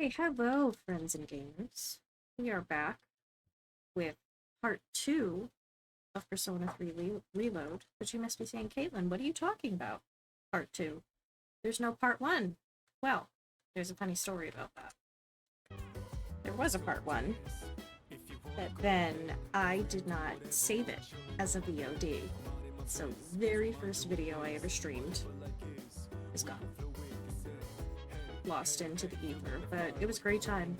Hey, hello, friends and gamers. We are back with part 2 of Persona 3 Reload. But you must be saying, Caitlin, what are you talking about? Part 2. There's no part 1. Well, there's a funny story about that. There was a part 1, but then I did not save it as a VOD. So, very first video I ever streamed is gone. Lost into the ether, but it was a great time.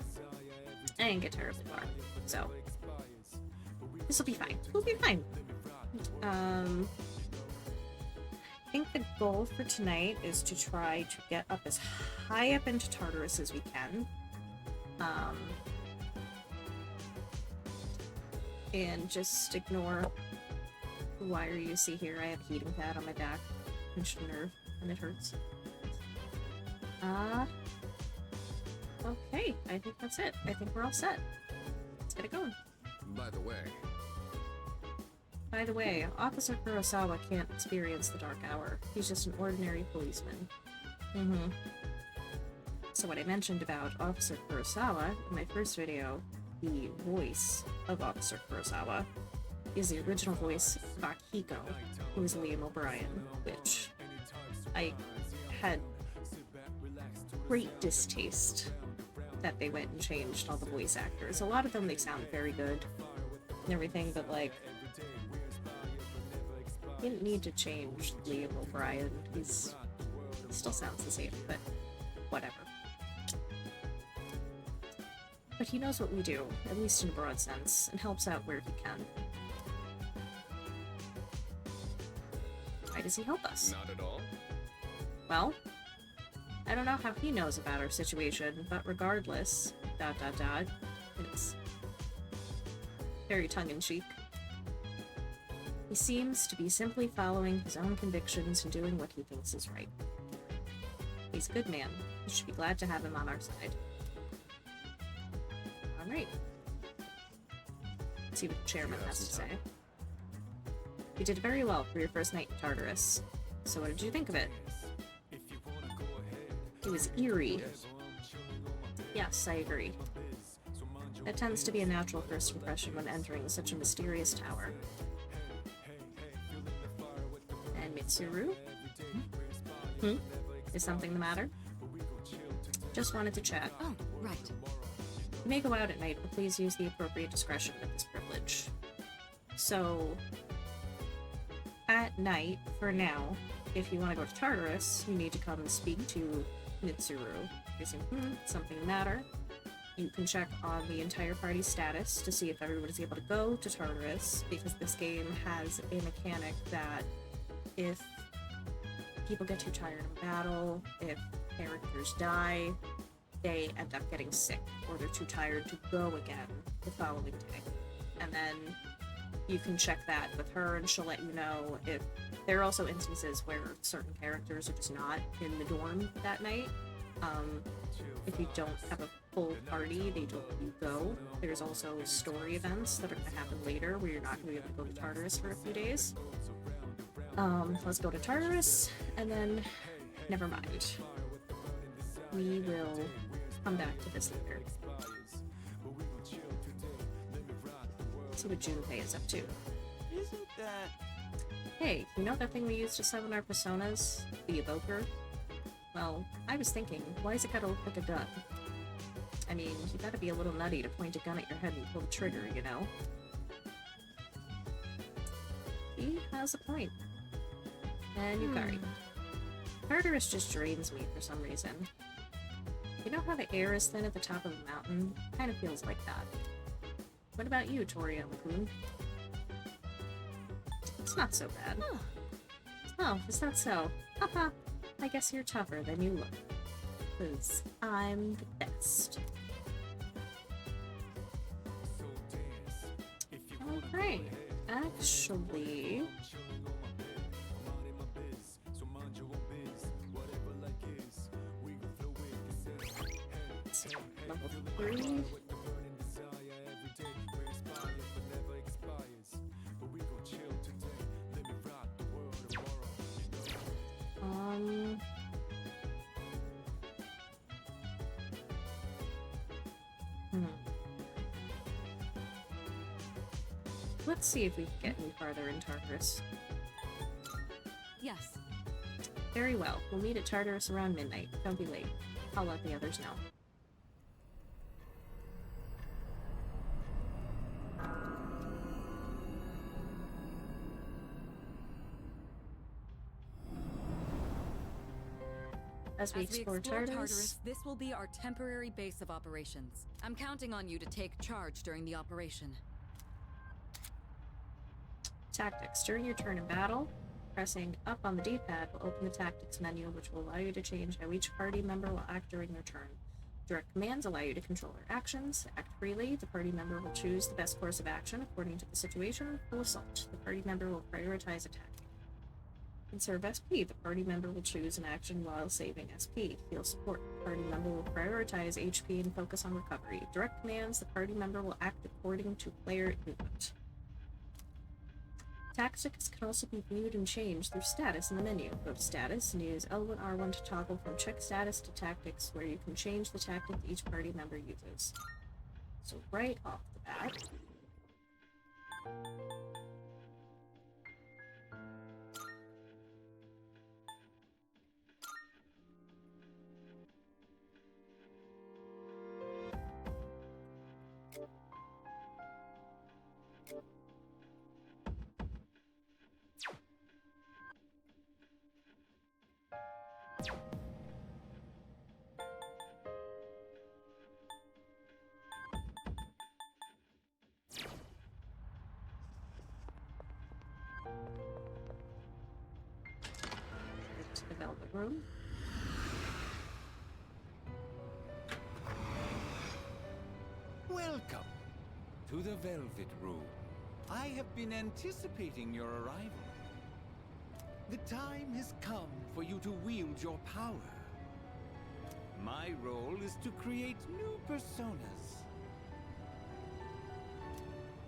I didn't get terribly far, so this will be fine. We'll be fine. I think the goal for tonight is to try to get up as high up into Tartarus as we can. And just ignore the wire you see here. I have a heating pad on my back, pinched a nerve, and it hurts. Okay, I think that's it. I think we're all set. Let's get it going. By the way, Officer Kurosawa can't experience the dark hour. He's just an ordinary policeman. So what I mentioned about Officer Kurosawa in my first video, the voice of Officer Kurosawa is the original voice of Akiko, who is Liam O'Brien, which I had great distaste that they went and changed all the voice actors. A lot of them, they sound very good and everything, but like, you didn't need to change Liam O'Brien. He still sounds the same, but whatever. But he knows what we do, at least in a broad sense, and helps out where he can. Why does he help us? Not at all. Well, I don't know how he knows about our situation, but regardless, ... it's very tongue-in-cheek. He seems to be simply following his own convictions and doing what he thinks is right. He's a good man. We should be glad to have him on our side. Alright. Let's see what the chairman has to say. You did very well for your first night in Tartarus. So what did you think of it? It was eerie. Yes, I agree. That tends to be a natural first impression when entering such a mysterious tower. And Mitsuru? Is something the matter? Just wanted to chat. Oh, right. You may go out at night, but please use the appropriate discretion with this privilege. So, at night, for now, if you want to go to Tartarus, you need to come and speak to Mitsuru. You say, something the matter. You can check on the entire party's status to see if everybody's able to go to Tartarus, because this game has a mechanic that if people get too tired of battle, if characters die, they end up getting sick, or they're too tired to go again the following day. And then you can check that with her, and she'll let you know if there are also instances where certain characters are just not in the dorm that night. If you don't have a full party, they don't let you go. There's also story events that are going to happen later where you're not going to be able to go to Tartarus for a few days. Let's go to Tartarus, and then never mind. We will come back to this later. See what Junpei is up to. Isn't that... Hey, you know that thing we used to summon our personas? The evoker? Well, I was thinking, why is it gotta look like a gun? I mean, you gotta be a little nutty to point a gun at your head and pull the trigger, you know? He has a point. And Yukari. Tartarus just drains me for some reason. You know how the air is thin at the top of the mountain? Kind of feels like that. What about you, Toriyama-kun? It's not so bad. Oh, is that so? Haha, I guess you're tougher than you look. 'Cause I'm the best. Alright, actually... Level 3... let's see if we can get any farther in Tartarus. Yes. Very well. We'll meet at Tartarus around midnight. Don't be late. I'll let the others know. As we explore Tartarus, this will be our temporary base of operations. I'm counting on you to take charge during the operation. tactics. During your turn in battle, pressing up on the D-pad will open the tactics menu, which will allow you to change how each party member will act during their turn. Direct commands allow you to control their actions. Act freely. The party member will choose the best course of action according to the situation. Full assault. The party member will prioritize attacking. Conserve SP. The party member will choose an action while saving SP. Heal support. The party member will prioritize HP and focus on recovery. Direct commands. The party member will act according to player input. Tactics can also be viewed and changed through status in the menu. Go to status and use L1 R1 to toggle from check status to tactics, where you can change the tactic that each party member uses. So right off the bat, to the Velvet Room. Welcome to the Velvet Room. I have been anticipating your arrival. The time has come for you to wield your power. My role is to create new personas.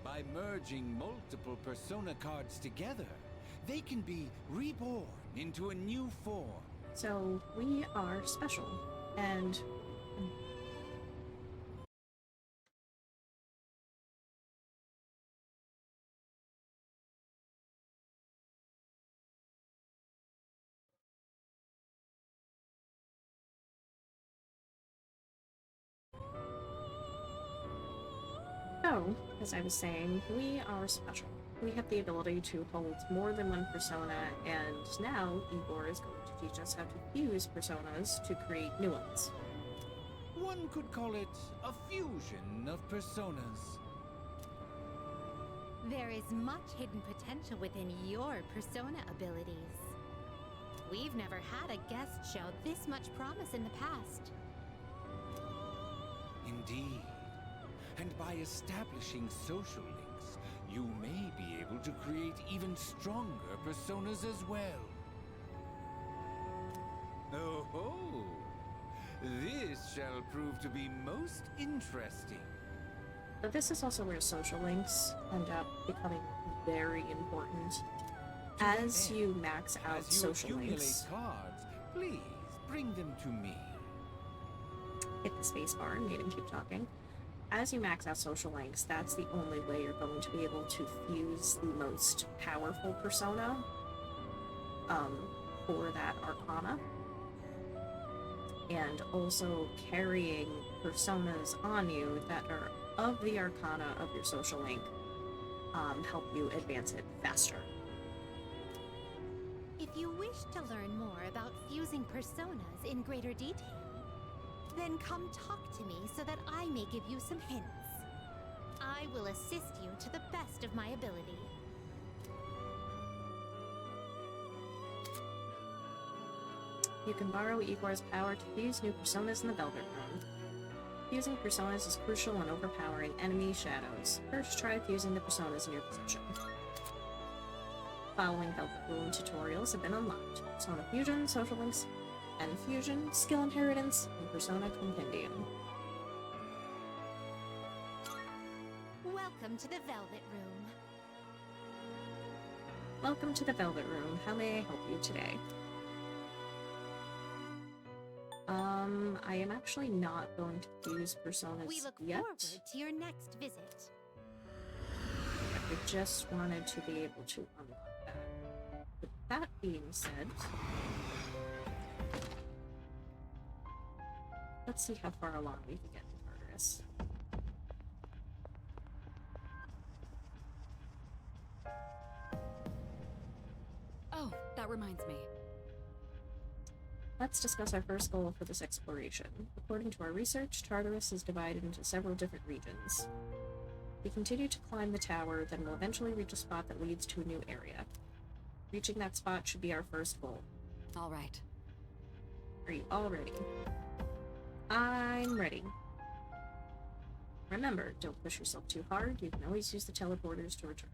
By merging multiple persona cards together, they can be reborn into a new form. So we are special, and so, as I was saying, we are special. We have the ability to hold more than one persona, and now Igor is going to teach us how to fuse personas to create new ones. One could call it a fusion of personas. There is much hidden potential within your persona abilities. We've never had a guest show this much promise in the past. Indeed. And by establishing social links, you may be able to create even stronger personas as well. Oh ho! This shall prove to be most interesting. But this is also where social links end up becoming very important. As you max out As you social accumulate links, cards, please bring them to me. hit the spacebar and made him keep talking. As you max out social links, that's the only way you're going to be able to fuse the most powerful persona for that arcana. And also carrying personas on you that are of the arcana of your social link help you advance it faster. If you wish to learn more about fusing personas in greater detail, then come talk to me so that I may give you some hints. I will assist you to the best of my ability. You can borrow Igor's power to fuse new personas in the Velvet Room. Fusing personas is crucial in overpowering enemy shadows. First, try fusing the personas in your possession. Following Velvet Room tutorials have been unlocked: Persona Fusion, Social Links, and Fusion, Skill Inheritance, and Persona Compendium. Welcome to the Velvet Room. Welcome to the Velvet Room. How may I help you today? I am actually not going to fuse personas We look yet. forward to your next visit. I just wanted to be able to unlock that. With that being said, let's see how far along we can get in Tartarus. Oh, that reminds me. Let's discuss our first goal for this exploration. According to our research, Tartarus is divided into several different regions. We continue to climb the tower, then we'll eventually reach a spot that leads to a new area. Reaching that spot should be our first goal. All right. Are you all ready? I'm ready. Remember, don't push yourself too hard. You can always use the teleporters to return.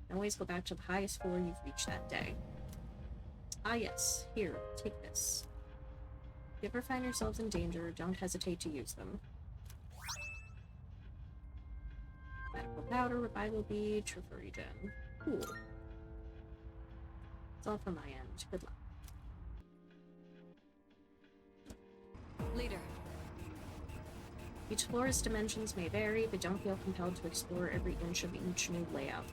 You can always go back to the highest floor you've reached that day. Ah yes, here, take this. If you ever find yourselves in danger, don't hesitate to use them. Medical powder, revival bead, trooper regen. Cool. That's all from my end. Good luck. Leader. Each floor's dimensions may vary, but don't feel compelled to explore every inch of each new layout.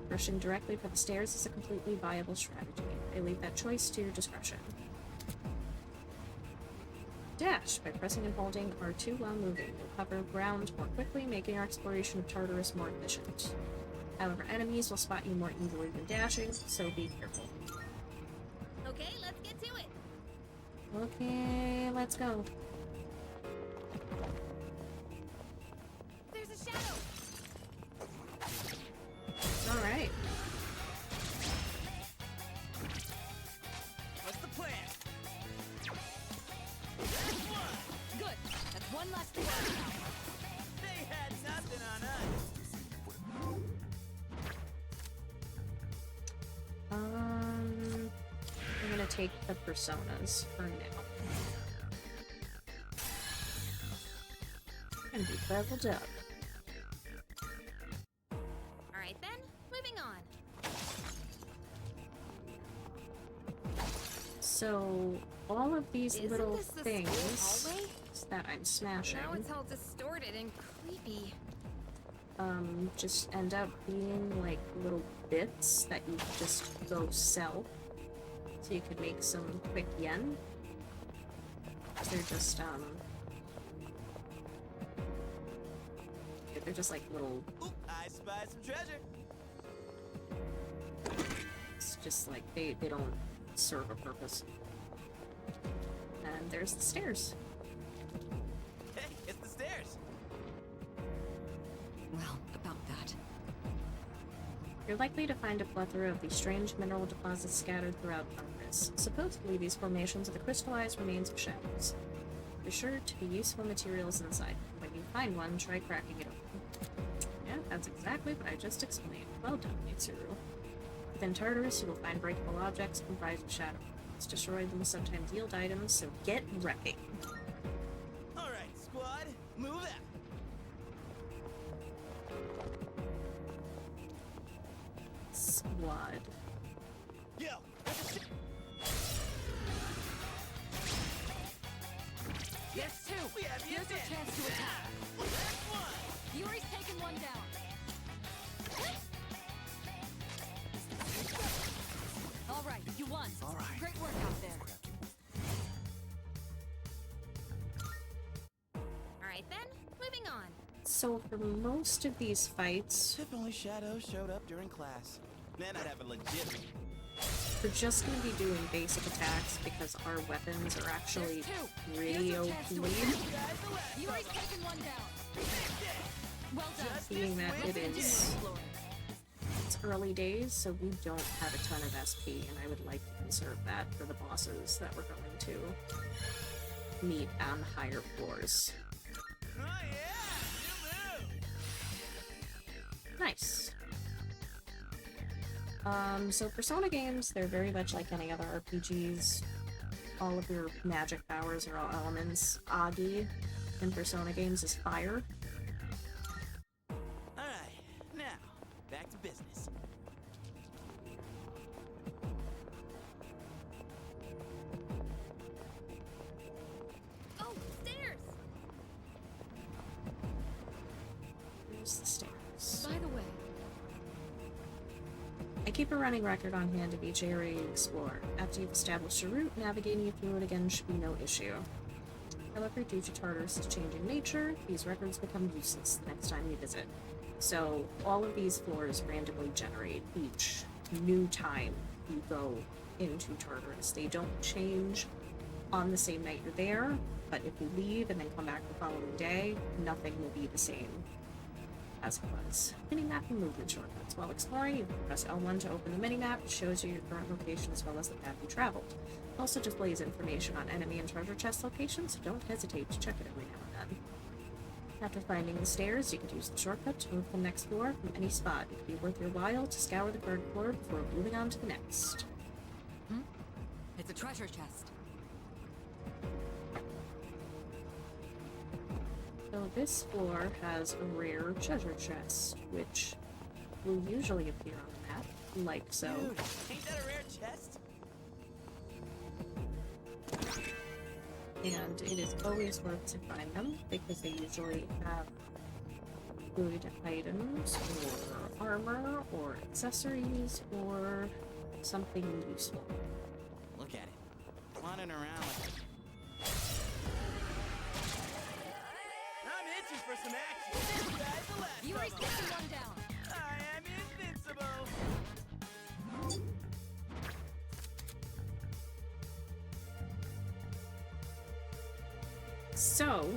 Rushing directly for the stairs is a completely viable strategy. I leave that choice to your discretion. Dash. By pressing and holding R2 while moving, you'll cover ground more quickly, making our exploration of Tartarus more efficient. However, enemies will spot you more easily than dashing, so be careful. Okay, let's get to it. Okay, let's go. There's a shadow. Alright. What's the plan? Good. That's one less to worry about. They had nothing on us. I'm gonna take the personas for now. And be leveled up. Alright then, moving on. So, all of these Isn't little this the things school hallway? that I'm smashing, Now it's all distorted and creepy. just end up being like little bits that you just go sell. So you could make some quick yen. They're just, they're just like little, Oop, I spy some treasure. it's just like, they don't serve a purpose. And there's the stairs. Hey, it's the stairs. Well, about that. You're likely to find a plethora of these strange mineral deposits scattered throughout Tartarus. Supposedly, these formations are the crystallized remains of shadows. Be sure to be useful materials inside. When you find one, try cracking it open. Yeah, that's exactly what I just explained. Well done, Mitsuru. Within Tartarus, you will find breakable objects comprised of shadow. Destroy them sometimes yield items, so get wrecking. All right, squad, move out. Squad. Yo, Yes, two. we have the Here's your advantage. chance to attack. That's one. Yuri's taken one down. All right, you won. All right. Great work out there. Alright then, moving on. So for most of these fights, If only Shadow showed up during class, then I'd have a legit. we're just going to be doing basic attacks because our weapons are actually There's two. pretty Here's OP. your chance to attack. Yuri's taken one down. Well done. Being that it Continue is exploring. it's early days, so we don't have a ton of SP, and I would like to conserve that for the bosses that we're going to meet on higher floors. Oh yeah, you move. Nice. So Persona games, they're very much like any other RPGs. All of your magic powers are all elements. Agi in Persona games is fire. All right, now back to business. Oh, stairs! There's the stairs. I keep a running record on hand of each area you explore. After you've established a route, navigating you through it again should be no issue. However, due to Tartarus' changing nature, these records become useless the next time you visit. So, all of these floors randomly generate each new time you go into Tartarus. They don't change on the same night you're there, but if you leave and then come back the following day, nothing will be the same as it was. Minimap and movement shortcuts. While exploring, you can press L1 to open the minimap. It shows you your current location as well as the path you traveled. It also displays information on enemy and treasure chest locations, so don't hesitate to check it every now and then. After finding the stairs, you can use the shortcut to move to the next floor from any spot. It can be worth your while to scour the current floor before moving on to the next. It's a treasure chest. So this floor has a rare treasure chest, which will usually appear on the map, like so. Dude, ain't that a rare chest? And it is always worth to find them, because they usually have good items, or armor, or accessories, or something useful. Look at it. Wandering around like I'm itching for some action. You guys the last You of already 'em. taken one down. I am invincible. So,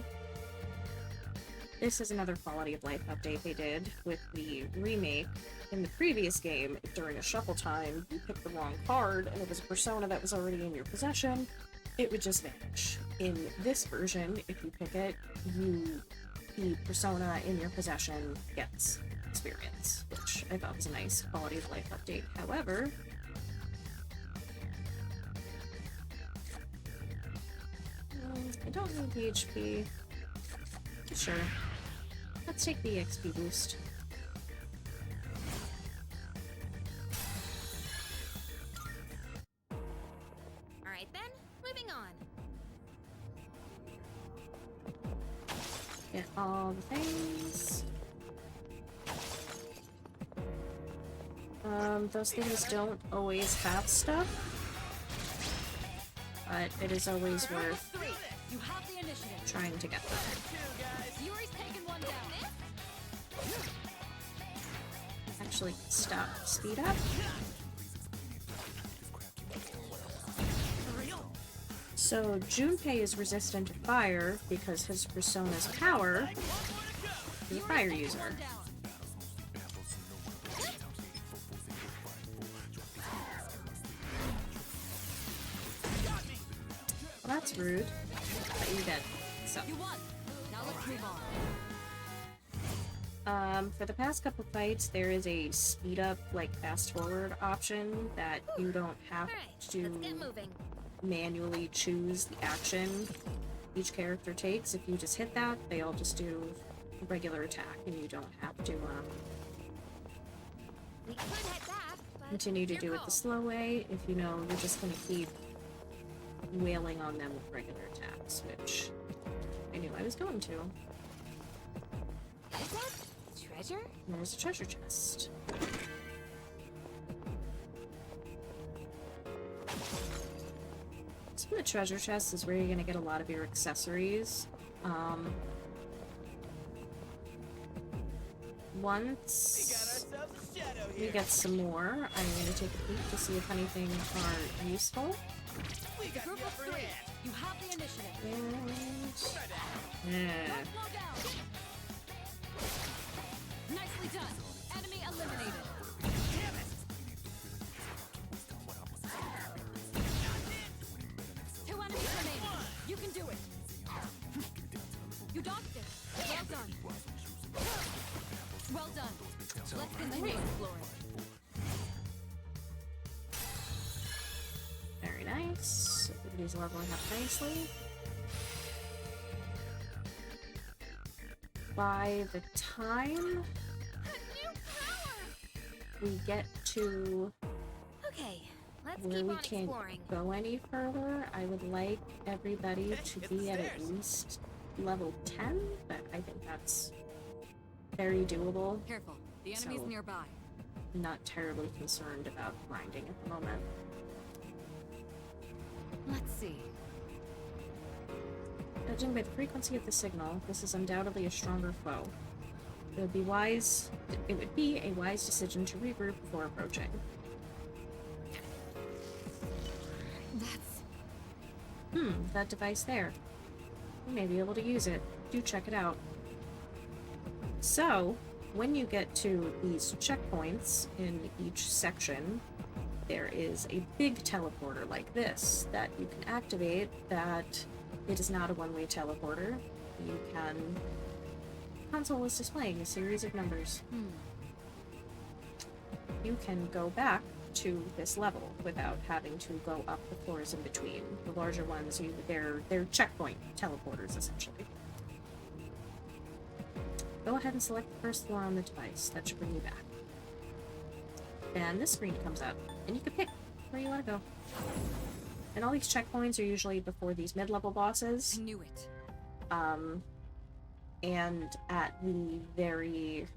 this is another quality of life update they did with the remake. In the previous game, during a shuffle time, you picked the wrong card and it was a persona that was already in your possession, it would just vanish. In this version, if you pick it, the persona in your possession gets experience, which I thought was a nice quality of life update. However, I don't need the HP. Sure. Let's take the XP boost. Alright then, moving on. Get all the things. Those things don't always have stuff, but it is always worth Three. You have the initiative. trying to get them. Yuri's taken one down. Actually, stop. Speed up. So, Junpei is resistant to fire because his persona's power is a fire user. One down. Well, that's rude. But you're dead. So, You won. Now let's move on. for the past couple fights, there is a speed up, like fast forward option that you don't have Alright, let's to get moving. manually choose the action each character takes. If you just hit that, they all just do a regular attack, and you don't have to We could head back, but continue to your do it call. the slow way if you know you're just gonna keep wailing on them with regular attacks, which I knew I was going to. Is that treasure? And there's a treasure chest. So the treasure chest is where you're gonna get a lot of your accessories. Once Got ourselves a shadow we here. get some more, I'm gonna take a peek to see if anything are useful. We got Group the of upper three. hand. You have the initiative. And yeah. Don't slow down. Nicely done. Enemy eliminated. Damn it. 2 enemies remaining. You can do it. You dodged it. Well done. Well done. Let's continue exploring. Very nice. Everybody's leveling up nicely. By the time A new power! we get to Okay, let's where keep we on can't exploring. go any further, I would like everybody to Hit be the at stairs. least level 10, but I think that's very doable. Careful. The enemy's So- nearby. not terribly concerned about grinding at the moment. Let's see. Judging by the frequency of the signal, this is undoubtedly a stronger foe. It would be a wise decision to regroup before approaching. That's... That device there. You may be able to use it. Do check it out. So, when you get to these checkpoints in each section, there is a big teleporter like this that you can activate. That it is not a one-way teleporter. You can... console is displaying a series of numbers. You can go back to this level without having to go up the floors in between. The larger ones, they're checkpoint teleporters, essentially. Go ahead and select the first floor on the device. That should bring you back. And this screen comes up, and you can pick where you want to go. And all these checkpoints are usually before these mid-level bosses. I knew it. And at the very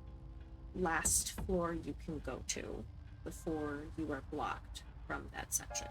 last floor you can go to before you are blocked from that section.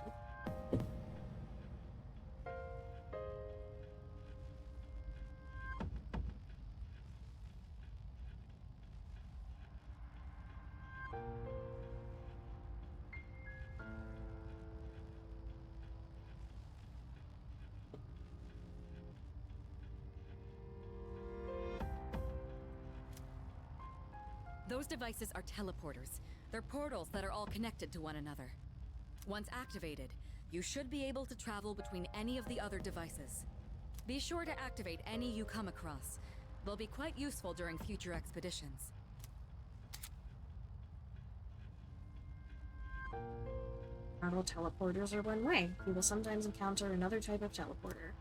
Those devices are teleporters. They're portals that are all connected to one another. Once activated, you should be able to travel between any of the other devices. Be sure to activate any you come across. They'll be quite useful during future expeditions. Not all teleporters are one way. You will sometimes encounter another type of teleporter.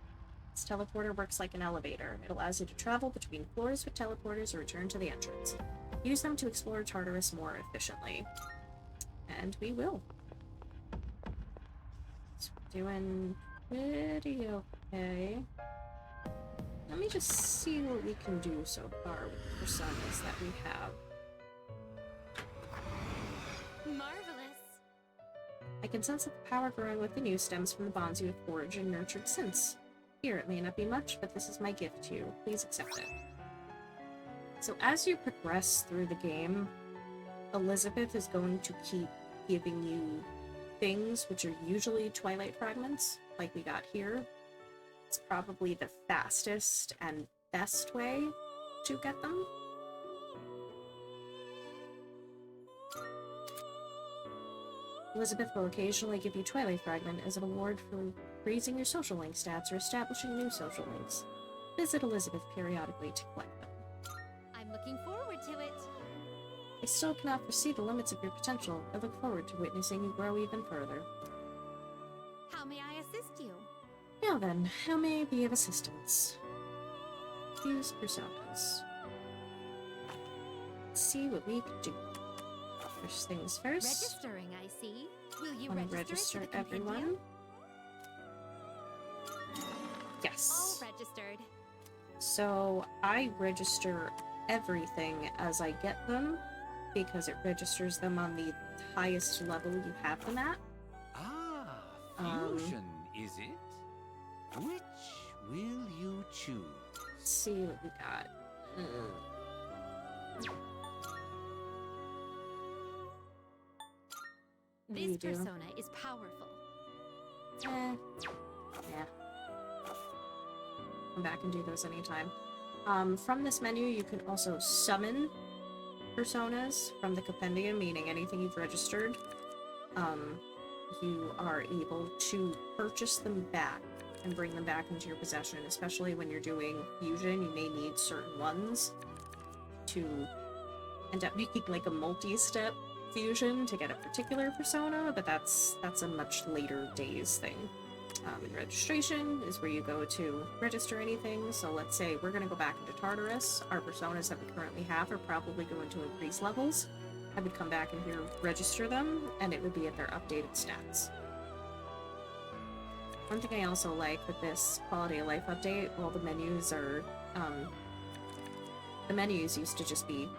This teleporter works like an elevator. It allows you to travel between floors with teleporters or return to the entrance. Use them to explore Tartarus more efficiently. And we will. So we're doing pretty okay. Let me just see what we can do so far with the personas that we have. Marvelous. I can sense that the power growing within you stems from the bonds you have forged and nurtured since. Here, it may not be much, but this is my gift to you. Please accept it. So as you progress through the game, Elizabeth is going to keep giving you things which are usually Twilight fragments, like we got here. It's probably the fastest and best way to get them. Elizabeth will occasionally give you Twilight Fragment as an award for raising your social link stats or establishing new social links. Visit Elizabeth periodically to collect them. I'm looking forward to it. I still cannot foresee the limits of your potential. I look forward to witnessing you grow even further. How may I assist you? Now then, how may I be of assistance? Use personas. Let's see what we can do. First things first. Registering, I see. Will you Want to register register to the everyone? compendium? Yes. All registered. So I register everything as I get them because it registers them on the highest level you have them at. Ah, fusion, is it? Which will you choose? Let's see what we got. What do you This do? persona is powerful. Yeah. Come back and do those anytime. From this menu, you can also summon personas from the compendium, meaning anything you've registered. You are able to purchase them back and bring them back into your possession, especially when you're doing fusion. You may need certain ones to end up making like a multi-step fusion to get a particular persona, but that's a much later days thing. And registration is where you go to register anything. So let's say we're going to go back into Tartarus. Our personas that we currently have are probably going to increase levels. I would come back in here, register them, and it would be at their updated stats. One thing I also like with this quality of life update, all the menus are, the menus used to just be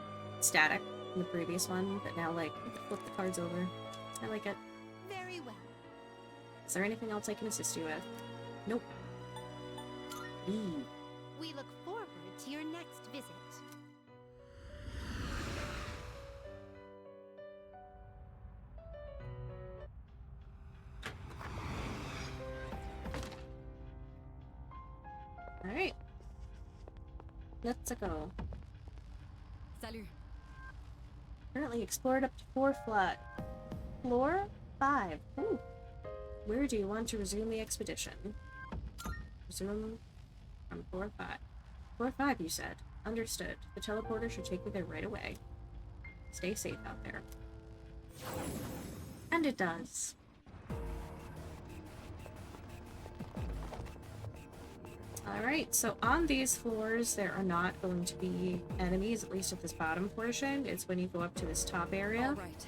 static in the previous one, but now, like, you can flip the cards over. I like it. Very well. Is there anything else I can assist you with? Nope. We look forward to your next visit. Alright. Let's go. Salut. Currently explored up to 4 floor 5. Ooh. Where do you want to resume the expedition? Resume from floor 5. Floor 5, you said. Understood. The teleporter should take you there right away. Stay safe out there. And it does. Alright, so on these floors there are not going to be enemies, at least at this bottom portion. It's when you go up to this top area. All right.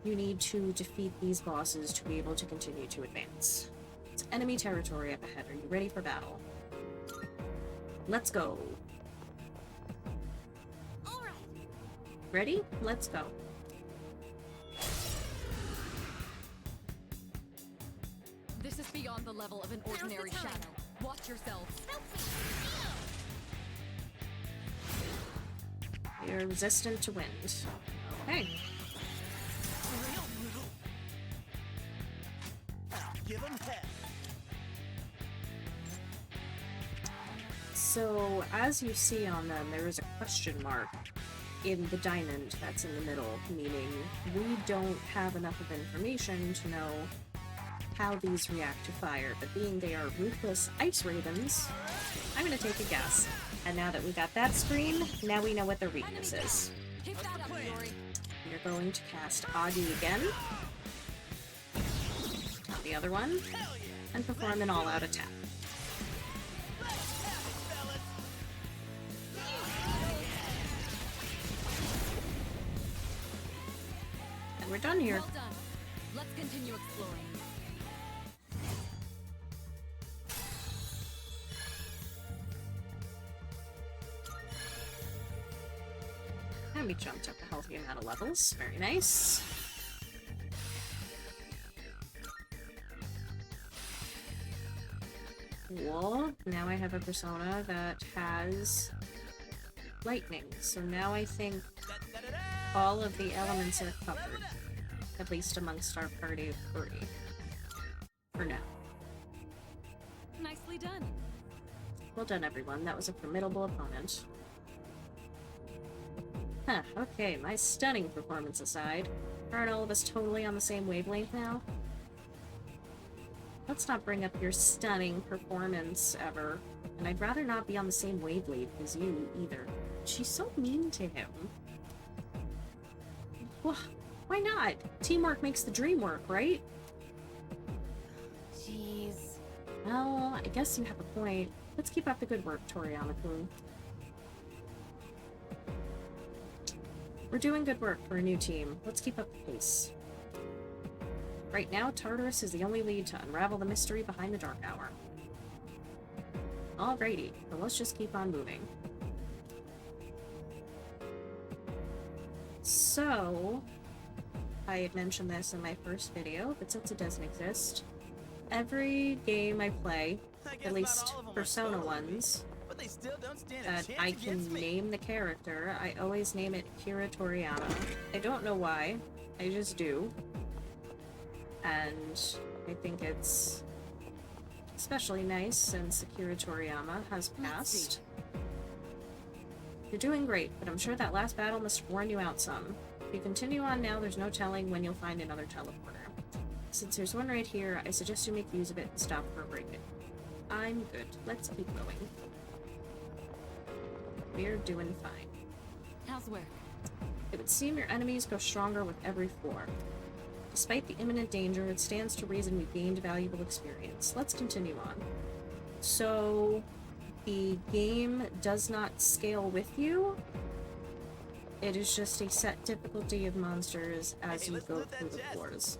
You need to defeat these bosses to be able to continue to advance. It's enemy territory up ahead. Are you ready for battle? Let's go. All right. Ready? Let's go. This is beyond the level of an ordinary the time. shadow. Watch yourselves. Help me. You're resistant to wind. Okay. Give him hell. So, as you see on them, there is a question mark in the diamond that's in the middle, meaning we don't have enough of information to know how these react to fire, but being they are ruthless ice ravens, I'm gonna take a guess. And now that we got that screen, now we know what their weakness is. Keep that up, Yuri. You're going to cast Aigis again. The other one. And perform an all-out attack. And we're done here. Well done. Let's continue exploring. And we jumped up a healthy amount of levels. Very nice. Cool. Now I have a persona that has lightning. So now I think all of the elements are covered. At least amongst our party of 3. For now. Nicely done. Well done, everyone. That was a formidable opponent. Huh, okay, my stunning performance aside. Aren't all of us totally on the same wavelength now? Let's not bring up your stunning performance ever. And I'd rather not be on the same wavelength as you, either. She's so mean to him. Why not? Teamwork makes the dream work, right? Jeez. Well, I guess you have a point. Let's keep up the good work, Toriyama-kun. We're doing good work for a new team. Let's keep up the pace. Right now, Tartarus is the only lead to unravel the mystery behind the Dark Hour. Alrighty, then let's just keep on moving. So, I had mentioned this in my first video, but since it doesn't exist, every game I play, at least Persona ones, But they still don't stand a that chance I can against me. name the character, I always name it Kira Toriyama. I don't know why, I just do. And I think it's especially nice since Akira Toriyama has passed. You're doing great, but I'm sure that last battle must have worn you out some. If you continue on now, there's no telling when you'll find another teleporter. Since there's one right here, I suggest you make use of it and stop for a break-in. I'm good. Let's keep going. We're doing fine. How's work? It would seem your enemies grow stronger with every floor. Despite the imminent danger, it stands to reason we've gained valuable experience. Let's continue on. So, the game does not scale with you. It is just a set difficulty of monsters as you go through the floors.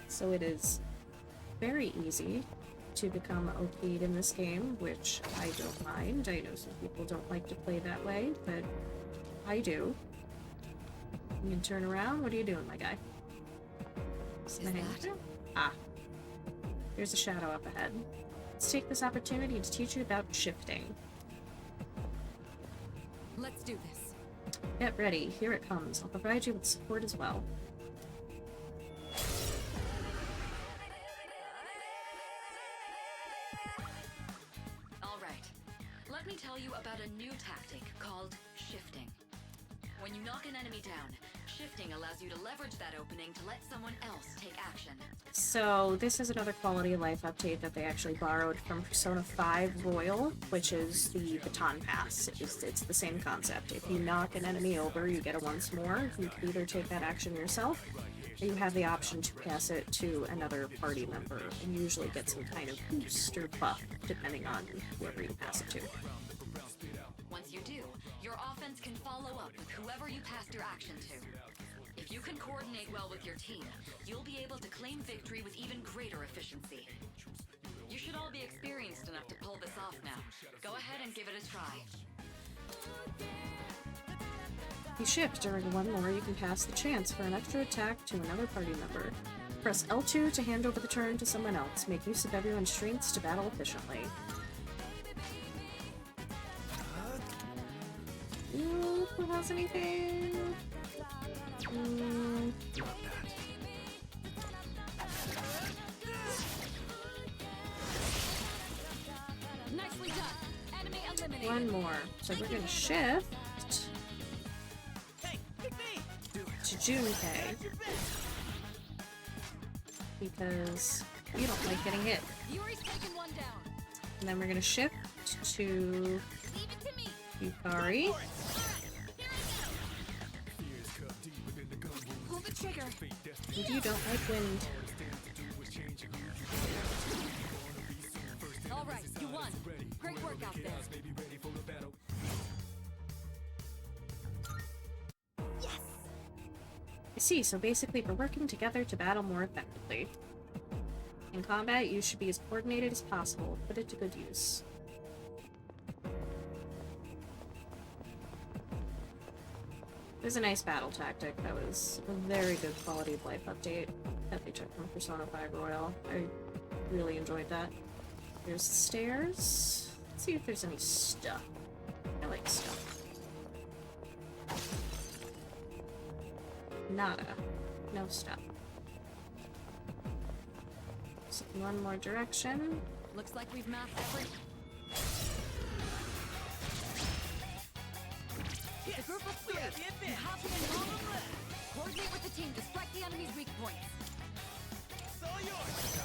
So it is very easy. to become OP'd in this game, which I don't mind. I know some people don't like to play that way, but I do. You can turn around. What are you doing, my guy? Is that? Ah. There's a shadow up ahead. Let's take this opportunity to teach you about shifting. Let's do this. Get ready. Here it comes. I'll provide you with support as well. All right. Let me tell you about a new tactic called shifting. When you knock an enemy down, shifting allows you to leverage that opening to let someone else take action. So this is another quality of life update that they actually borrowed from Persona 5 Royal, which is the baton pass. It's the same concept. If you knock an enemy over, you get it once more. You can either take that action yourself, or you have the option to pass it to another party member, and usually get some kind of boost or buff, depending on whoever you pass it to. Once you do, your offense can follow up with whoever you passed your action to. If you can coordinate well with your team, you'll be able to claim victory with even greater efficiency. You should all be experienced enough to pull this off now. Go ahead and give it a try. If you shift during one more, you can pass the chance for an extra attack to another party member. Press L2 to hand over the turn to someone else. Make use of everyone's strengths to battle efficiently. Who has anything? Nicely done. Enemy eliminated. One more. So we're gonna shift Hey, pick me! to Junkei because you don't like getting hit. Yuri's taken one down. And then we're gonna shift to Leave it to me. Yukari. Pull the trigger. And you don't like wind. All right, you won. Great work out there. Yes! I see, so basically we're working together to battle more effectively. In combat, you should be as coordinated as possible. Put it to good use. It was a nice battle tactic. That was a very good quality of life update that they took from Persona 5 Royal. I really enjoyed that. There's the stairs. Let's see if there's any stuff. I like stuff. Nada. No stuff. So one more direction. Looks like we've mapped every... It's a group of three. We have the You advantage. have the advantage. Coordinate with the team to strike the enemy's weak points. It's all yours.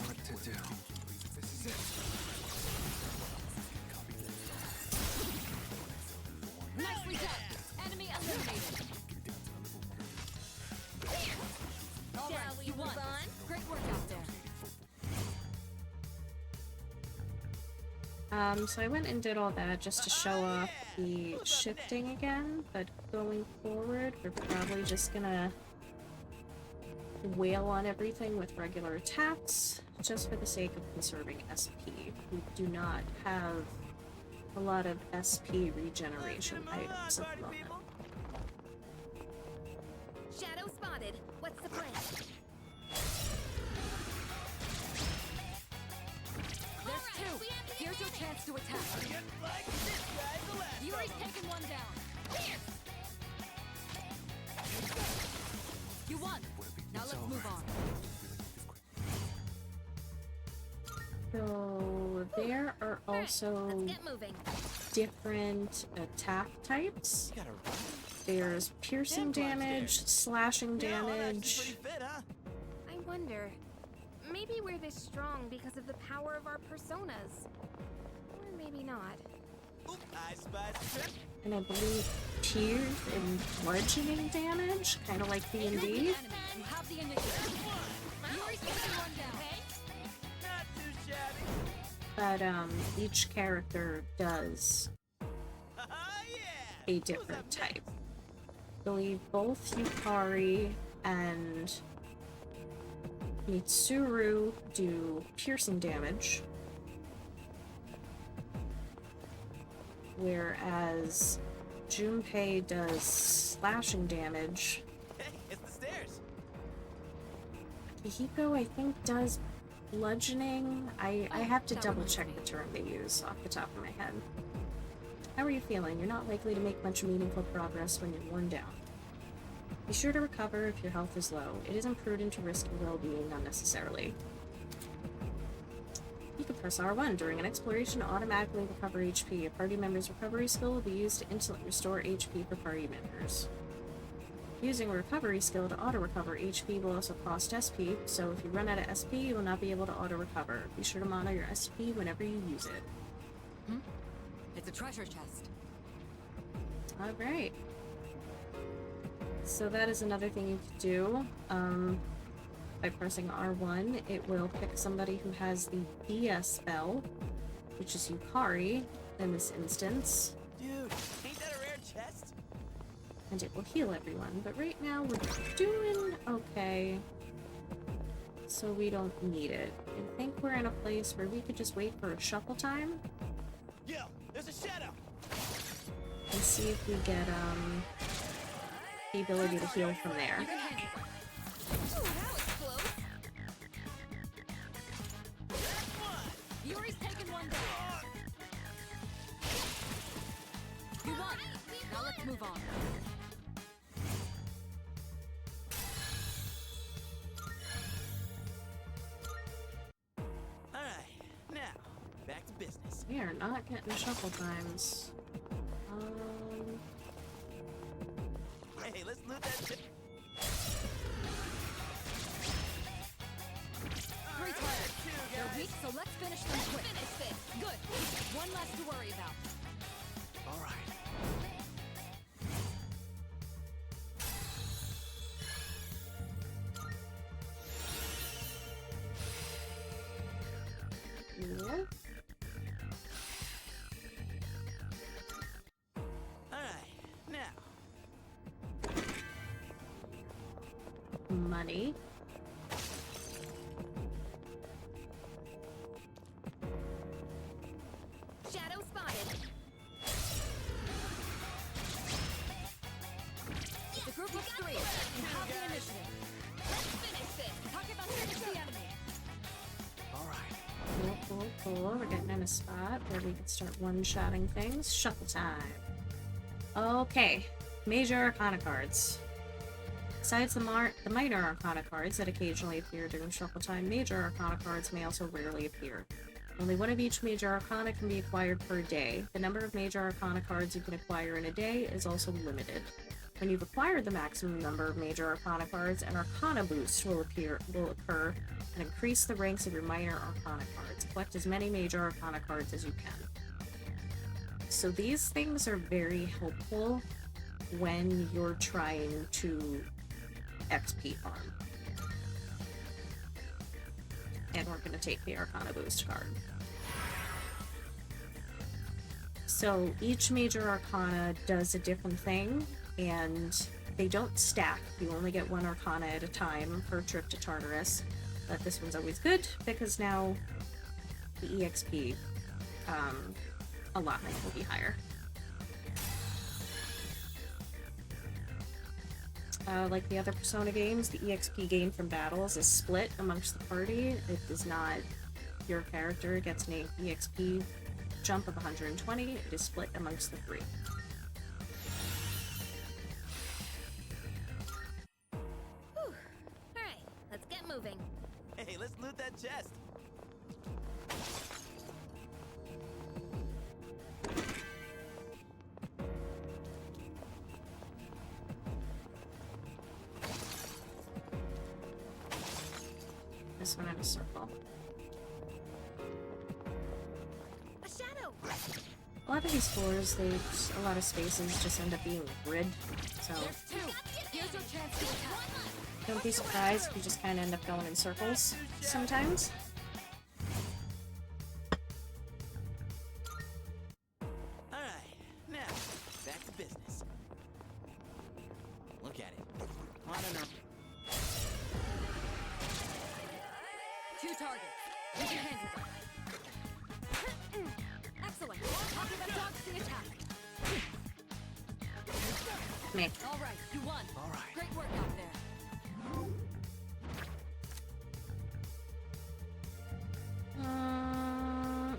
What to do? This is it. Nicely done. Enemy eliminated. All right, you won. Great work out there. So I went and did all that just to show off the shifting again, but going forward, we're probably just gonna wail on everything with regular attacks, just for the sake of conserving SP. We do not have a lot of SP regeneration items at the moment. Shadow spotted. What's the plan? There's two. Here's your chance to attack. Just like this guy's the last Yuri's of 'em. taken one down. You won. Now let's move on. So there are also Let's get moving. different attack types. You gotta run. There's piercing damage, slashing Yeah, well, that's damage. pretty fit, huh? I wonder. Maybe we're this strong because of the power of our personas. Or maybe not. Oop, I spy some trip. And I believe pierce and bludgeoning damage, kind of like You're the D&D. enemy. You have the initiative. Yuri's taken one down. Not too shabby. But each character does Yeah. a different type. I believe both Yukari and Mitsuru do piercing damage, whereas Junpei does slashing damage. Hey, it's the stairs. Hiko, I think, does bludgeoning. I have to that double reminds check me. the term they use off the top of my head. How are you feeling? You're not likely to make much meaningful progress when you're worn down. Be sure to recover if your health is low. It isn't prudent to risk your well-being unnecessarily. You can press R1 during an exploration to automatically recover HP. A party member's recovery skill will be used to instantly restore HP for party members. Using a recovery skill to auto-recover HP will also cost SP, so if you run out of SP, you will not be able to auto-recover. Be sure to monitor your SP whenever you use it. It's a treasure chest. Alright. So that is another thing you could do. By pressing R1, it will pick somebody who has the DS spell, which is Yukari in this instance, Dude, ain't that a rare chest? and it will heal everyone. But right now we're doing okay, so we don't need it. I think we're in a place where we could just wait for a shuffle time Yo, there's a shadow. and see if we get the ability to heal from there. You can handle it. Ooh, that was close. Yuri's taken one down. You won. Now let's move on. All right, now back to business. We are not getting shuffle times. Hey, let's loot that chest. Three targets. They're weak, so let's finish them quick. Good. One less to worry about. All right. Nope. All right, now. Money. Shadow spotted. It's a group of three. You have the initiative. Let's finish this. Talk about finish the enemy. All right. Cool. We're getting in a spot where we can start one-shotting things. Shuffle time. Okay. Major Arcana cards. Besides the minor Arcana cards that occasionally appear during shuffle time, major Arcana cards may also rarely appear. Only one of each major Arcana can be acquired per day. The number of major Arcana cards you can acquire in a day is also limited. When you've acquired the maximum number of major Arcana cards, an Arcana boost will occur and increase the ranks of your minor Arcana cards. Collect as many major Arcana cards as you can. So these things are very helpful when you're trying to XP farm. And we're going to take the Arcana boost card. So each major Arcana does a different thing, and they don't stack. You only get one Arcana at a time per trip to Tartarus. But this one's always good, because now the EXP allotment will be higher. Like the other Persona games, the EXP gained from battles is split amongst the party. It is not your character gets an EXP jump of 120. It is split amongst the three. Whew. Alright, let's get moving. Hey, let's loot that chest. This one in a circle. A shadow. A lot of these floors, a lot of spaces just end up being grid. So There's two. Here's your chance to attack. don't be surprised if you just kind of end up going in circles sometimes. All right, now back to business. Look at it. On and on. Two targets. You can handle them. Excellent. Copy that dodge the attack. Me. All right, you won. All right. Great work out there.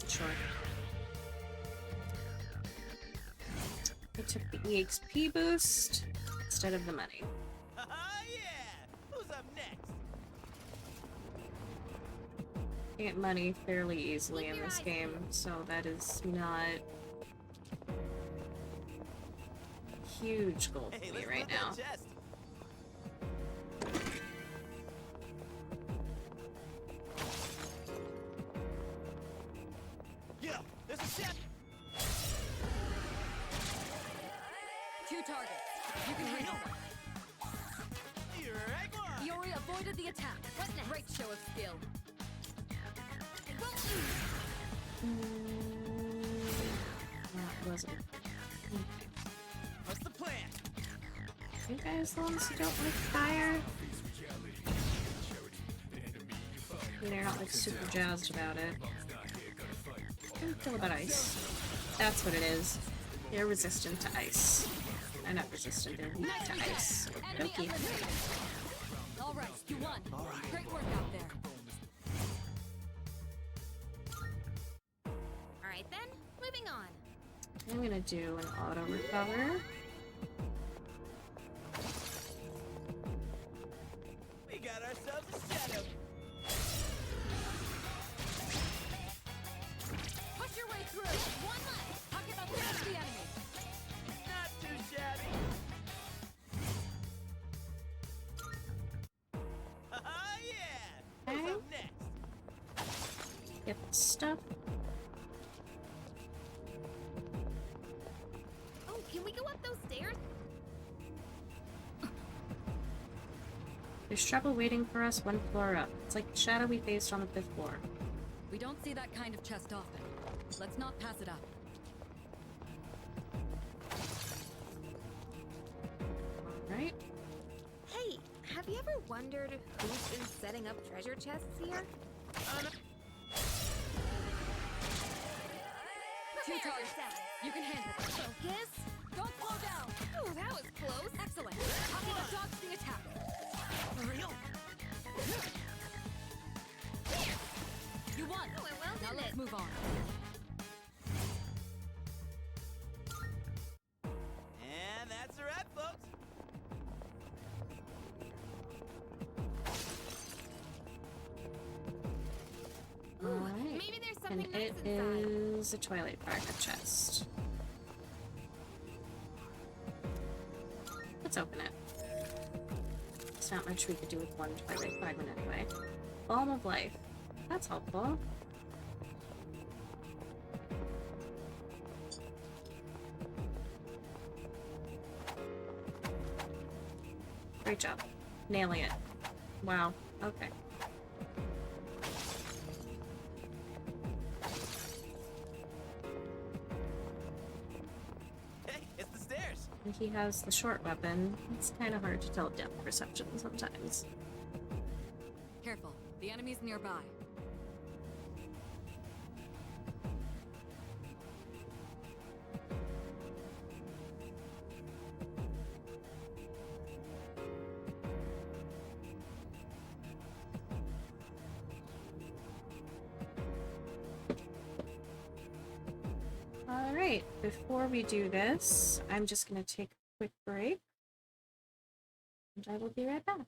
Sure. I took the EXP boost instead of the money. Yeah! Who's up next? I get money fairly easily in this game, so that is not a huge goal Hey, for me let's right look now. at the chest. Yo, there's a chest. Two targets. You can handle them. You're right, one. Iori avoided the attack. What next? Great show of skill. That wasn't. What's the plan? You guys the ones who don't like fire? They're not like super jazzed about it. How do you feel about ice? That's what it is. They're resistant to ice. I'm not resistant, they're weak to ice. Enemy Okay. eliminated. All right, you won. All right. Great work out there. Alright then, moving on. I'm gonna do an auto recover. We got ourselves a shadow. Push your way through. One left. Pocket up past the enemy. Not too shabby. Yeah! Who's Okay. up next? Get the stuff. Oh, can we go up those stairs? There's trouble waiting for us one floor up. It's like the shadow we faced on the 5th floor. We don't see that kind of chest often. Let's not pass it up. Right? Hey, have you ever wondered who's been setting up treasure chests here? Two targets. You can handle it. Focus. Don't slow down. Oh, that was close. Excellent. Pocket up dodge the attack. You won. Oh, well Now done let's it. move on. And that's a wrap, folks. Ooh, Alright. maybe there's something And nice it inside. is a Twilight Fragment chest. Let's open it. There's not much we could do with one Twilight Fragment anyway. Balm of Life. That's helpful. Great job. Nailing it. Wow. Okay. Hey, it's the stairs. And he has the short weapon. It's kind of hard to tell depth perception sometimes. Careful. The enemy's nearby. Alright, before we do this, I'm just going to take a quick break. And I will be right back.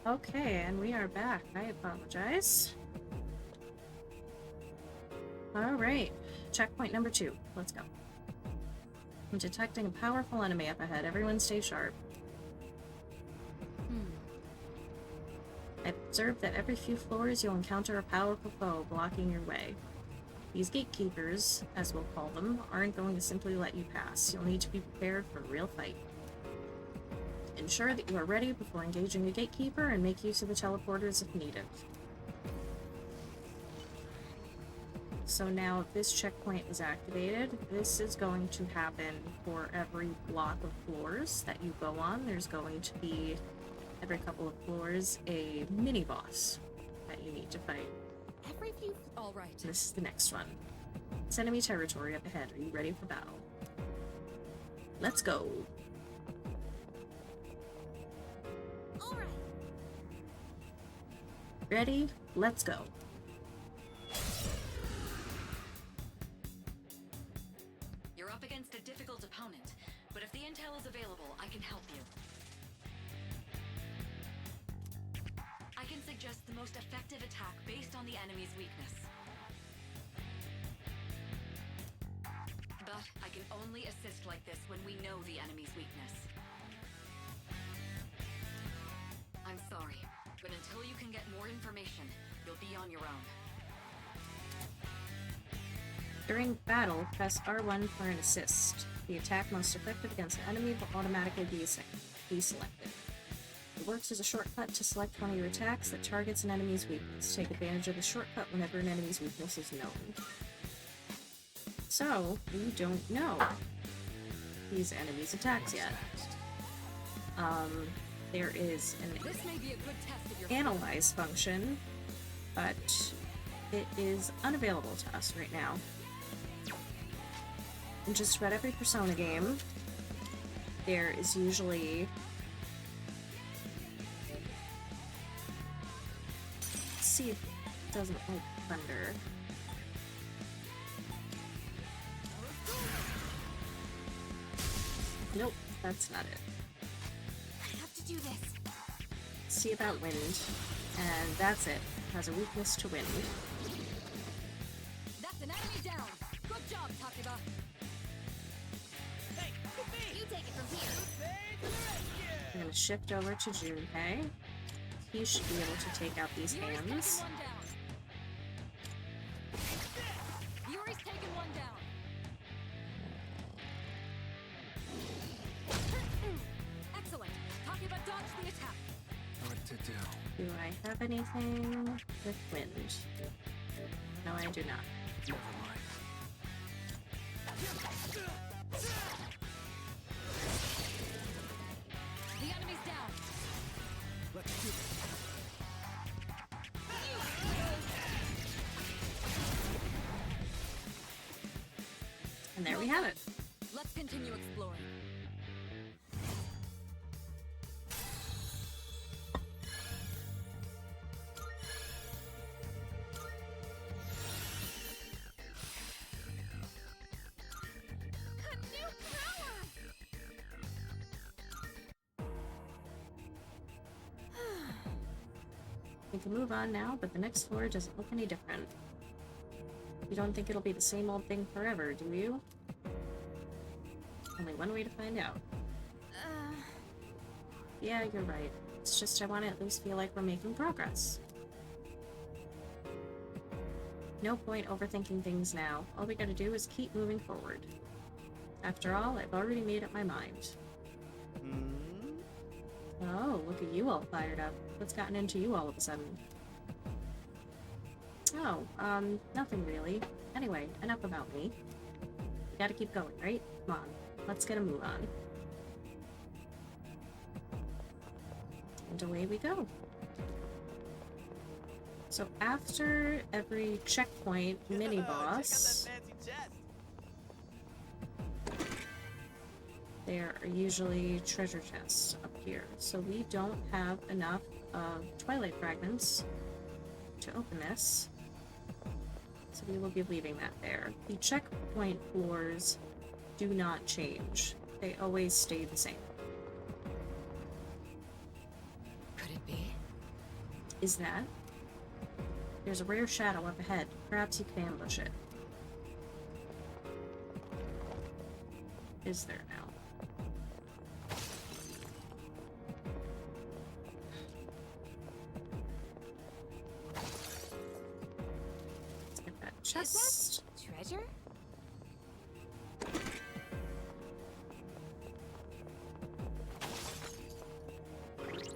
Okay, and we are back. I apologize. Alright, checkpoint number 2. Let's go. I'm detecting a powerful enemy up ahead. Everyone stay sharp. I've observed that every few floors you'll encounter a powerful foe blocking your way. These gatekeepers, as we'll call them, aren't going to simply let you pass. You'll need to be prepared for a real fight. Ensure that you are ready before engaging a gatekeeper and make use of the teleporters if needed. So now if this checkpoint is activated, this is going to happen for every block of floors that you go on. There's going to be, every couple of floors, a mini-boss that you need to fight. Every few. All right. This is the next one. It's enemy territory up ahead. Are you ready for battle? Let's go. All right. Ready? Let's go. You're up against a difficult opponent, but if the intel is available, I can help you. I can suggest the most effective attack based on the enemy's weakness. But I can only assist like this when we know the enemy's weakness. I'm sorry, but until you can get more information, you'll be on your own. During battle, press R1 for an assist. The attack most effective against an enemy will automatically be selected. It works as a shortcut to select one of your attacks that targets an enemy's weakness. Take advantage of the shortcut whenever an enemy's weakness is known. So, we don't know these enemies' attacks yet. There is an This may be a good test of your analyze function, but it is unavailable to us right now. In just about every Persona game, there is usually let's see if it doesn't like thunder. Nope, that's not it. I have to do this. See about wind, and that's it. Has a weakness to wind. That's an enemy down. Good job, Takiba. Hey, look at me! You take it from here. Hey, to the rescue! I'm gonna shift over to Junpei. He should be able to take out these Yuri's taken hands. one down. Yuri's taken one down. Excellent. Takiba dodged the attack. What to do? Do I have anything with wind? No, I do not. Never mind. The enemy's down. Let's do it. And there we have it. Let's continue exploring. A new power! We can move on now, but the next floor doesn't look any different. You don't think it'll be the same old thing forever, do you? Only one way to find out. Yeah, you're right. It's just I want to at least feel like we're making progress. No point overthinking things now. All we gotta do is keep moving forward. After all, I've already made up my mind. Oh, look at you all fired up. What's gotten into you all of a sudden? Oh, nothing really. Anyway, enough about me. We gotta keep going, right? Come on, let's get a move on. And away we go. So after every checkpoint mini-boss, Check out that fancy chest. there are usually treasure chests up here. So we don't have enough Twilight Fragments to open this. So we will be leaving that there. The checkpoint floors do not change. They always stay the same. Could it be? is that? There's a rare shadow up ahead. Perhaps you can ambush it. Is there now? Let's get that chest. Treasure?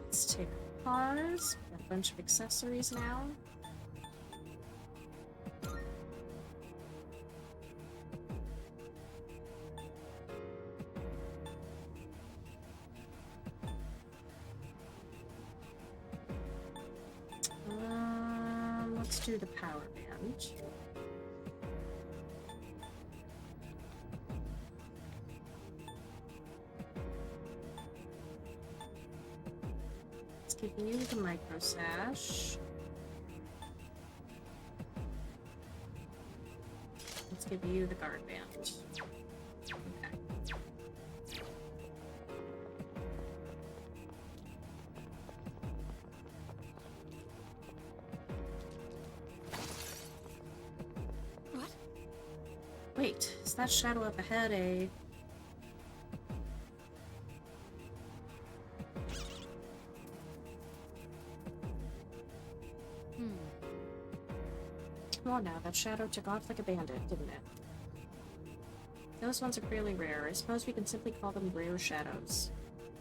Let's take cars. Got a bunch of accessories now. Let's do the power band. Let's give you the micro sash. Let's give you the guard band. Okay. What? Wait, is that shadow up ahead a... Come on now, that shadow took off like a bandit, didn't it? Those ones are fairly rare. I suppose we can simply call them rare shadows.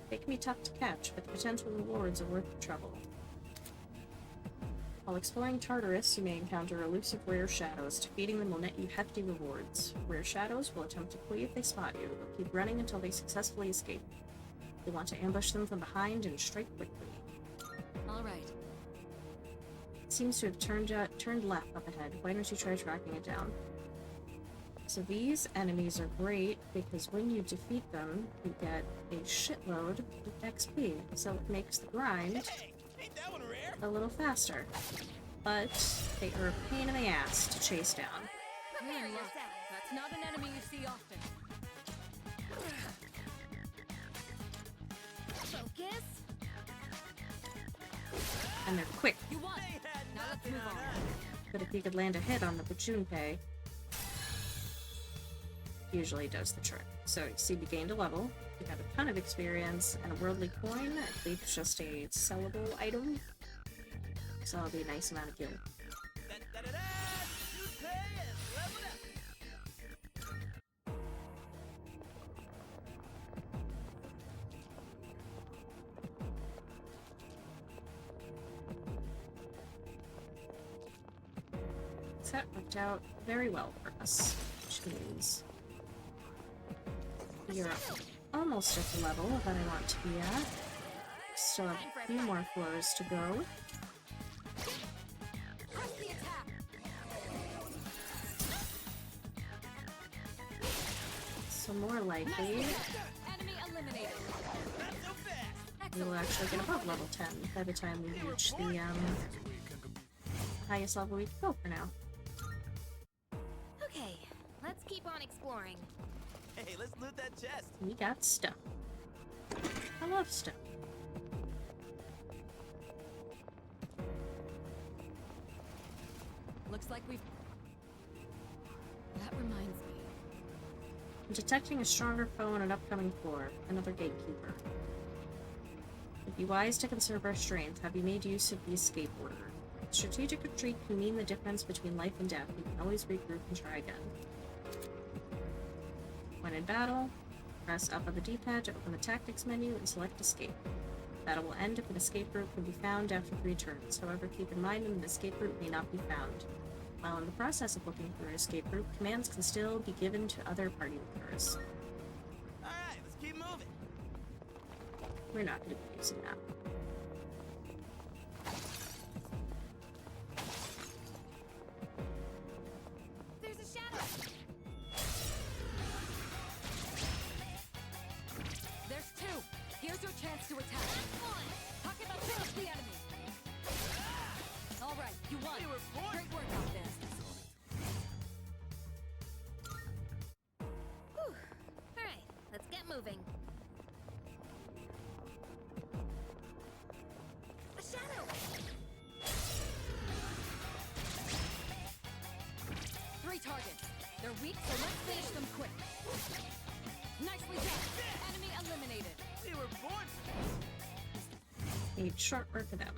They can be tough to catch, but the potential rewards are worth the trouble. While exploring Tartarus, you may encounter elusive rare shadows. Defeating them will net you hefty rewards. Rare shadows will attempt to flee if they spot you. They'll keep running until they successfully escape. You'll want to ambush them from behind and strike quickly. All right. It seems to have turned left up ahead. Why don't you try tracking it down? So these enemies are great because when you defeat them, you get a shitload of XP. So it makes the grind Hey, ain't that one rare? a little faster. But they are a pain in the ass to chase down. You're in luck. That's not an enemy you see often. Focus. And they're quick. You won. They had Now let's nothing move on on. us. But if you could land a hit on the Bajunpei, usually does the trick. So you see we gained a level, we got a ton of experience, and a worldly coin. I believe it's just a sellable item. So that'll be a nice amount of gil. Da-da-da-da! You pay and level up. So that worked out very well for us, which means we are almost at the level that I want to be at. Still have a few more floors to go. Press the attack. So more likely, Enemy eliminated. Not so fast. we will actually get above level 10 by the time we reach the highest level we can go for now. Okay, let's keep on exploring. Hey, let's loot that chest. We got stuff. I love stuff. Looks like we've... That reminds me. I'm detecting a stronger foe on an upcoming floor, another gatekeeper. It'd be wise to conserve our strength. Have you made use of the escape order? Strategic retreat can mean the difference between life and death. You can always regroup and try again. When in battle, press up on the D-pad to open the tactics menu and select escape. Battle will end if an escape route can be found after 3 turns. However, keep in mind that an escape route may not be found. While in the process of looking for an escape route, commands can still be given to other party members. Alright, let's keep moving. We're not going to be using that. There's a shadow. There's 2. Here's your chance to attack. Talking about finish the enemy. All right, you won. You were born. Great work out there. Whew. All right, let's get moving. A shadow. They're weak, so let's finish them quick. Nicely done. Enemy eliminated. They were born for this. Need short work for them.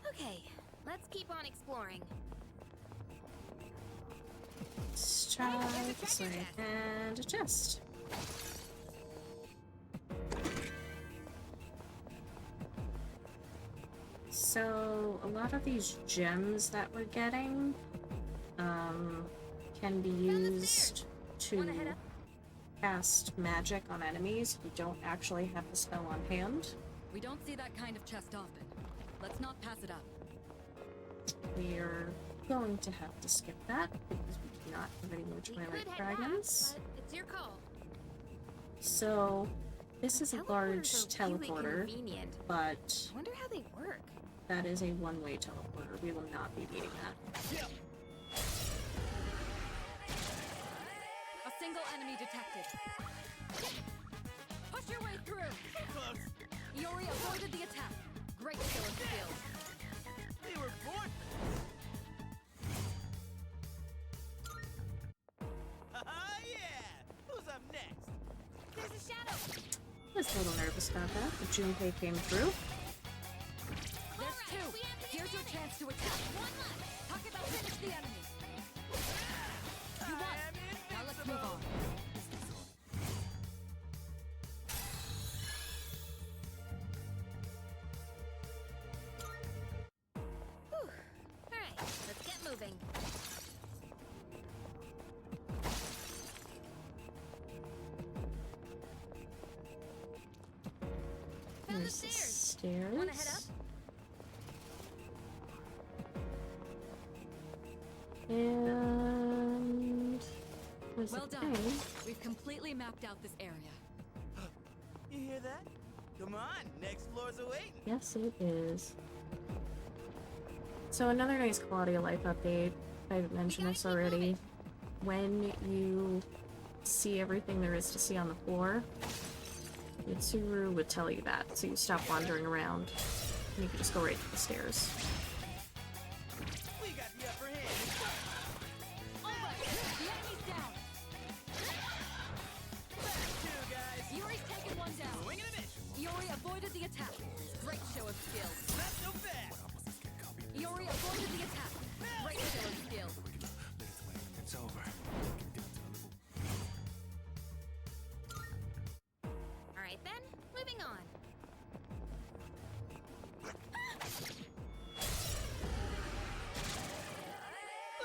Okay, let's keep on exploring. Let's try this way and adjust. So a lot of these gems that we're getting can be used to cast magic on enemies if you don't actually have the spell on hand. We don't see that kind of chest often. Let's not pass it up. We're going to have to skip that because we do not have any more We Twilight could head back, Dragons. but it's your call. So this is a large Teleporters are really teleporter, convenient. but Wonder how they work. that is a one-way teleporter. We will not be needing that. A single enemy detected. Push your way through. Close. Iori avoided the attack. Great show of skill. They were born for this. Haha, yeah! Who's up next? There's a shadow. I was a little nervous about that, but Junpei came through. There's two. Here's your chance to attack. One left. Talk about finish the enemy. You won. Now let's move on. Whew. Alright, let's get moving. Found the There's the stairs. stairs. Wanna head up? And there's Well a done. thing. We've completely mapped out this area. You hear that? Come on, next floor's awaiting. Yes, it is. So another nice quality of life update. I've mentioned this already. When you see everything there is to see on the floor, Mitsuru would tell you that, so you stop wandering around and you can just go right to the stairs. We got the upper hand. Alright, the enemy's down. Back two, guys. Iori's taken one down. Swing and a miss. Iori avoided the attack. Great show of skill. Not so fast. Iori avoided the attack. Great show of skill. It's over. Alright then, moving on.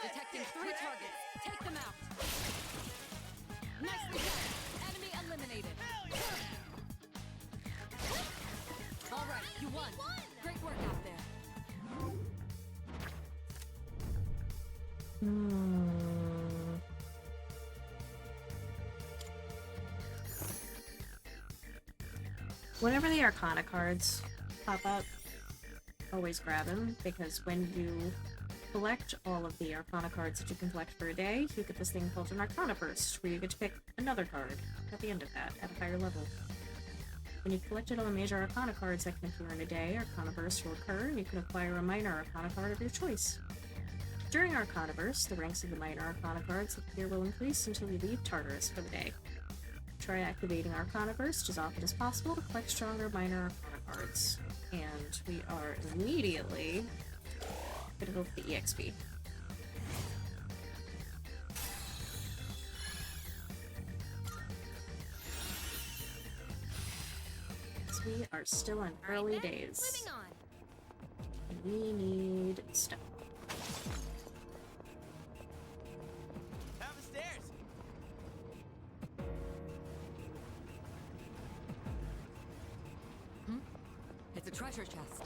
Detecting 3 targets. Take them out. Nicely done. Enemy eliminated. All right, you won. Great work out there. Whenever the Arcana cards pop up, always grab them, because when you collect all of the Arcana cards that you can collect for a day, you get this thing called an Arcana Burst, where you get to pick another card at the end of that, at a higher level. When you've collected all the major Arcana cards that can appear in a day, Arcana Burst will occur, and you can acquire a minor Arcana card of your choice. During Arcana Burst, the ranks of the minor Arcana cards that appear will increase until you leave Tartarus for the day. Try activating Arcana Burst as often as possible to collect stronger minor Arcana cards. And we are immediately gonna go for the EXP. So we are still in early Alright then, days. moving on. And we need stuff. Down the stairs. It's a treasure chest.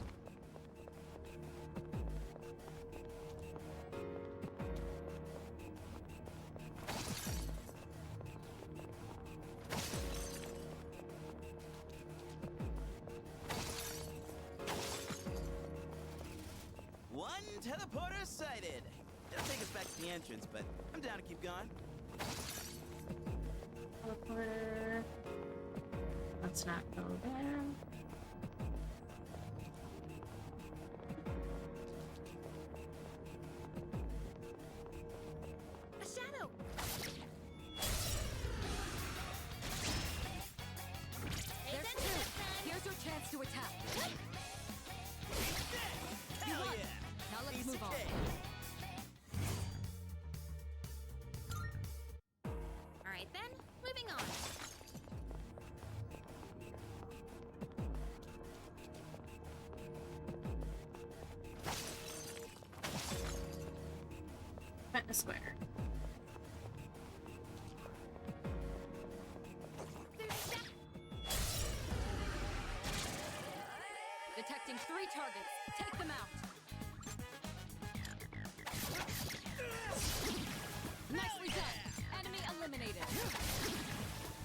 One teleporter sighted. It'll take us back to the entrance, but I'm down to keep going. Teleporter. Let's not go there. A shadow. day. Alright then, moving on. Front and square. Detecting 3 targets. Take them out. Nicely done. Enemy eliminated.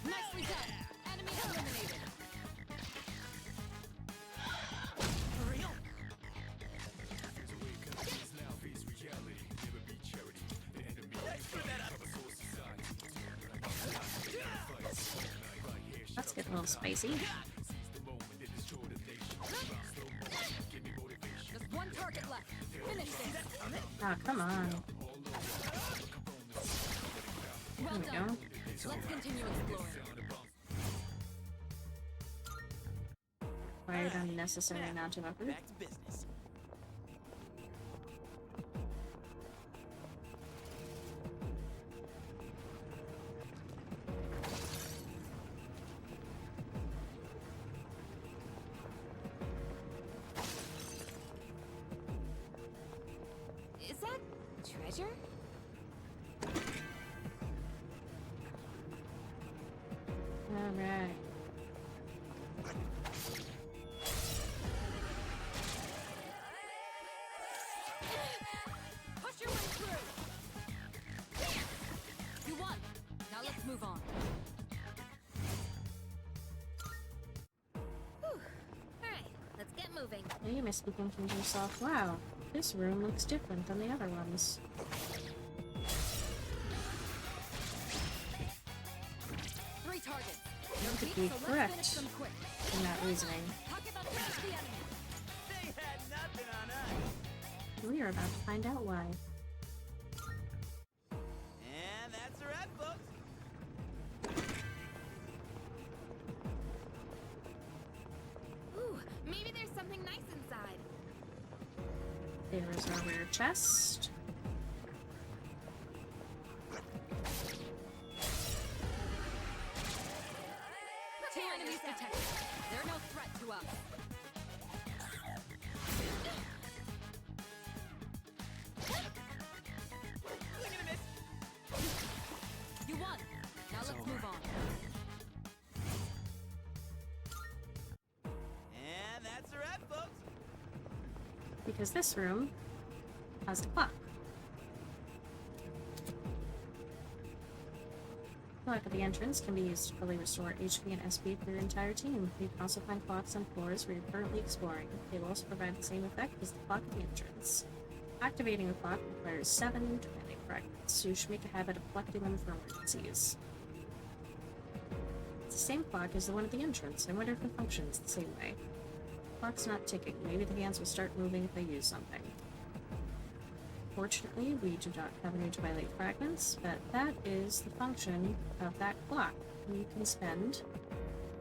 Nicely done. Enemy eliminated. For real? Thanks for that up. That's getting a little spicy. Just 1 target left. Finish this. Ah, come on. Well There we done. go. Let's continue exploring. Required unnecessary amount of effort. Back to business. Is that treasure? Alright. Push your way through. You won. Now let's move on. Alright, let's get moving. Now you must be thinking to yourself, wow, this room looks different than the other ones. 3 targets. You could Repeat, be so let's correct finish them quick. in that reasoning. Talk about the enemy. They had nothing on us. We are about to find out why. And that's a wrap, folks. Ooh, maybe there's something nice inside. There is our rare chest. Two enemies detected. They're no threat to us. Swing and a miss. You won. Now let's move on. And that's a wrap, folks. Because this room has the clock. The clock at the entrance can be used to fully restore HP and SP for your entire team. You can also find clocks on floors where you're currently exploring. They will also provide the same effect as the clock at the entrance. Activating the clock requires 7 twilight fragments, so you should make a habit of collecting them for emergencies. It's the same clock as the one at the entrance. I wonder if it functions the same way. The clock's not ticking. Maybe the hands will start moving if I use something. Fortunately, we do not have any twilight fragments, but that is the function of that clock. You can spend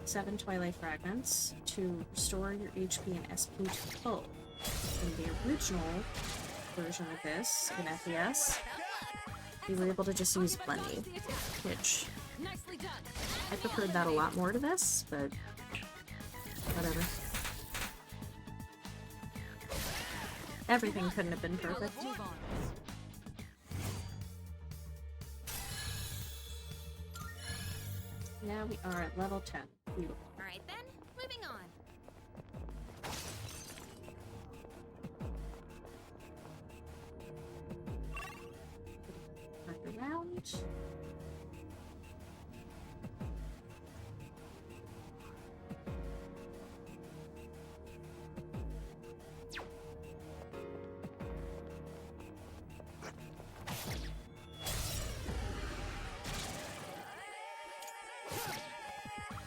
7 twilight fragments to restore your HP and SP to full. In the original version of this, in FPS, we were able to just use plenty, which Nicely done. I preferred that a lot more to this, but whatever. Everything couldn't have been Now perfect. let's move on. Now we are at level 10. Beautiful. Alright then, moving on. Back around.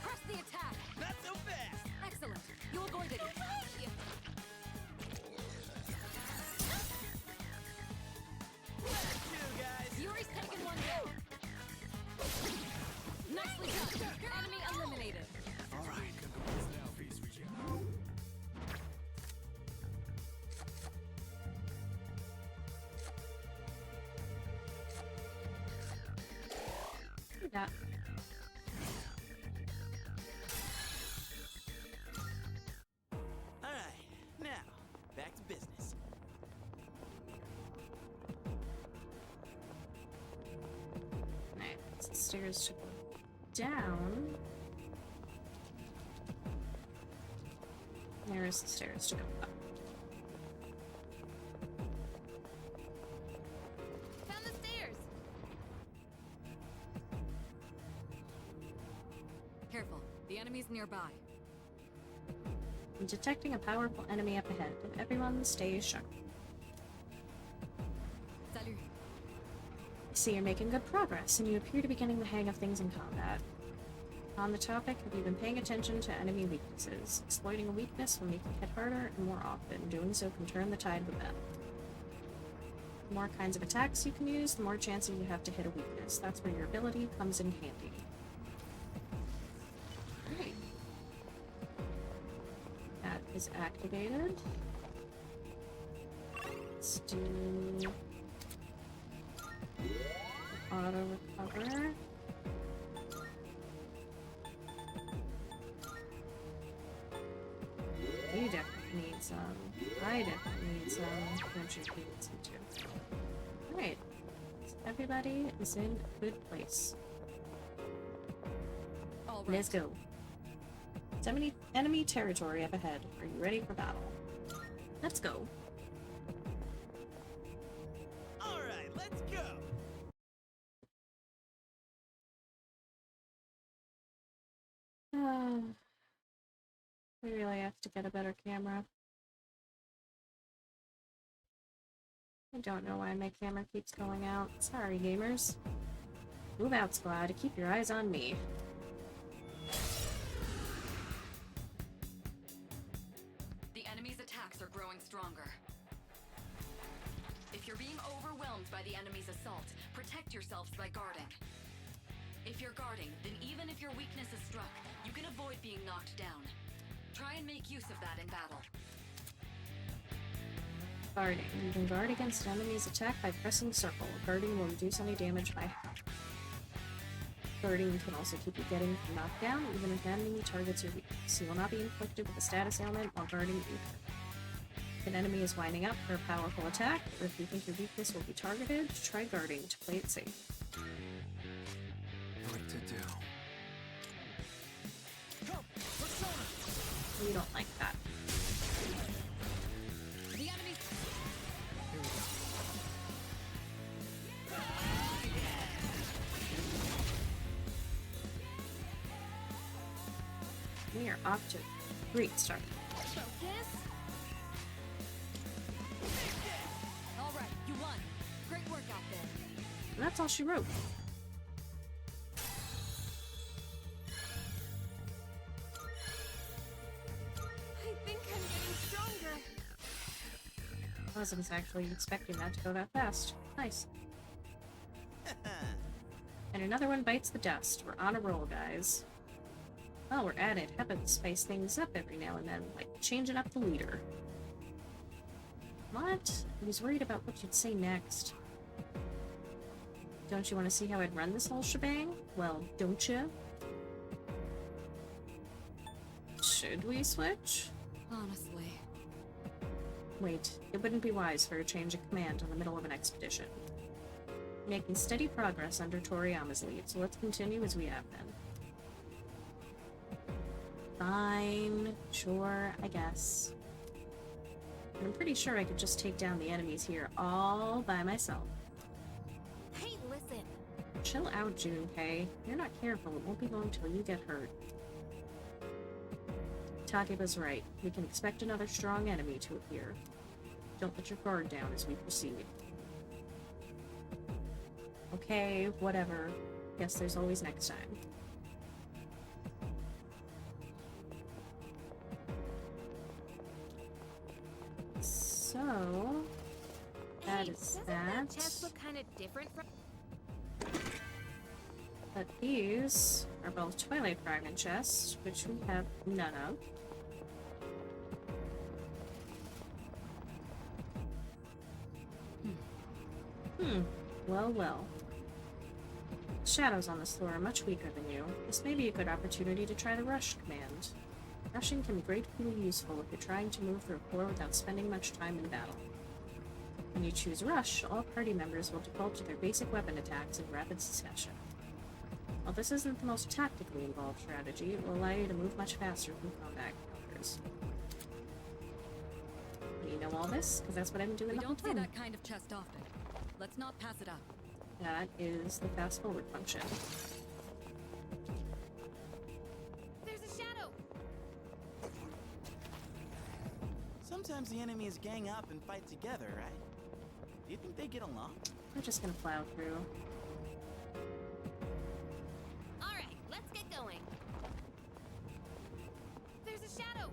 Press the attack. Not so fast. Excellent. You avoided it. That's two, guys. Yuri's taken one down. Yeah. Alright, now, back to business. Alright, it's the stairs to go down. There's the stairs to go up. Found the stairs! Careful, the enemy's nearby. I'm detecting a powerful enemy up ahead. Everyone stay sharp. Salut. I see you're making good progress, and you appear to be getting the hang of things in combat. On the topic, have you been paying attention to enemy weaknesses? Exploiting a weakness will make you hit harder and more often. Doing so can turn the tide of the battle. The more kinds of attacks you can use, the more chances you have to hit a weakness. That's where your ability comes in handy. Great. That is activated. Let's do auto recover. You definitely need some. I definitely need some. Don't you need some too? Alright. Everybody is in a good place. All right. Let's go. It's enemy territory up ahead. Are you ready for battle? Let's go. Alright, let's go! We really have to get a better camera. I don't know why my camera keeps going out. Sorry, gamers. Move out, squad. Keep your eyes on me. The enemy's attacks are growing stronger. If you're being overwhelmed by the enemy's assault, protect yourselves by guarding. If you're guarding, then even if your weakness is struck, you can avoid being knocked down. Try and make use of that in battle. Guarding. You can guard against an enemy's attack by pressing circle. Guarding will reduce any damage by half. Guarding can also keep you getting knocked down, even if an enemy targets your weakness. You will not be inflicted with a status ailment while guarding either. If an enemy is winding up for a powerful attack, or if you think your weakness will be targeted, try guarding to play it safe. What to do? Come, Persona! We don't like that. The enemy. Here we go. We are off to a great start. Focus! All right, you won. Great work out there. And that's all she wrote. I think I'm getting stronger. I wasn't actually expecting that to go that fast. Nice. And another one bites the dust. We're on a roll, guys. Well, we're at it. Happen to spice things up every now and then, like changing up the leader. What? I was worried about what you'd say next. Don't you want to see how I'd run this whole shebang? Well, don't you? Should we switch? Honestly. Wait, it wouldn't be wise for a change of command in the middle of an expedition. Making steady progress under Toriyama's lead, so let's continue as we have been. Fine, sure, I guess. And I'm pretty sure I could just take down the enemies here all by myself. Hey, listen. Chill out, Junpei. If you're not careful, it won't be long till you get hurt. Takeba's right. We can expect another strong enemy to appear. Don't let your guard down as we proceed. Okay, whatever. Guess there's always next time. So, that Hey, is doesn't that. that chest look kind of different from... But these are both Twilight Fragment chests, which we have none of. Well, well. Shadows on this floor are much weaker than you. This may be a good opportunity to try the rush command. Rushing can be greatly useful if you're trying to move through a floor without spending much time in battle. When you choose Rush, all party members will default to their basic weapon attacks in rapid succession. While this isn't the most tactically involved strategy, it will allow you to move much faster through combat encounters. You know all this? Because that's what I've been doing We the whole don't see time. that kind of chest often. Let's not pass it up. That is the fast forward function. There's a shadow! Sometimes the enemies gang up and fight together, right? Do you think they get along? We're just gonna plow through. Alright, let's get going. There's a shadow!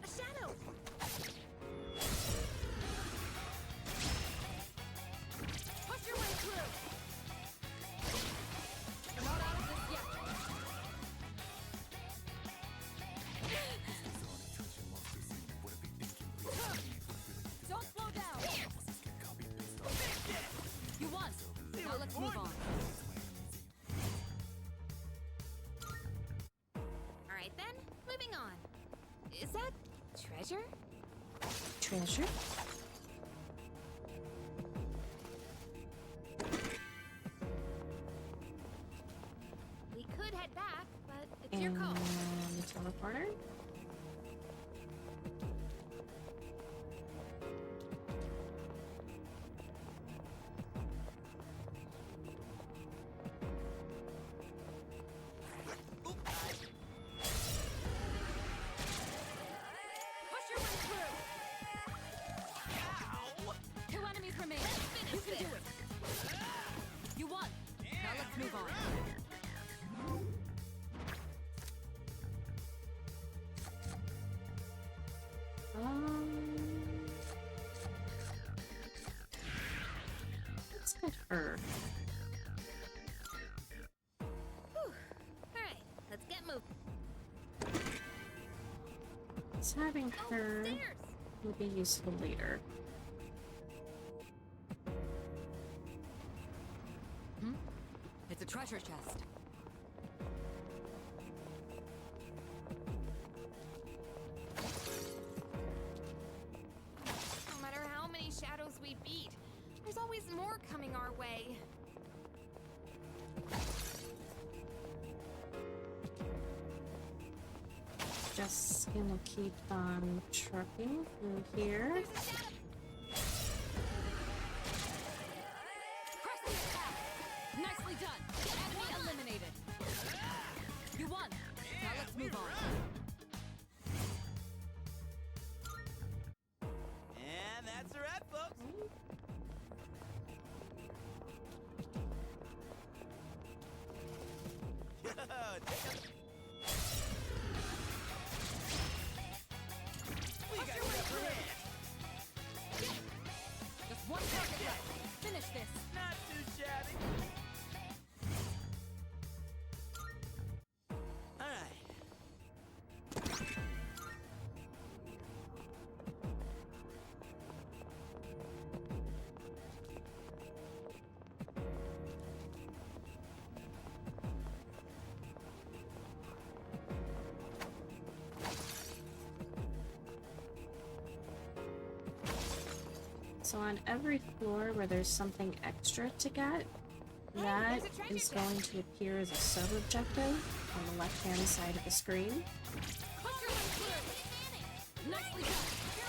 A shadow! Push your way through! You're not out of this yet! Don't slow down! You won! Now let's move on. Alright then, moving on. Is that treasure? Treasure? We could head back, but it's your And call. the teleporter? Push your way through! Two enemies remain. You can do it. You won. Now let's move on. Let's get her. Alright, let's get moving. So having Oh, her stairs! will be useful later. It's a treasure chest. No matter how many shadows we beat, there's always more coming our way. Just gonna keep on trucking through here. There's a shadow! Press the attack. Nicely done. Enemy eliminated. You won. Now let's move on. And that's a wrap, folks. Yo, check out. We got your upper hand. Just one target left. Finish this. Not too shabby. All right. So on every floor where there's something extra to get, that there's a treasure is chest. going to appear as a sub-objective on the left-hand side of the screen. Push your way through! Nicely done.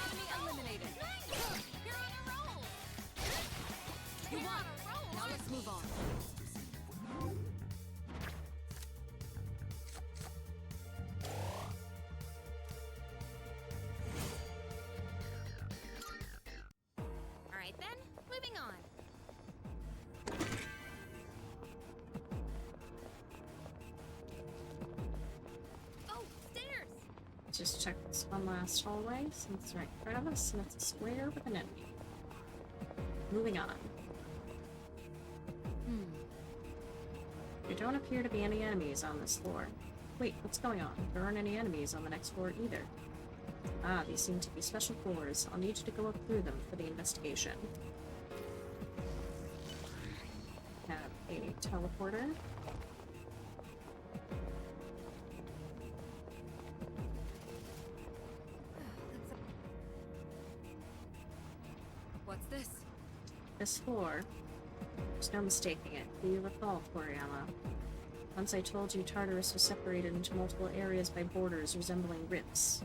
Enemy eliminated. You're on a roll! You You're won. on a roll! Now let's move on. Alright then, moving on. Oh, stairs! Just check this one last hallway, since it's right in front of us, and it's a square with an enemy. Moving on. There don't appear to be any enemies on this floor. Wait, what's going on? There aren't any enemies on the next floor either. Ah, these seem to be special floors. I'll need you to go up through them for the investigation. a teleporter. What's this? This floor. There's no mistaking it. Do you recall, Toriyama? Once I told you Tartarus was separated into multiple areas by borders resembling rifts.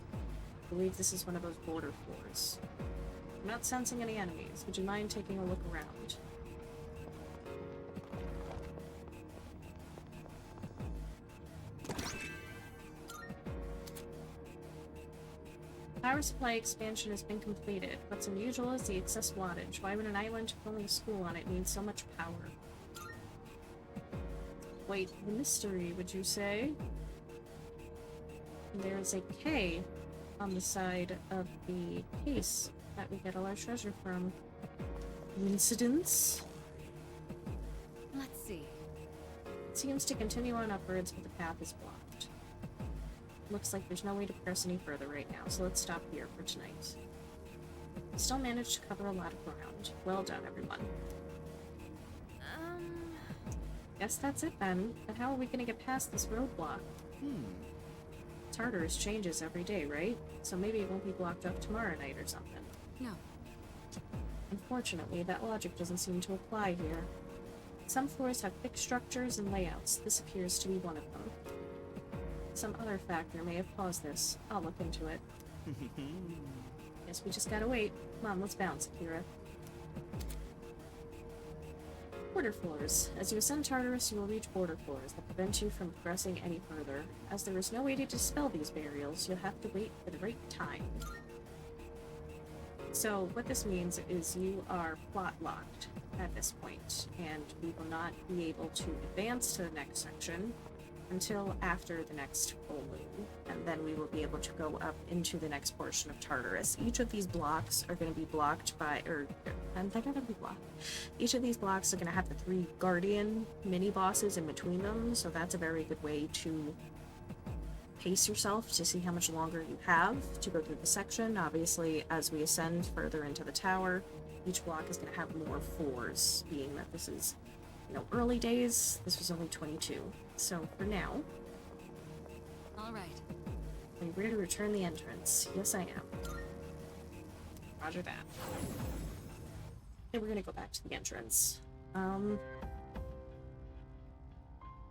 I believe this is one of those border floors. I'm not sensing any enemies. Would you mind taking a look around? Power supply expansion has been completed. What's unusual is the excess wattage. Why would an island with only a school on it need so much power? Wait, the mystery, would you say? There's a K on the side of the case that we get all our treasure from. Coincidence? Let's see. It seems to continue on upwards, but the path is blocked. Looks like there's no way to press any further right now, so let's stop here for tonight. Still managed to cover a lot of ground. Well done, everyone. Guess that's it then. But how are we gonna get past this roadblock? Tartarus changes every day, right? So maybe it won't be blocked up tomorrow night or something. No. Unfortunately, that logic doesn't seem to apply here. Some floors have fixed structures and layouts. This appears to be one of them. Some other factor may have caused this. I'll look into it. Guess we just gotta wait. Come on, let's bounce, Akira. Border floors. As you ascend Tartarus, you will reach border floors that prevent you from progressing any further. As there is no way to dispel these barriers, you'll have to wait for the right time. So, what this means is you are plot locked at this point, and we will not be able to advance to the next section until after the next full moon, and then we will be able to go up into the next portion of Tartarus. Each of these blocks are going to be blocked by, and they're going to be blocked. Each of these blocks are going to have the 3 guardian mini-bosses in between them, so that's a very good way to pace yourself to see how much longer you have to go through the section. Obviously, as we ascend further into the tower, each block is going to have more 4s, being that this is, early days, this was only 22. So, for now... Alright. Are you ready to return the entrance? Yes, I am. Roger that. Okay, we're gonna go back to the entrance.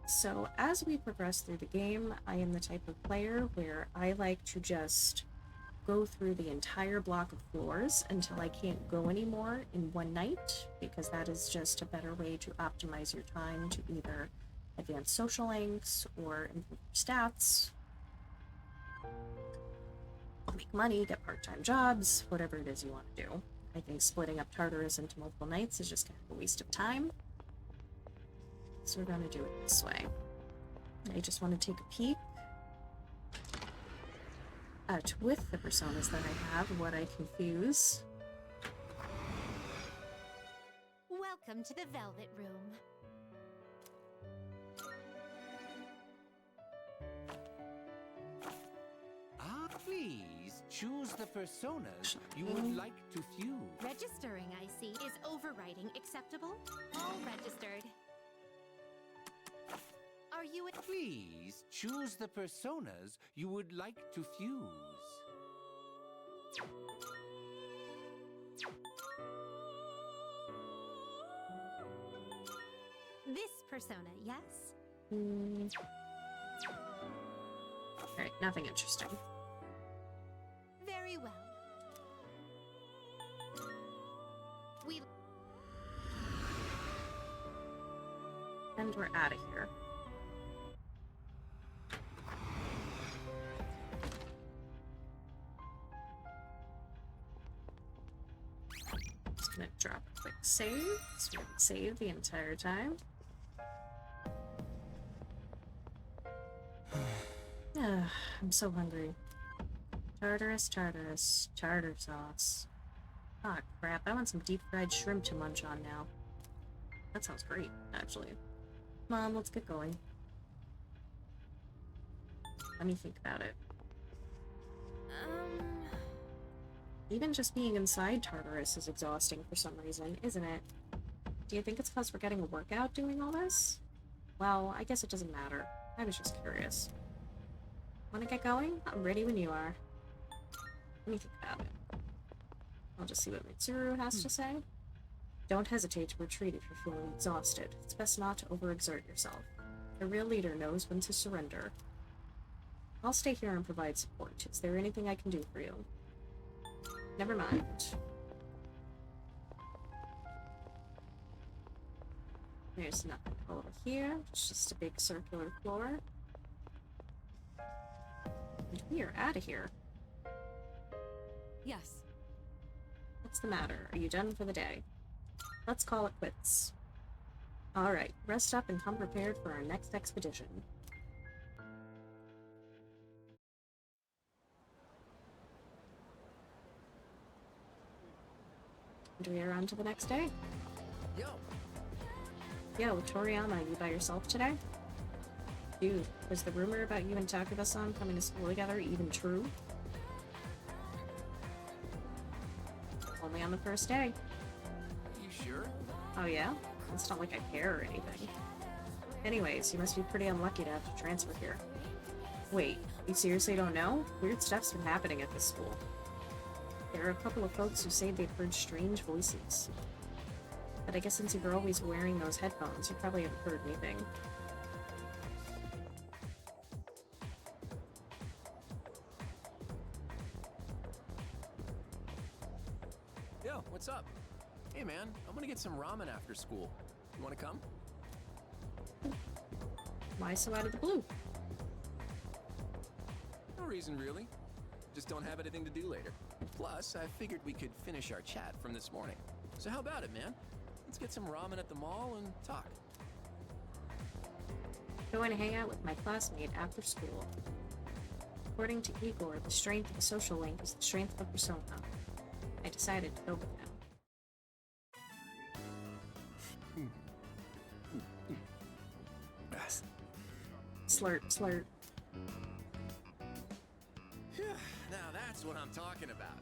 So, as we progress through the game, I am the type of player where I like to just go through the entire block of floors until I can't go anymore in one night, because that is just a better way to optimize your time to either advance social links or improve your stats, make money, get part-time jobs, whatever it is you want to do. I think splitting up Tartarus into multiple nights is just kind of a waste of time. So we're going to do it this way. I just want to take a peek at, with the personas that I have, what I can fuse. Welcome to the Velvet Room. Please choose the personas you would like to fuse. Registering, I see. Is overwriting acceptable? All registered. Are you Please choose the personas you would like to fuse. this persona, yes? Alright, nothing interesting. Very well. We And we're out of here. Just gonna drop a quick save, so we can save the entire time. I'm so hungry. Tartarus, tartar sauce. Ah, crap, I want some deep fried shrimp to munch on now. That sounds great, actually. Mom, let's get going. Let me think about it. Even just being inside Tartarus is exhausting for some reason, isn't it? Do you think it's because we're getting a workout doing all this? Well, I guess it doesn't matter. I was just curious. Wanna get going? I'm ready when you are. Let me think about it. I'll just see what Mitsuru has to say. Don't hesitate to retreat if you're feeling exhausted. It's best not to overexert yourself. A real leader knows when to surrender. I'll stay here and provide support. Is there anything I can do for you? Never mind. There's nothing over here. It's just a big circular floor. And we are out of here. Yes. What's the matter? Are you done for the day? Let's call it quits. Alright, rest up and come prepared for our next expedition. And we are on to the next day. Yo, Yo, Toriyama, you by yourself today? Dude, was the rumor about you and Takuba-san coming to school together even true? Only on the first day. you sure? Oh yeah? It's not like I care or anything. Anyways, you must be pretty unlucky to have to transfer here. Wait, you seriously don't know? Weird stuff's been happening at this school. There are a couple of folks who say they've heard strange voices. But I guess since you were always wearing those headphones, you probably haven't heard anything. Yo, what's up? Hey man, I'm gonna get some ramen after school. You wanna come? Why so out of the blue? No reason really. Just don't have anything to do later. Plus, I figured we could finish our chat from this morning. So how about it, man? Let's get some ramen at the mall and talk. Going to hang out with my classmate after school. According to Igor, the strength of a social link is the strength of a persona. I decided to go with him. Slurp, slurp. Now that's what I'm talking about.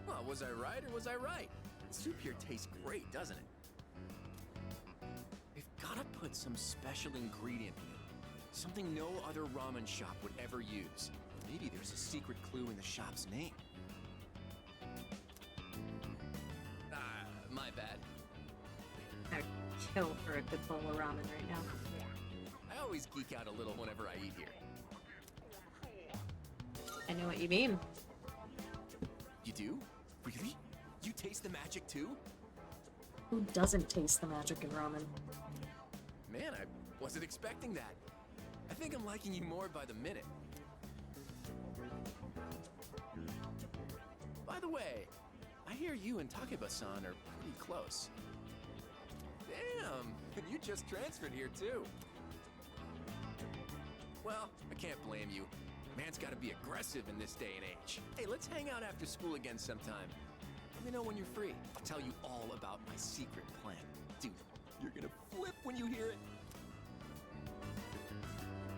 Well, was I right or was I right? Soup here tastes great, doesn't it? They've gotta put some special ingredient in it. Something no other ramen shop would ever use. Maybe there's a secret clue in the shop's name. My bad. I'd kill for a good bowl of ramen right now. I always geek out a little whenever I eat here. I know what you mean. You do? Really? You taste the magic too? Who doesn't taste the magic in ramen? Man, I wasn't expecting that. I think I'm liking you more by the minute. By the way, I hear you and Takuba-san are pretty close. Damn, you just transferred here too. Well, I can't blame you. Man's gotta be aggressive in this day and age. Hey, let's hang out after school again sometime. Let me know when you're free. I'll tell you all about my secret plan. Dude, you're gonna flip when you hear it.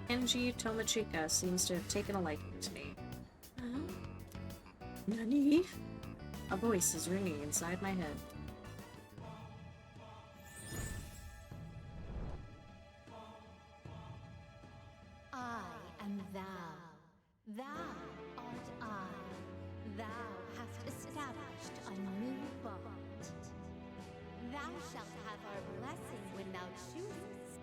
Kenji Tomochika seems to have taken a liking to me. Nani? A voice is ringing inside my head. I am thou. Thou art I. Thou hast established a new bond. Thou shalt have our blessing when thou choosest.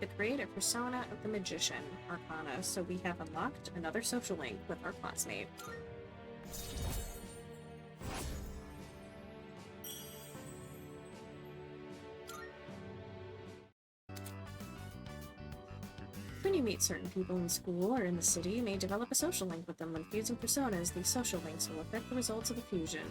To create a persona of the magician, Arcana, so we have unlocked another social link with our classmate. When you meet certain people in school or in the city, you may develop a social link with them. When fusing personas, these social links will affect the results of the fusion.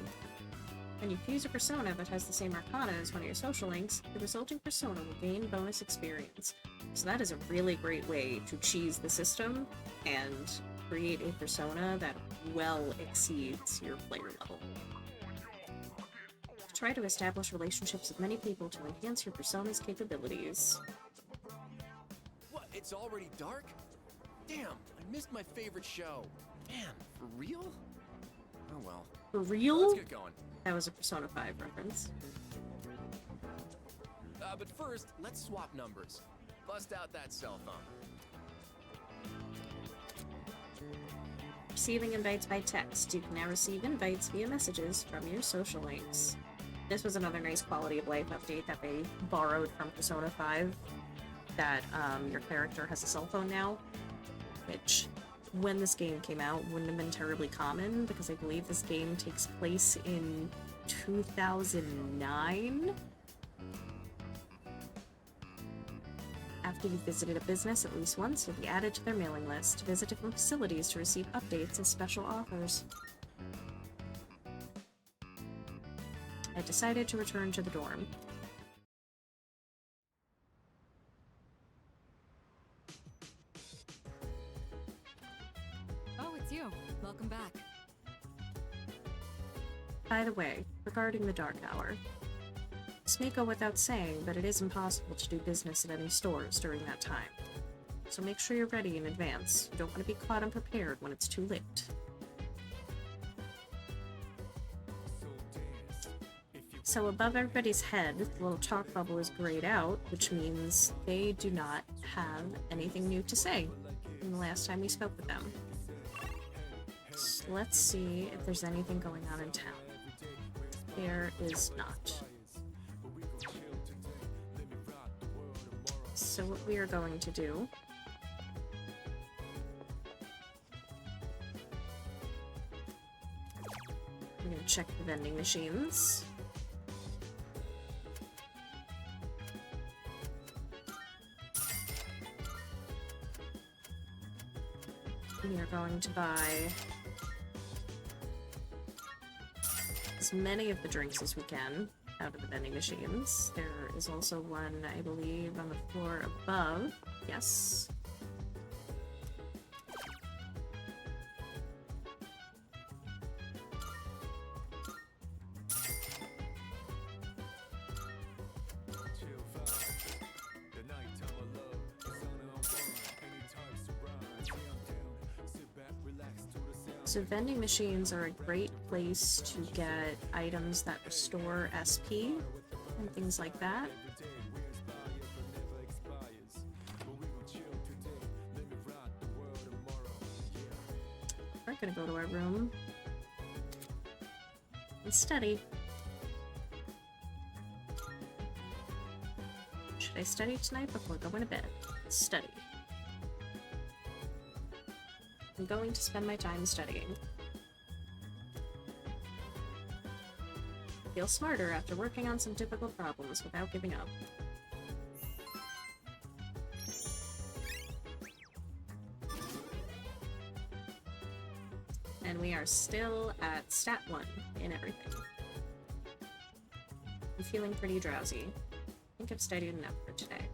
When you fuse a persona that has the same arcana as one of your social links, the resulting persona will gain bonus experience. So that is a really great way to cheese the system and create a persona that well exceeds your player level. Try to establish relationships with many people to enhance your persona's capabilities. What, it's already dark? Damn, I missed my favorite show. Man, for real? Oh well. For real? Let's get going. That was a Persona 5 reference. But first, let's swap numbers. Bust out that cell phone. Receiving invites by text. You can now receive invites via messages from your social links. This was another nice quality of life update that they borrowed from Persona 5. That your character has a cell phone now, which, when this game came out, wouldn't have been terribly common, because I believe this game takes place in 2009? After you've visited a business at least once, you'll be added to their mailing list. Visit different facilities to receive updates and special offers. I decided to return to the dorm. Oh, it's you. Welcome back. By the way, regarding the Dark Hour, this may go without saying, but it is impossible to do business at any stores during that time. So make sure you're ready in advance. You don't want to be caught unprepared when it's too late. So above everybody's head, the little talk bubble is grayed out, which means they do not have anything new to say from the last time we spoke with them. So let's see if there's anything going on in town. There is not. So what we are going to do I'm going to check the vending machines. We are going to buy as many of the drinks as we can out of the vending machines. There is also one, I believe, on the floor above. Yes. So vending machines are a great place to get items that restore SP and things like that. We're gonna go to our room and study. Should I study tonight before going to bed? Study. I'm going to spend my time studying. I feel smarter after working on some difficult problems without giving up. And we are still at Stat 1 in everything. I'm feeling pretty drowsy. I think I've studied enough for today.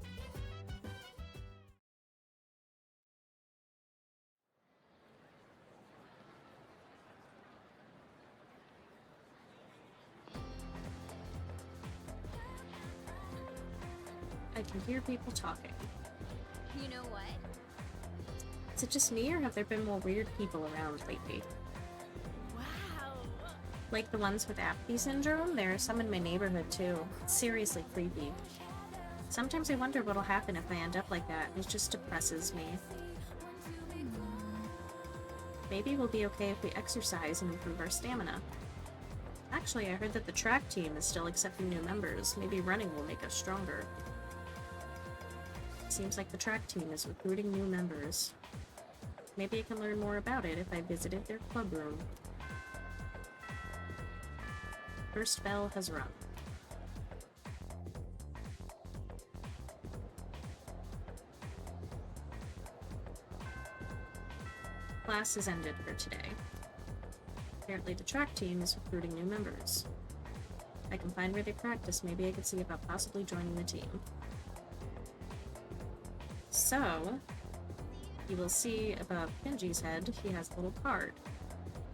I can hear people talking. You know what? Is it just me, or have there been more weird people around lately? Wow. Like the ones with apathy syndrome? There are some in my neighborhood too. It's seriously creepy. Sometimes I wonder what'll happen if I end up like that. It just depresses me. Maybe we'll be okay if we exercise and improve our stamina. Actually, I heard that the track team is still accepting new members. Maybe running will make us stronger. Seems like the track team is recruiting new members. Maybe I can learn more about it if I visited their club room. First bell has rung. Class is ended for today. Apparently the track team is recruiting new members. If I can find where they practice, maybe I could see about possibly joining the team. So, you will see above Kenji's head, he has a little card.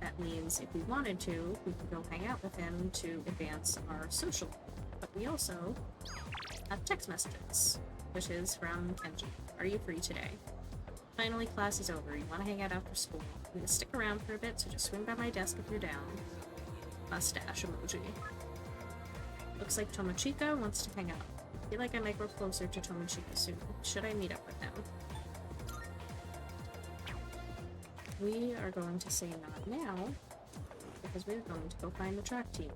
That means if we wanted to, we could go hang out with him to advance our social. But we also have text messages, which is from Kenji. Are you free today? Finally, class is over. You want to hang out after school. I'm going to stick around for a bit, so just swing by my desk if you're down. mustache emoji. Looks like Tomochica wants to hang out. I feel like I might grow closer to Tomochica soon. Should I meet up with him? We are going to say not now, because we're going to go find the track team.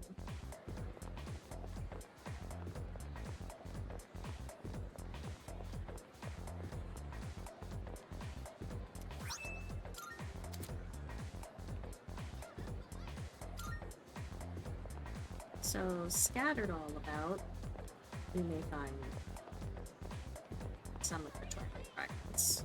So, scattered all about, we may find some of the Twilight fragments.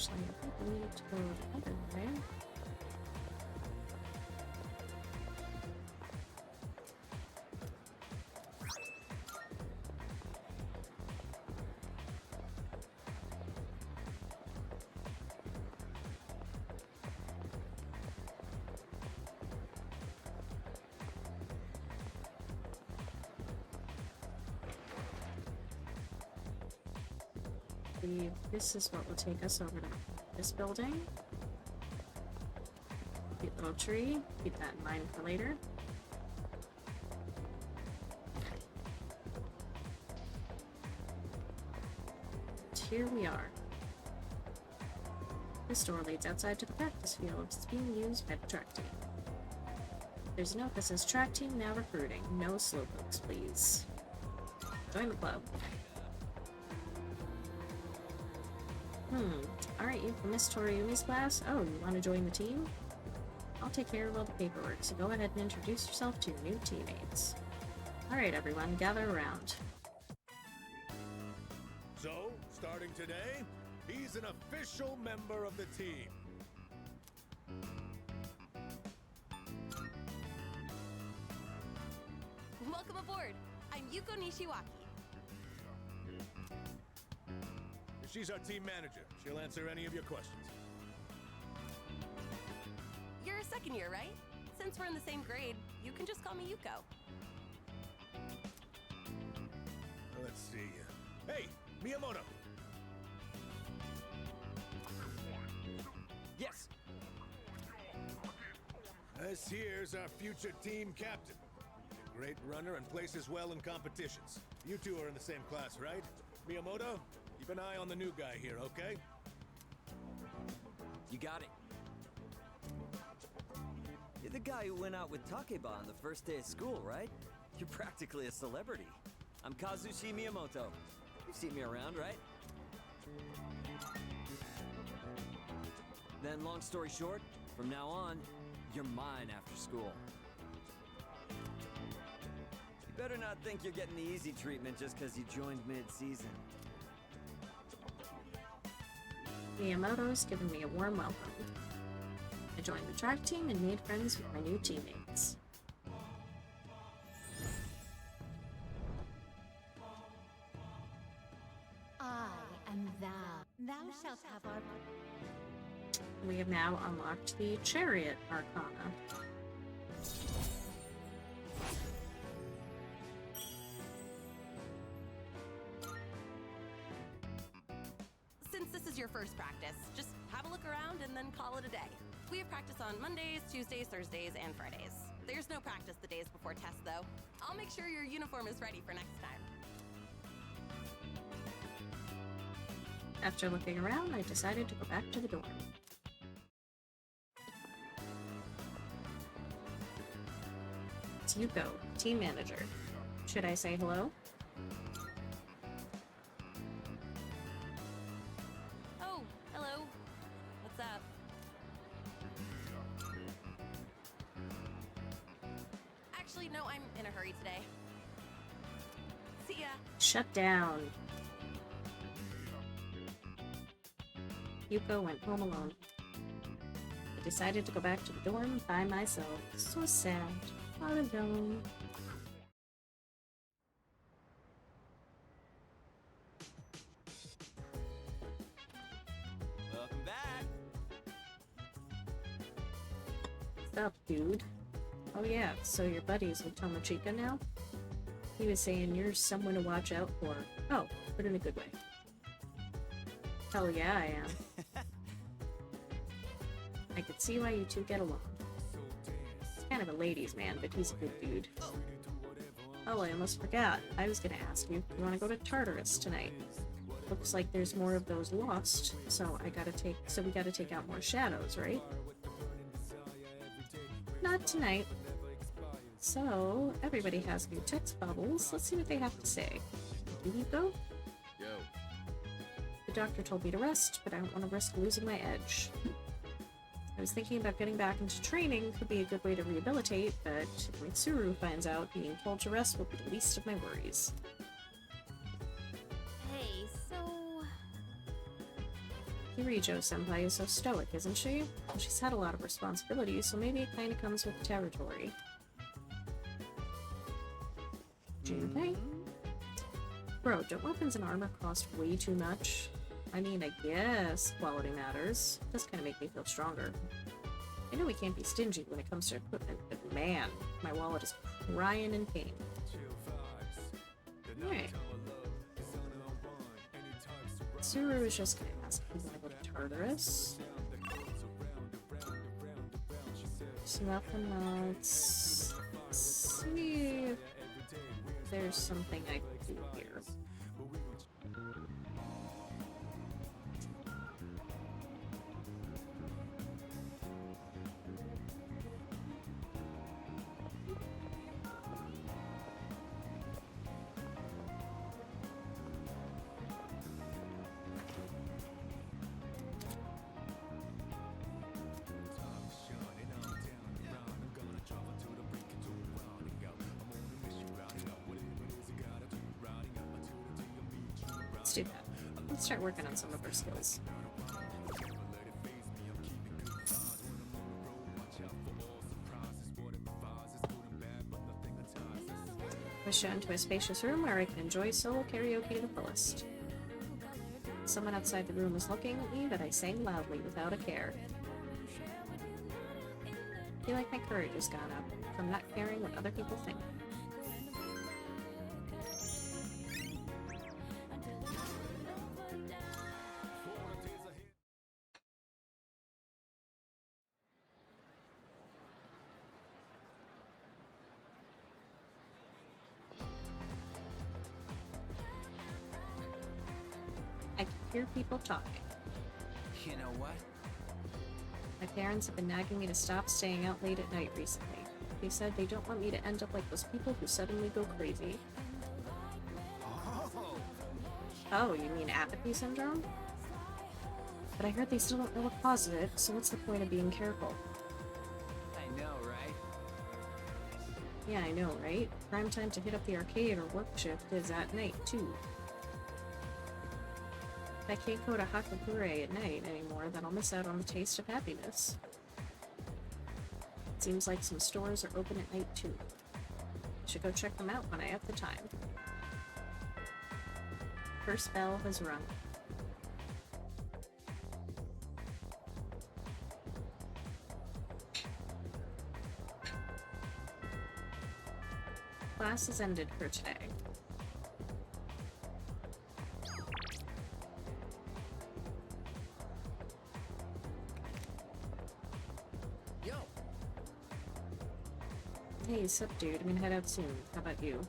Actually, I think we need to go the other way. This is what will take us over to this building. Cute little tree. Keep that in mind for later. And here we are. This door leads outside to the practice field. It's being used by the track team. There's a note that says track team now recruiting. No slowpokes, please. Join the club. Alright, you missed Toriumi's class? Oh, you want to join the team? I'll take care of all the paperwork, so go ahead and introduce yourself to your new teammates. Alright everyone, gather around. So, starting today, he's an official member of the team. Welcome aboard! I'm Yuko Nishiwaki. She's our team manager. She'll answer any of your questions. You're a second year, right? Since we're in the same grade, you can just call me Yuko. Let's see. Hey, Miyamoto! Yes. This here's our future team captain. A great runner and places well in competitions. You two are in the same class, right? Miyamoto, keep an eye on the new guy here, okay? You got it. You're the guy who went out with Takeba on the first day of school, right? You're practically a celebrity. I'm Kazushi Miyamoto. You've seen me around, right? Then, long story short, from now on, you're mine after school. You better not think you're getting the easy treatment just because you joined mid-season. Miyamoto's given me a warm welcome. I joined the track team and made friends with my new teammates. I am thou. Thou shalt have our... We have now unlocked the Chariot Arcana. Since this is your first practice, just have a look around and then call it a day. We have practice on Mondays, Tuesdays, Thursdays, and Fridays. There's no practice the days before tests, though. I'll make sure your uniform is ready for next time. After looking around, I decided to go back to the dorm. It's Yuko, team manager. Should I say hello? Oh, hello. What's up? Actually, no, I'm in a hurry today. See ya. Shut down. Yuko went home alone. I decided to go back to the dorm by myself. So sad. Alone. Welcome back. What's up, dude? Oh yeah, so your buddy's with Tomochika now? He was saying you're someone to watch out for. Oh, but in a good way. Hell yeah, I am. I could see why you two get along. He's kind of a ladies' man, but he's a good dude. Oh, I almost forgot. I was gonna ask you, you wanna go to Tartarus tonight? Looks like there's more of those lost, so we gotta take out more shadows, right? Not tonight. So, everybody has new text bubbles. Let's see what they have to say. Do we go? Yo. The doctor told me to rest, but I don't want to risk losing my edge. I was thinking about getting back into training could be a good way to rehabilitate, but when Tsuru finds out, being told to rest will be the least of my worries. Hey, so... Kirijo-senpai is so stoic, isn't she? Well, she's had a lot of responsibilities, so maybe it kinda comes with the territory. Junpei? Bro, don't weapons and armor cost way too much? I mean, I guess quality matters. It does kind of make me feel stronger. I know we can't be stingy when it comes to equipment, but man, my wallet is crying in pain. Alright. Tsuru is just gonna ask if we want to go to Tartarus. Snuff and nuts. Let's see if there's something I can do here. Let's do that. Let's start working on some of our skills. I was shown to a spacious room where I can enjoy solo karaoke to the fullest. Someone outside the room was looking at me, but I sang loudly without a care. I feel like my courage has gone up from not caring what other people think. I can hear people talking. You know what? My parents have been nagging me to stop staying out late at night recently. They said they don't want me to end up like those people who suddenly go crazy. Oh, you mean apathy syndrome? But I heard they still don't know what causes it, so what's the point of being careful? I know, right? Yeah, I know, right? Prime time to hit up the arcade or work shift is at night, too. If I can't go to Hakakure at night anymore, then I'll miss out on the taste of happiness. It seems like some stores are open at night, too. I should go check them out when I have the time. First bell has rung. Class is ended for today. Yo. Hey, sup dude, I'm gonna head out soon. How about you?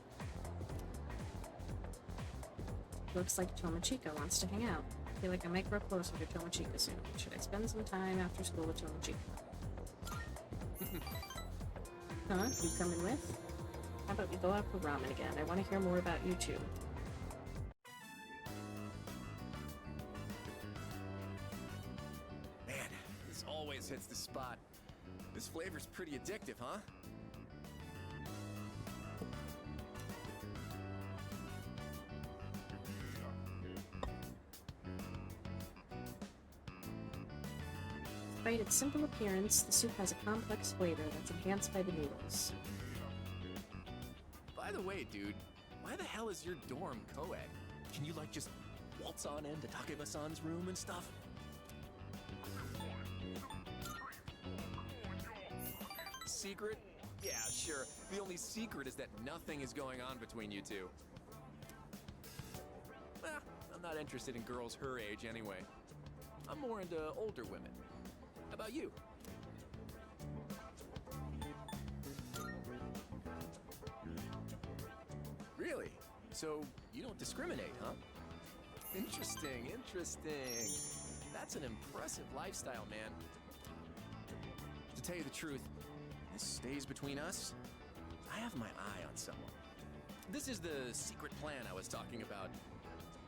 Looks like Tomochika wants to hang out. I feel like I might grow closer to Tomochika soon. Should I spend some time after school with Tomochika? Huh? You coming with? How about we go out for ramen again? I want to hear more about you two. Man, this always hits the spot. This flavor's pretty addictive, huh? Despite its simple appearance, the soup has a complex flavor that's enhanced by the noodles. By the way, dude, why the hell is your dorm co-ed? Can you, like, just waltz on into Takeba-san's room and stuff? Secret? Yeah, sure. The only secret is that nothing is going on between you two. I'm not interested in girls her age anyway. I'm more into older women. How about you? Really? So you don't discriminate, huh? Interesting, interesting. That's an impressive lifestyle, man. To tell you the truth, this stays between us. I have my eye on someone. This is the secret plan I was talking about.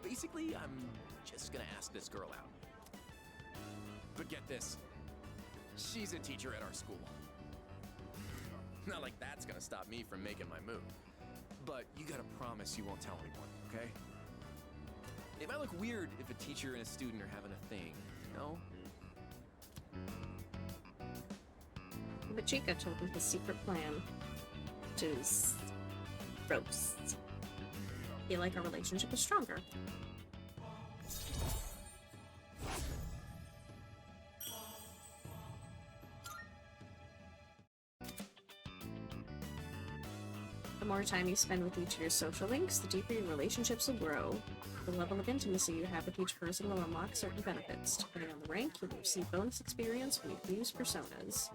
Basically, I'm just gonna ask this girl out. But get this, she's a teacher at our school. Not like that's gonna stop me from making my move. But you gotta promise you won't tell anyone, okay? It might look weird if a teacher and a student are having a thing, you know? But Chica told me his secret plan, which is gross. I feel like our relationship is stronger. The more time you spend with each of your social links, the deeper your relationships will grow. The level of intimacy you have with each person will unlock certain benefits. Depending on the rank, you will receive bonus experience when you use personas.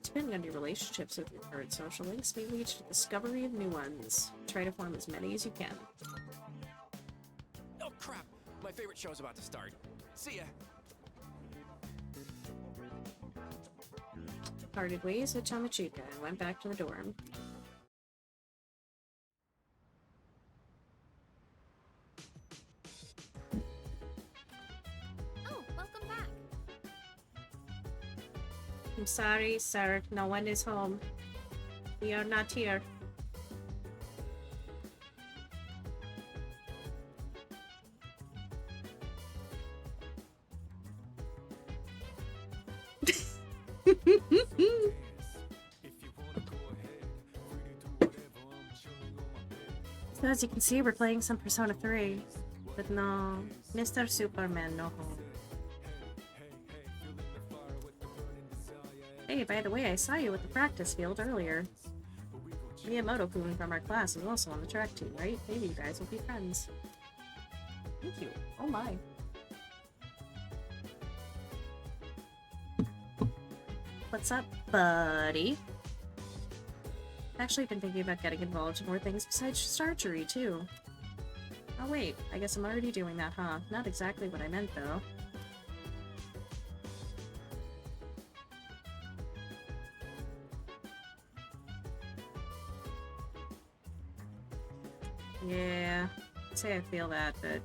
Depending on your relationships with your current social links may lead to the discovery of new ones. Try to form as many as you can. Oh crap! My favorite show's about to start. See ya! Parted ways with Tamachika and went back to the dorm. Oh, welcome back. I'm sorry, sir. No one is home. We are not here. So as you can see, we're playing some Persona 3. But no, Mr. Superman no home. Hey, by the way, I saw you at the practice field earlier. Miyamoto-kun from our class is also on the track team, right? Maybe you guys will be friends. Thank you. Oh my. What's up, buddy? I've actually been thinking about getting involved in more things besides just archery, too. Oh wait, I guess I'm already doing that, huh? Not exactly what I meant, though. Yeah, I'd say I feel that, but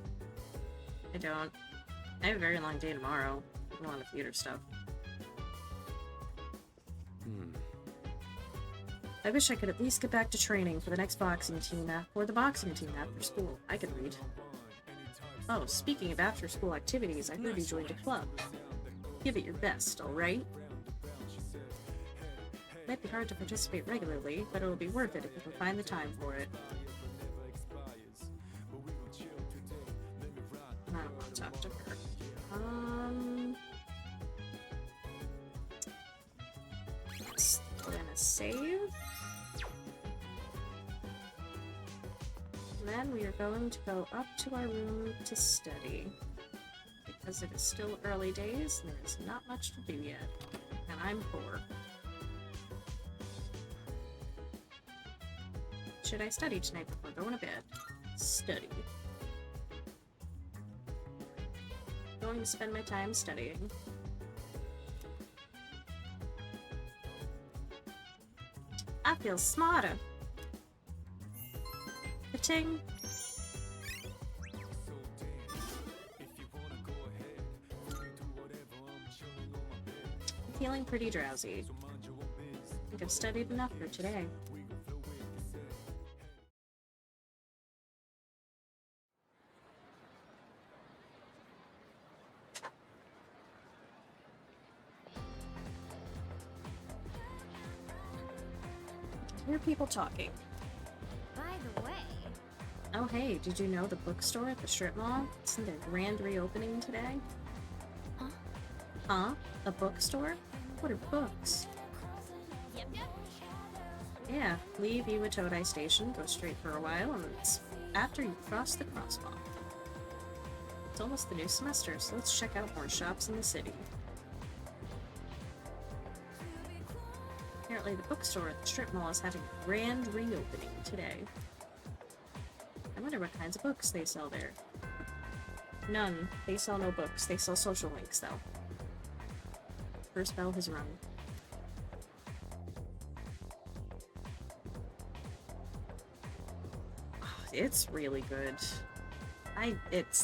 I don't. I have a very long day tomorrow. A lot of theater stuff. I wish I could at least get back to training for the next boxing team or the boxing team after school. I could read. Oh, speaking of after-school activities, I heard you joined a club. Give it your best, alright? Might be hard to participate regularly, but it'll be worth it if you can find the time for it. I don't want to talk to her. We're gonna save. And then we are going to go up to our room to study. Because it is still early days, and there's not much to do yet. And I'm poor. Should I study tonight before going to bed? Study. Going to spend my time studying. I feel smarter. Ka-ting. I'm feeling pretty drowsy. I think I've studied enough for today. I hear people talking. By the way, Oh hey, did you know the bookstore at the strip mall? Isn't their grand reopening today? Huh? Huh? A bookstore? What are books? Yep. Yeah, leave Iwatodai Station, go straight for a while, and it's after you cross the crosswalk. It's almost the new semester, so let's check out more shops in the city. Apparently the bookstore at the strip mall is having a grand reopening today. I wonder what kinds of books they sell there. None. They sell no books. They sell social links, though. First bell has rung. It's really good.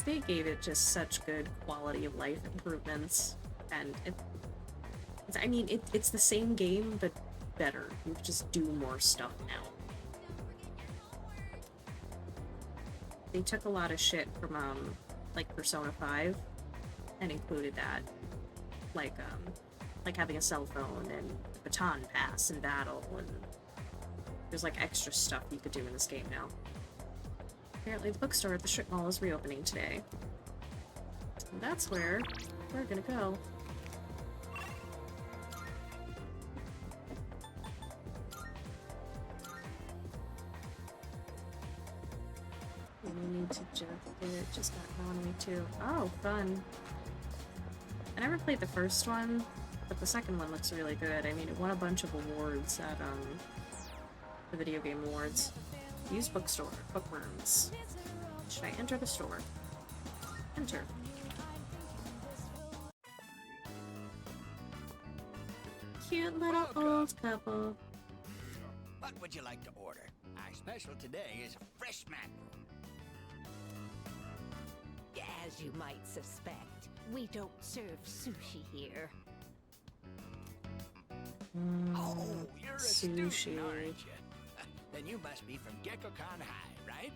They gave it just such good quality of life improvements, and it's the same game but better. You just do more stuff now. They took a lot of shit from like Persona 5 and included that, like having a cell phone and a baton pass in battle, and there's like extra stuff you could do in this game now. Apparently the bookstore at the strip mall is reopening today. And that's where we're gonna go. We need to just got on me too. Oh, fun. I never played the first one, but the second one looks really good. I mean, it won a bunch of awards at the Video Game Awards. Use bookstore. Bookworms. Should I enter the store? Enter. Cute little old couple. What would you like to order? Our special today is fresh mackerel. As you might suspect, we don't serve sushi here. Oh, you're a student, Sushi. aren't you? Then you must be from Gekkoukan High, right?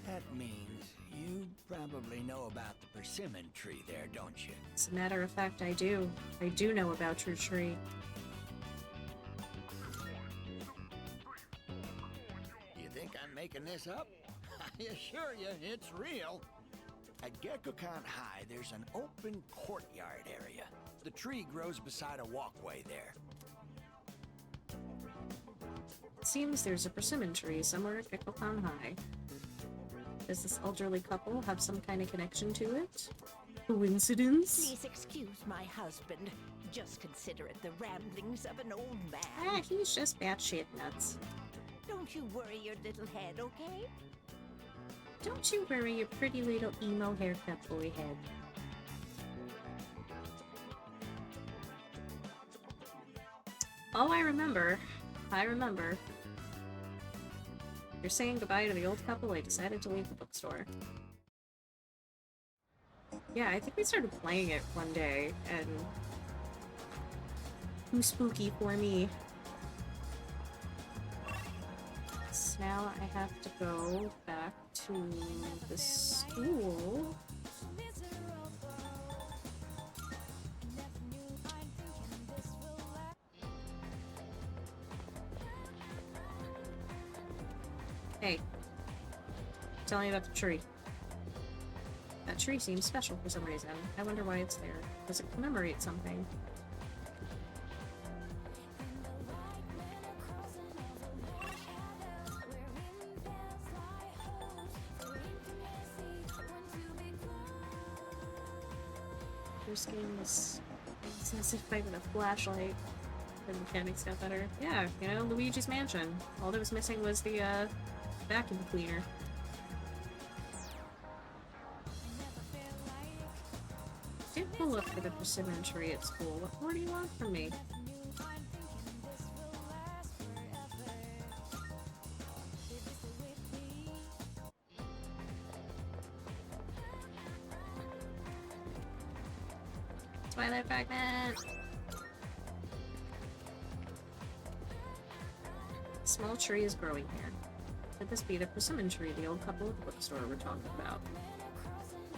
That means you probably know about the persimmon tree there, don't you? As a matter of fact, I do. I do know about your tree. You think I'm making this up? I assure you, it's real. At Gekkoukan High, there's an open courtyard area. The tree grows beside a walkway there. It seems there's a persimmon tree somewhere at Gekkoukan High. Does this elderly couple have some kind of connection to it? Coincidence? Please excuse my husband. Just consider it the ramblings of an old man. Ah, he's just batshit nuts. Don't you worry your little head, okay? Don't you worry your pretty little emo haircut boy head. Oh, I remember. You're saying goodbye to the old couple. I decided to leave the bookstore. Yeah, I think we started playing it one day, and too spooky for me. So now I have to go back to the school. Hey, tell me about the tree. That tree seems special for some reason. I wonder why it's there. Does it commemorate something? This game is as if I with a flashlight. The mechanics got better. Yeah, you know, Luigi's Mansion. All that was missing was the vacuum cleaner. Did pull up for the persimmon tree at school. What more do you want from me? Twilight fragment! A small tree is growing here. Could this be the persimmon tree the old couple at the bookstore were talking about?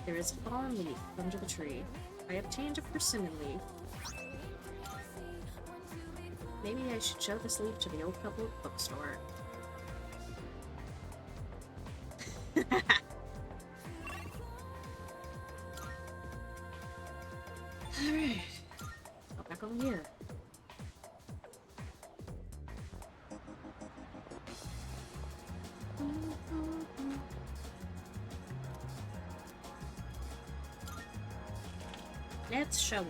There is a fallen leaf under the tree. I obtained a persimmon leaf. Maybe I should show this leaf to the old couple at the bookstore. Alright. Go back over here. Let's show him.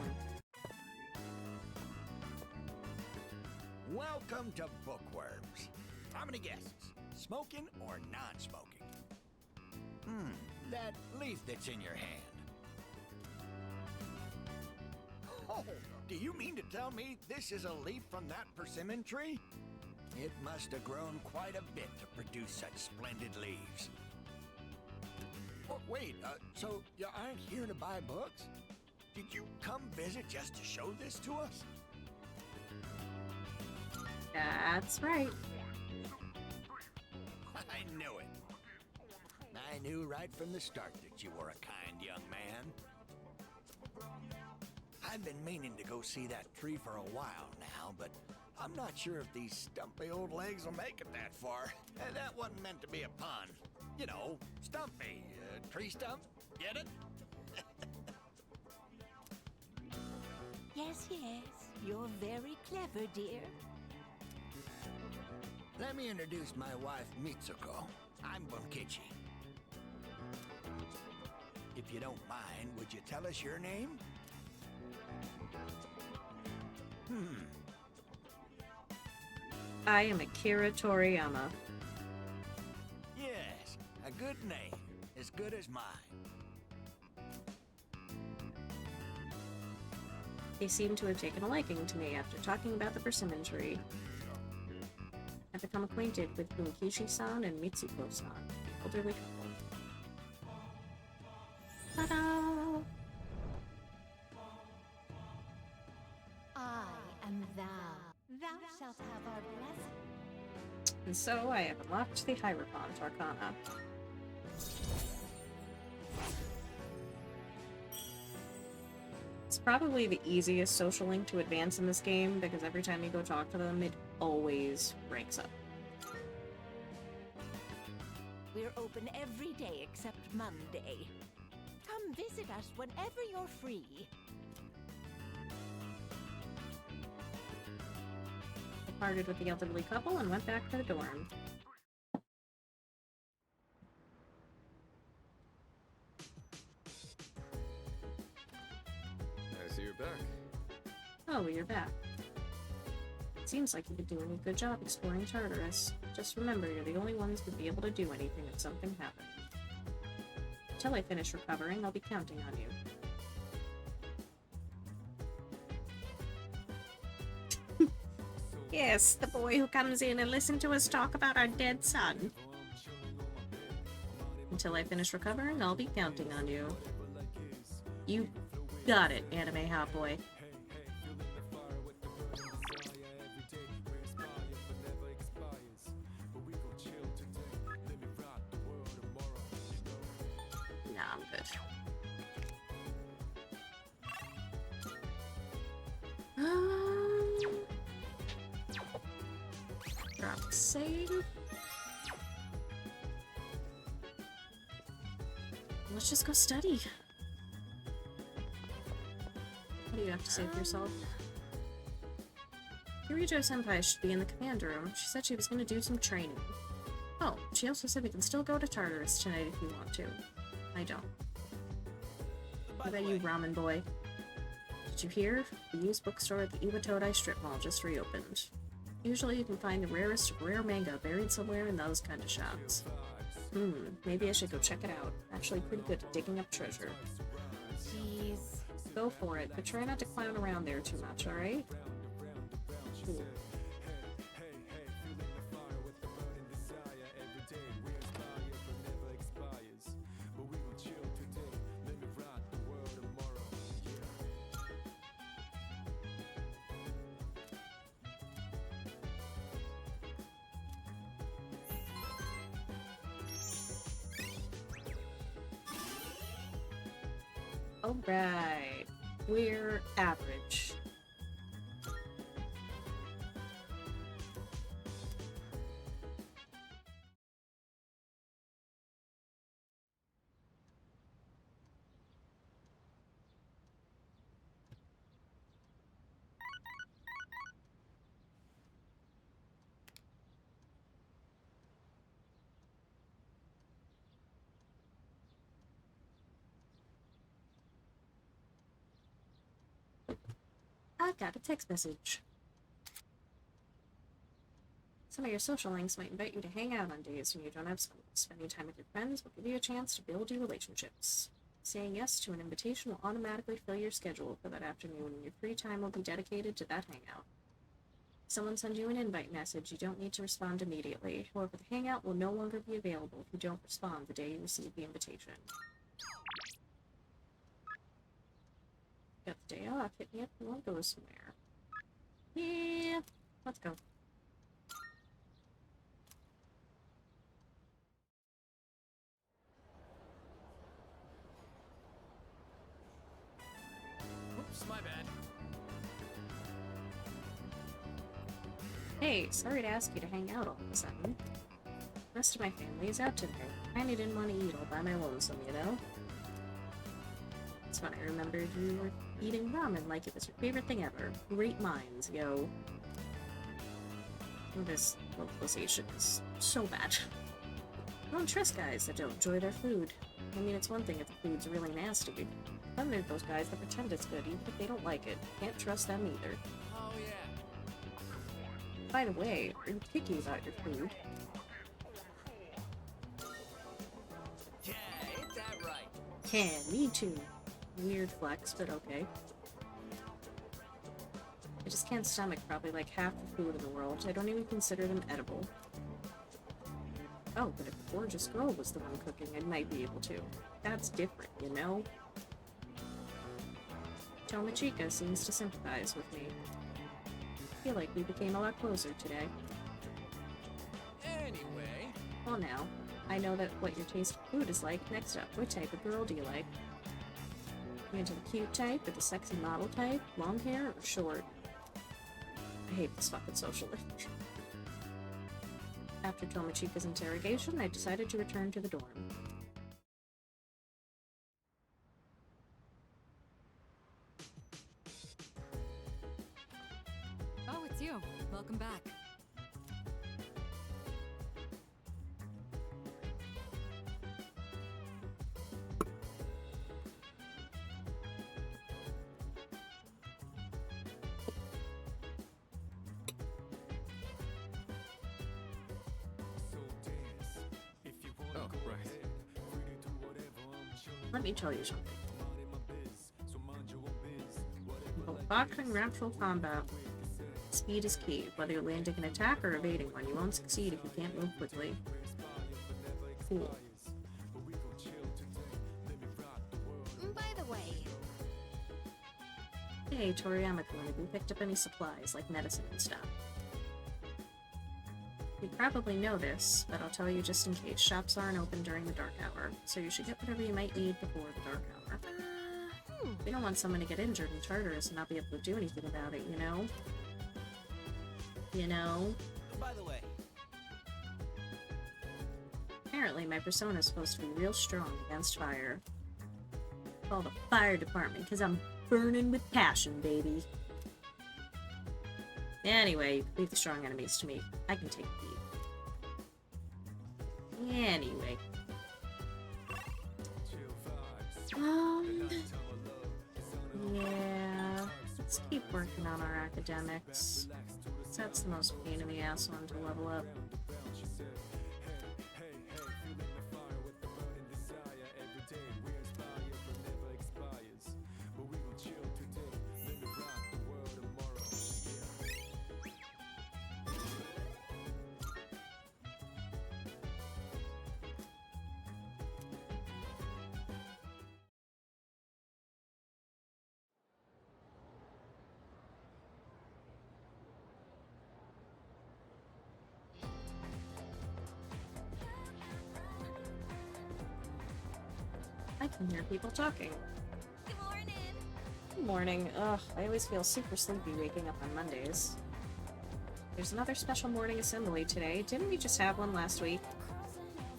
Welcome to Bookworms. How many guests? Smoking or non-smoking? That leaf that's in your hand. Oh, do you mean to tell me this is a leaf from that persimmon tree? It must have grown quite a bit to produce such splendid leaves. Oh, wait, so you aren't here to buy books? Did you come visit just to show this to us? That's right. I knew it. I knew right from the start that you were a kind young man. I've been meaning to go see that tree for a while now, but I'm not sure if these stumpy old legs will make it that far. That wasn't meant to be a pun. You know, stumpy. Tree stump? Get it? Yes, yes. You're very clever, dear. Let me introduce my wife, Mitsuko. I'm Bunkichi. If you don't mind, would you tell us your name? I am Akira Toriyama. Yes, a good name. As good as mine. They seem to have taken a liking to me after talking about the persimmon tree. I've become acquainted with Bunkichi-san and Mitsuko-san, the elderly couple. Ta-da! I am thou. Thou shalt have our blessing. And so I have unlocked the Hierophant Arcana. It's probably the easiest social link to advance in this game, because every time you go talk to them, it always ranks up. We're open every day except Monday. Come visit us whenever you're free. I parted with the elderly couple and went back to the dorm. I see you're back. Oh, you're back. It seems like you've been doing a good job exploring Tartarus. Just remember, you're the only ones who'd be able to do anything if something happened. Until I finish recovering, I'll be counting on you. Yes, the boy who comes in and listens to us talk about our dead son. Until I finish recovering, I'll be counting on you. You got it, anime hot boy. Nah, I'm good. Drop save. Let's just go study. What do you have to say for yourself? Kirijo-senpai should be in the command room. She said she was going to do some training. Oh, she also said we can still go to Tartarus tonight if you want to. I don't. What about you, ramen boy? Did you hear? The used bookstore at the Iwatodai strip mall just reopened. Usually you can find the rarest of rare manga buried somewhere in those kind of shops. Maybe I should go check it out. Actually pretty good at digging up treasure. Jeez. Go for it, but try not to clown around there too much, alright? Cool. Alright, we're average. I got a text message. Some of your social links might invite you to hang out on days when you don't have school. Spending time with your friends will give you a chance to build your relationships. Saying yes to an invitation will automatically fill your schedule for that afternoon, and your free time will be dedicated to that hangout. If someone sends you an invite message, you don't need to respond immediately. However, the hangout will no longer be available if you don't respond the day you receive the invitation. Got the day off. Hit me up if you want to go somewhere. Yeah, let's go. Oops, my bad. Hey, sorry to ask you to hang out all of a sudden. The rest of my family is out today. I kinda didn't want to eat all by my lonesome, you know? That's when I remembered you were eating ramen like it was your favorite thing ever. Great minds, yo. This localization is so bad. I don't trust guys that don't enjoy their food. I mean, it's one thing if the food's really nasty. Then there's those guys that pretend it's good even if they don't like it. Can't trust them either. Oh, yeah. By the way, are you picky about your food? Yeah, ain't that right? Yeah, me too. Weird flex, but okay. I just can't stomach probably like half the food in the world. I don't even consider them edible. Oh, but if a gorgeous girl was the one cooking, I might be able to. That's different, you know? Tomachika seems to sympathize with me. I feel like we became a lot closer today. Anyway. Well now, I know that what your taste of food is like. Next up, what type of girl do you like? You into the cute type or the sexy model type? Long hair or short? I hate this fucking social link. After Tomachika's interrogation, I decided to return to the dorm. Oh, it's you. Welcome back. Oh, right. Let me tell you something. Both boxing and natural combat, speed is key. Whether you're landing an attack or evading one, you won't succeed if you can't move quickly. Cool. By the way, Hey, Toriyama-kun, have you picked up any supplies, like medicine and stuff? You probably know this, but I'll tell you just in case. Shops aren't open during the dark hour, so you should get whatever you might need before the dark hour. We don't want someone to get injured in Tartarus and not be able to do anything about it, you know? You know? By the way, Apparently, my persona is supposed to be real strong against fire. Call the fire department, because I'm burning with passion, baby. Anyway, leave the strong enemies to me. I can take the beat. Anyway. Yeah. Let's keep working on our academics. That's the most pain in the ass one to level up. I can hear people talking. Good morning. Good morning. Ugh, I always feel super sleepy waking up on Mondays. There's another special morning assembly today. Didn't we just have one last week?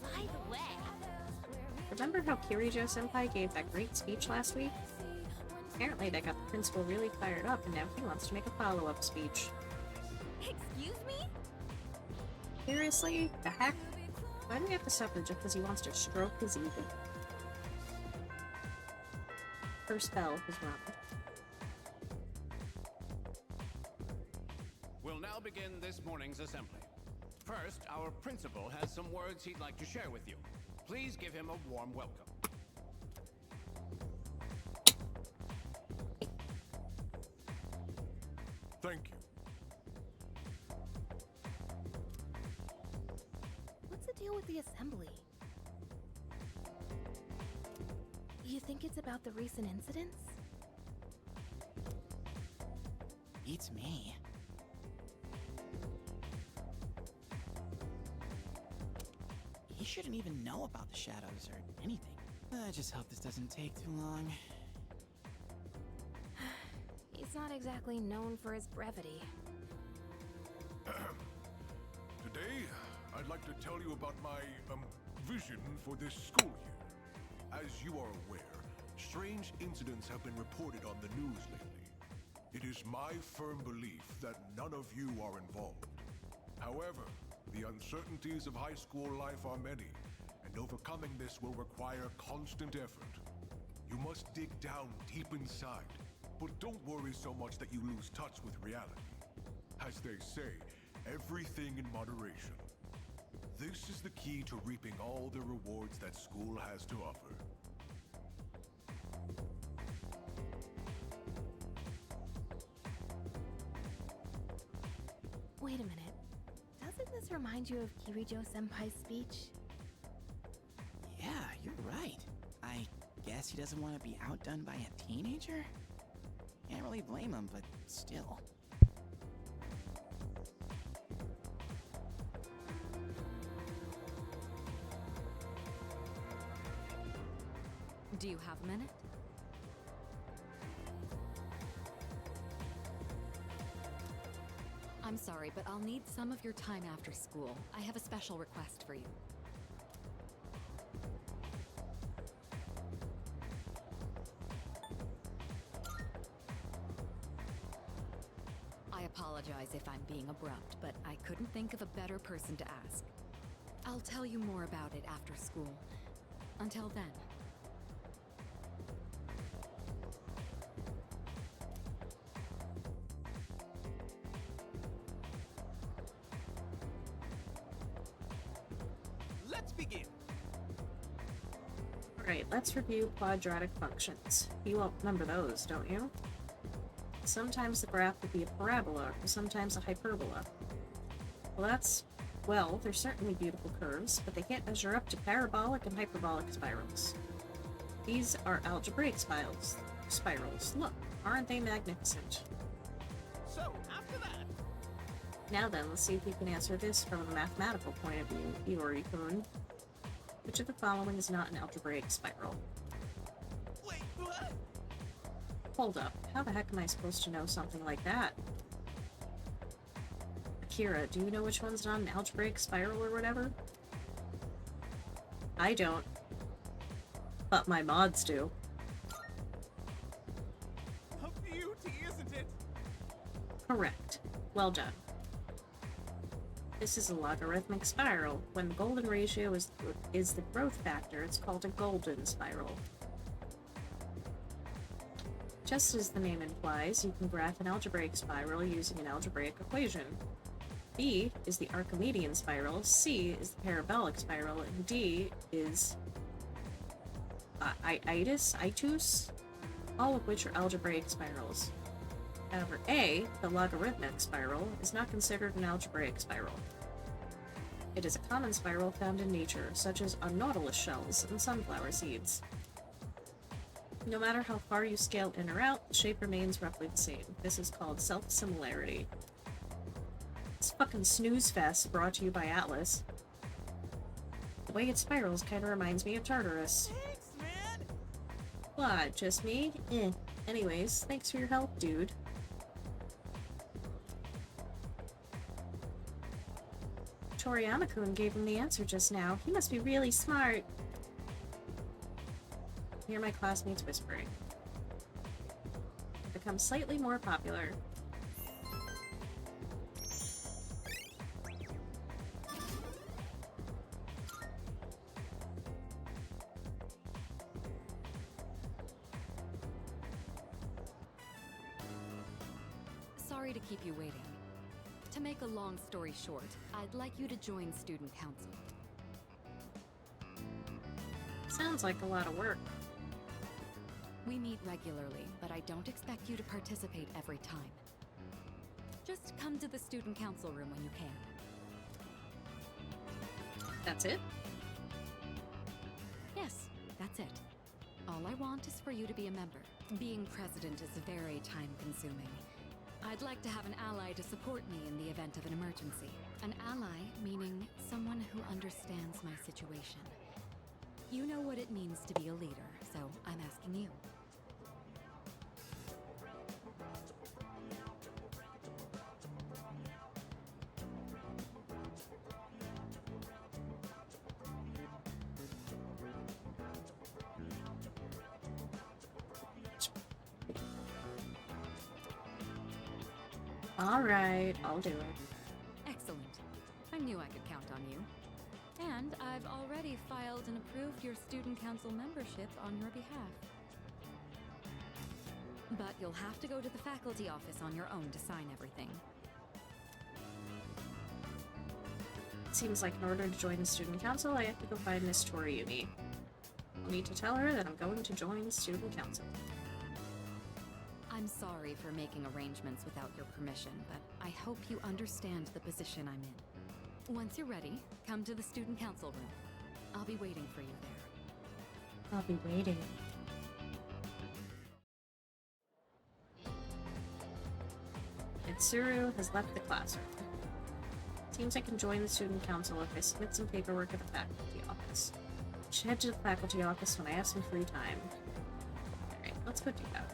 by the way, Remember how Kirijo-senpai gave that great speech last week? Apparently that got the principal really fired up, and now he wants to make a follow-up speech. Excuse me? Seriously? The heck? Why do we have to suffer just because he wants to stroke his ego? First bell has rung. begin this morning's assembly. First, our principal has some words he'd like to share with you. Please give him a warm welcome. Thank you. What's the deal with the assembly? You think it's about the recent incidents? Beats me. He shouldn't even know about the shadows or anything. I just hope this doesn't take too long. He's not exactly known for his brevity. Today, I'd like to tell you about my, vision for this school year. As you are aware, strange incidents have been reported on the news lately. It is my firm belief that none of you are involved. However, the uncertainties of high school life are many, and overcoming this will require constant effort. You must dig down deep inside, but don't worry so much that you lose touch with reality. As they say, everything in moderation. This is the key to reaping all the rewards that school has to offer. Wait a minute. Doesn't this remind you of Kirijo-senpai's speech? Yeah, you're right. I guess he doesn't want to be outdone by a teenager? Can't really blame him, but still. Do you have a minute? I'm sorry, but I'll need some of your time after school. I have a special request for you. I apologize if I'm being abrupt, but I couldn't think of a better person to ask. I'll tell you more about it after school. Until then. Let's begin. Alright, let's review quadratic functions. You all remember those, don't you? Sometimes the graph will be a parabola, or sometimes a hyperbola. Well, they're certainly beautiful curves, but they can't measure up to parabolic and hyperbolic spirals. These are algebraic spirals. Look, aren't they magnificent? So, after that... Now then, let's see if we can answer this from a mathematical point of view, Iori-kun. Which of the following is not an algebraic spiral? Wait, what? Hold up, how the heck am I supposed to know something like that? Akira, do you know which one's not an algebraic spiral or whatever? I don't. But my mods do. A beauty, isn't it? Correct. Well done. This is a logarithmic spiral. When the golden ratio is the growth factor, it's called a golden spiral. Just as the name implies, you can graph an algebraic spiral using an algebraic equation. B is the Archimedean spiral, C is the parabolic spiral, and D is Aigis, all of which are algebraic spirals. However, A, the logarithmic spiral, is not considered an algebraic spiral. It is a common spiral found in nature, such as on nautilus shells and sunflower seeds. No matter how far you scale in or out, the shape remains roughly the same. This is called self-similarity. This fucking snooze fest brought to you by Atlas. The way it spirals kinda reminds me of Tartarus. Thanks, man! What, just me? Anyways, thanks for your help, dude. Toriyama-kun gave him the answer just now. He must be really smart. Hear my classmates whispering. Become slightly more popular. Sorry to keep you waiting. To make a long story short, I'd like you to join Student Council. Sounds like a lot of work. We meet regularly, but I don't expect you to participate every time. Just come to the Student Council room when you can. That's it? Yes, that's it. All I want is for you to be a member. Being president is very time-consuming. I'd like to have an ally to support me in the event of an emergency. An ally meaning someone who understands my situation. You know what it means to be a leader, so I'm asking you. Alright, I'll do it. Excellent. I knew I could count on you. And I've already filed and approved your student council membership on your behalf. But you'll have to go to the faculty office on your own to sign everything. Seems like in order to join the student council, I have to go find Miss Toriumi. I'll need to tell her that I'm going to join the student council. I'm sorry for making arrangements without your permission, but I hope you understand the position I'm in. Once you're ready, come to the student council room. I'll be waiting for you there. I'll be waiting. Mitsuru has left the classroom. Seems I can join the student council if I submit some paperwork at the faculty office. I should head to the faculty office when I have some free time. Alright, let's go do that.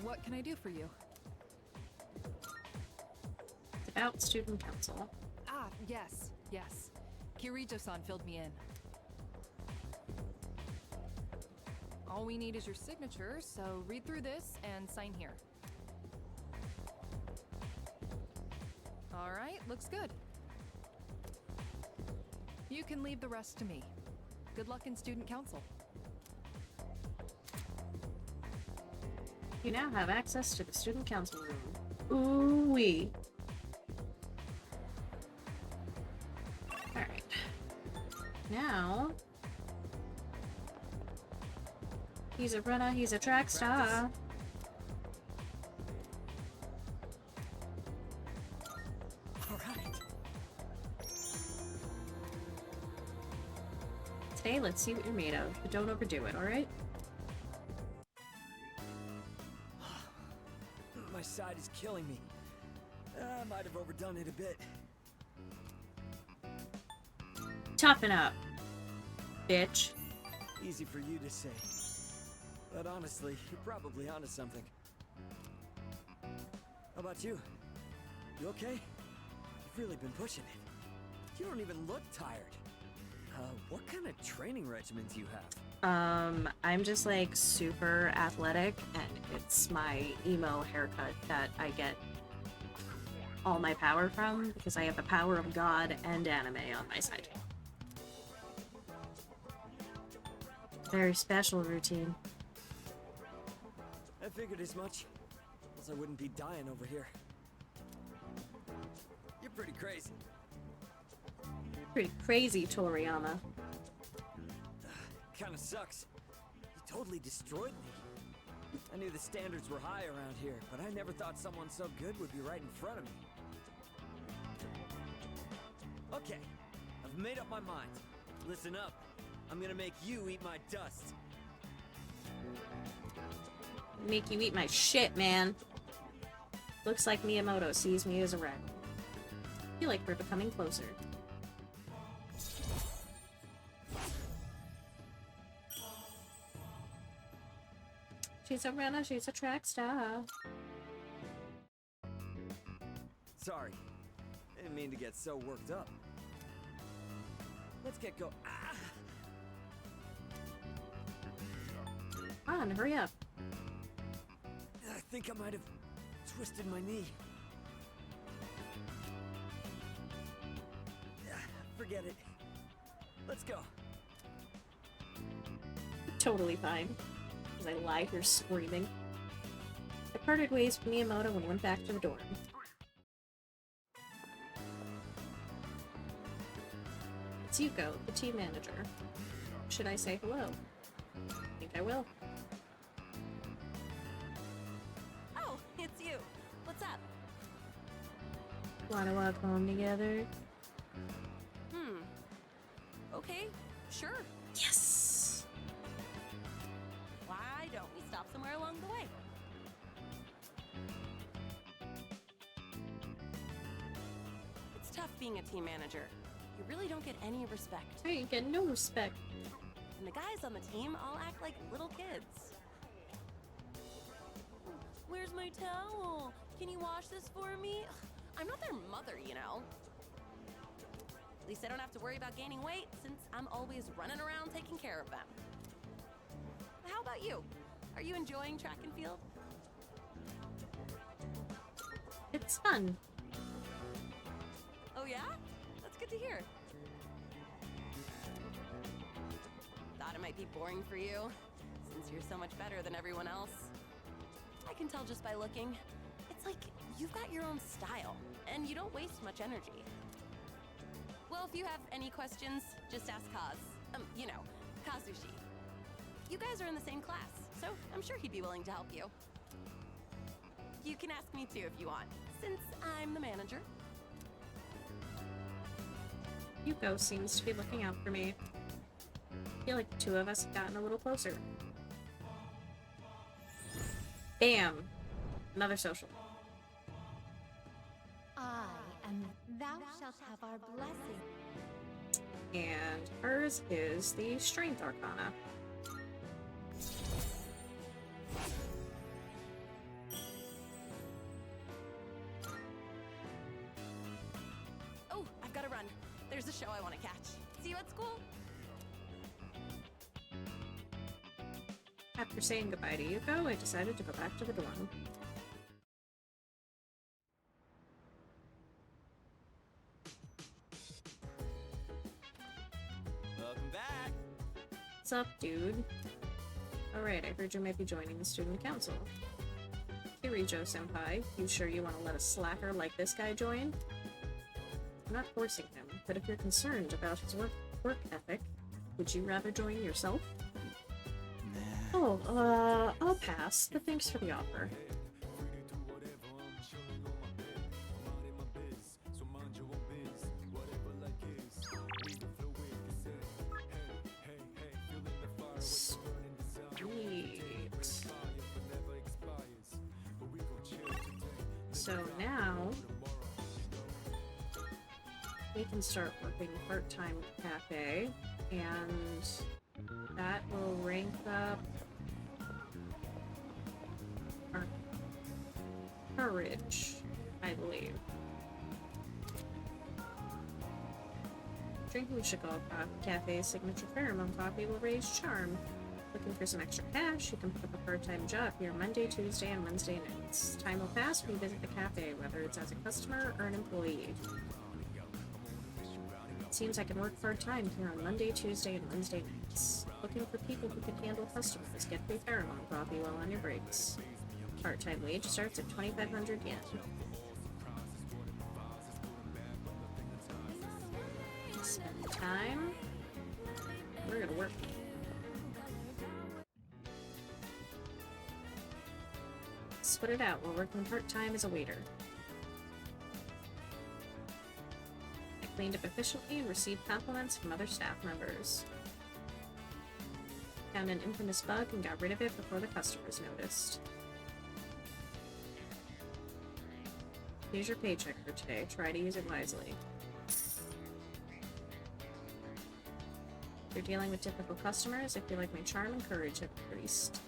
What can I do for you? It's about student council. Ah, yes. Kirijo-san filled me in. All we need is your signature, so read through this and sign here. Alright, looks good. You can leave the rest to me. Good luck in student council. You now have access to the student council room. Ooh-wee. Alright. Now... he's a runner, he's a track star. Alright. Today, let's see what you're made of, but don't overdo it, alright? My side is killing me. I might have overdone it a bit. Toughen up, bitch. Easy for you to say. But honestly, you're probably onto something. How about you? You okay? You've really been pushing it. You don't even look tired. What kind of training regimens do you have? I'm just like super athletic, and it's my emo haircut that I get all my power from, because I have the power of God and anime on my side. Very special routine. I figured as much. Else I wouldn't be dying over here. You're pretty crazy. Pretty crazy, Toriyama. Kinda sucks. You totally destroyed me. I knew the standards were high around here, but I never thought someone so good would be right in front of me. Okay, I've made up my mind. Listen up. I'm gonna make you eat my dust. Make you eat my shit, man. Looks like Miyamoto sees me as a rival. I feel like we're becoming closer. She's a runner, she's a track star. Sorry. Didn't mean to get so worked up. Let's get go. Ah! Come on, hurry up. think I might have twisted my knee. Forget it. Let's go. Totally fine. As I lie here screaming. I parted ways with Miyamoto and went back to the dorm. It's Yuko, the team manager. Should I say hello? I think I will. Oh, it's you. What's up? Wanna walk home together? Okay, sure. Yes! Why don't we stop somewhere along the way? It's tough being a team manager. You really don't get any respect. I ain't getting no respect. And the guys on the team all act like little kids. Where's my towel? Can you wash this for me? I'm not their mother, you know. At least I don't have to worry about gaining weight since I'm always running around taking care of them. How about you? Are you enjoying track and field? It's fun. Oh yeah? That's good to hear. Thought it might be boring for you, since you're so much better than everyone else. I can tell just by looking. It's like you've got your own style, and you don't waste much energy. Well, if you have any questions, just ask Kaz. You know, Kazushi. You guys are in the same class, so I'm sure he'd be willing to help you. You can ask me too if you want, since I'm the manager. Yuko seems to be looking out for me. I feel like the two of us have gotten a little closer. Bam! Another social. Thou shalt have our blessing. And hers is the Strength Arcana. Oh, I've got to run. There's a show I want to catch. See you at school. After saying goodbye to Yuko, I decided to go back to the dorm. Welcome back. What's up, dude? Alright, I heard you might be joining the student council. Kirijo-senpai, you sure you want to let a slacker like this guy join? I'm not forcing him, but if you're concerned about his work ethic, would you rather join yourself? Oh, I'll pass, but thanks for the offer. Sweet. So now we can start working part-time cafe, and that will rank up our courage, I believe. Drinking Chicago Cafe's signature pheromone coffee will raise charm. Looking for some extra cash, you can pick up a part-time job here Monday, Tuesday, and Wednesday nights. Time will pass when you visit the cafe, whether it's as a customer or an employee. It seems I can work part-time here on Monday, Tuesday, and Wednesday nights. Looking for people who can handle customers. Get free pheromone coffee while on your breaks. Part-time wage starts at 2,500 yen. Spend time. We're gonna work. Split it out while working part-time as a waiter. I cleaned up efficiently and received compliments from other staff members. Found an infamous bug and got rid of it before the customers noticed. Here's your paycheck for today. Try to use it wisely. If you're dealing with difficult customers, I feel like my charm and courage have increased.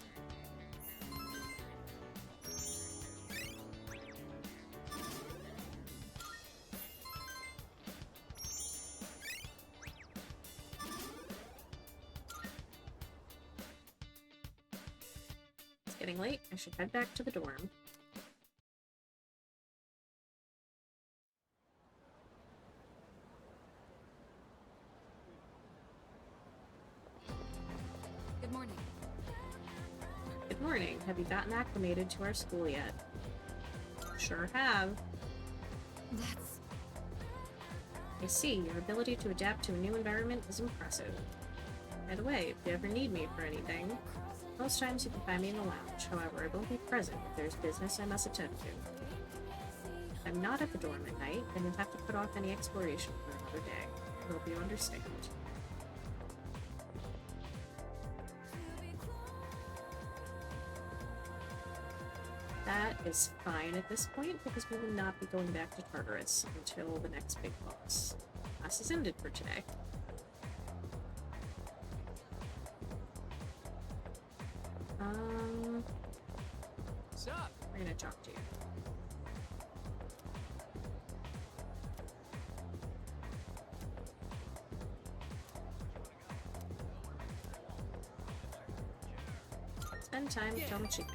Getting late. I should head back to the dorm. Good morning. Good morning. Have you gotten acclimated to our school yet? Sure have. That's... I see. Your ability to adapt to a new environment is impressive. By the way, if you ever need me for anything, most times you can find me in the lounge. However, I won't be present if there's business I must attend to. I'm not at the dorm at night, and you'll have to put off any exploration for another day. I hope you understand. That is fine at this point, because we will not be going back to Tartarus until the next big boss. Class is ended for today. What's up? We're gonna talk to you. Spend time with Tomochika.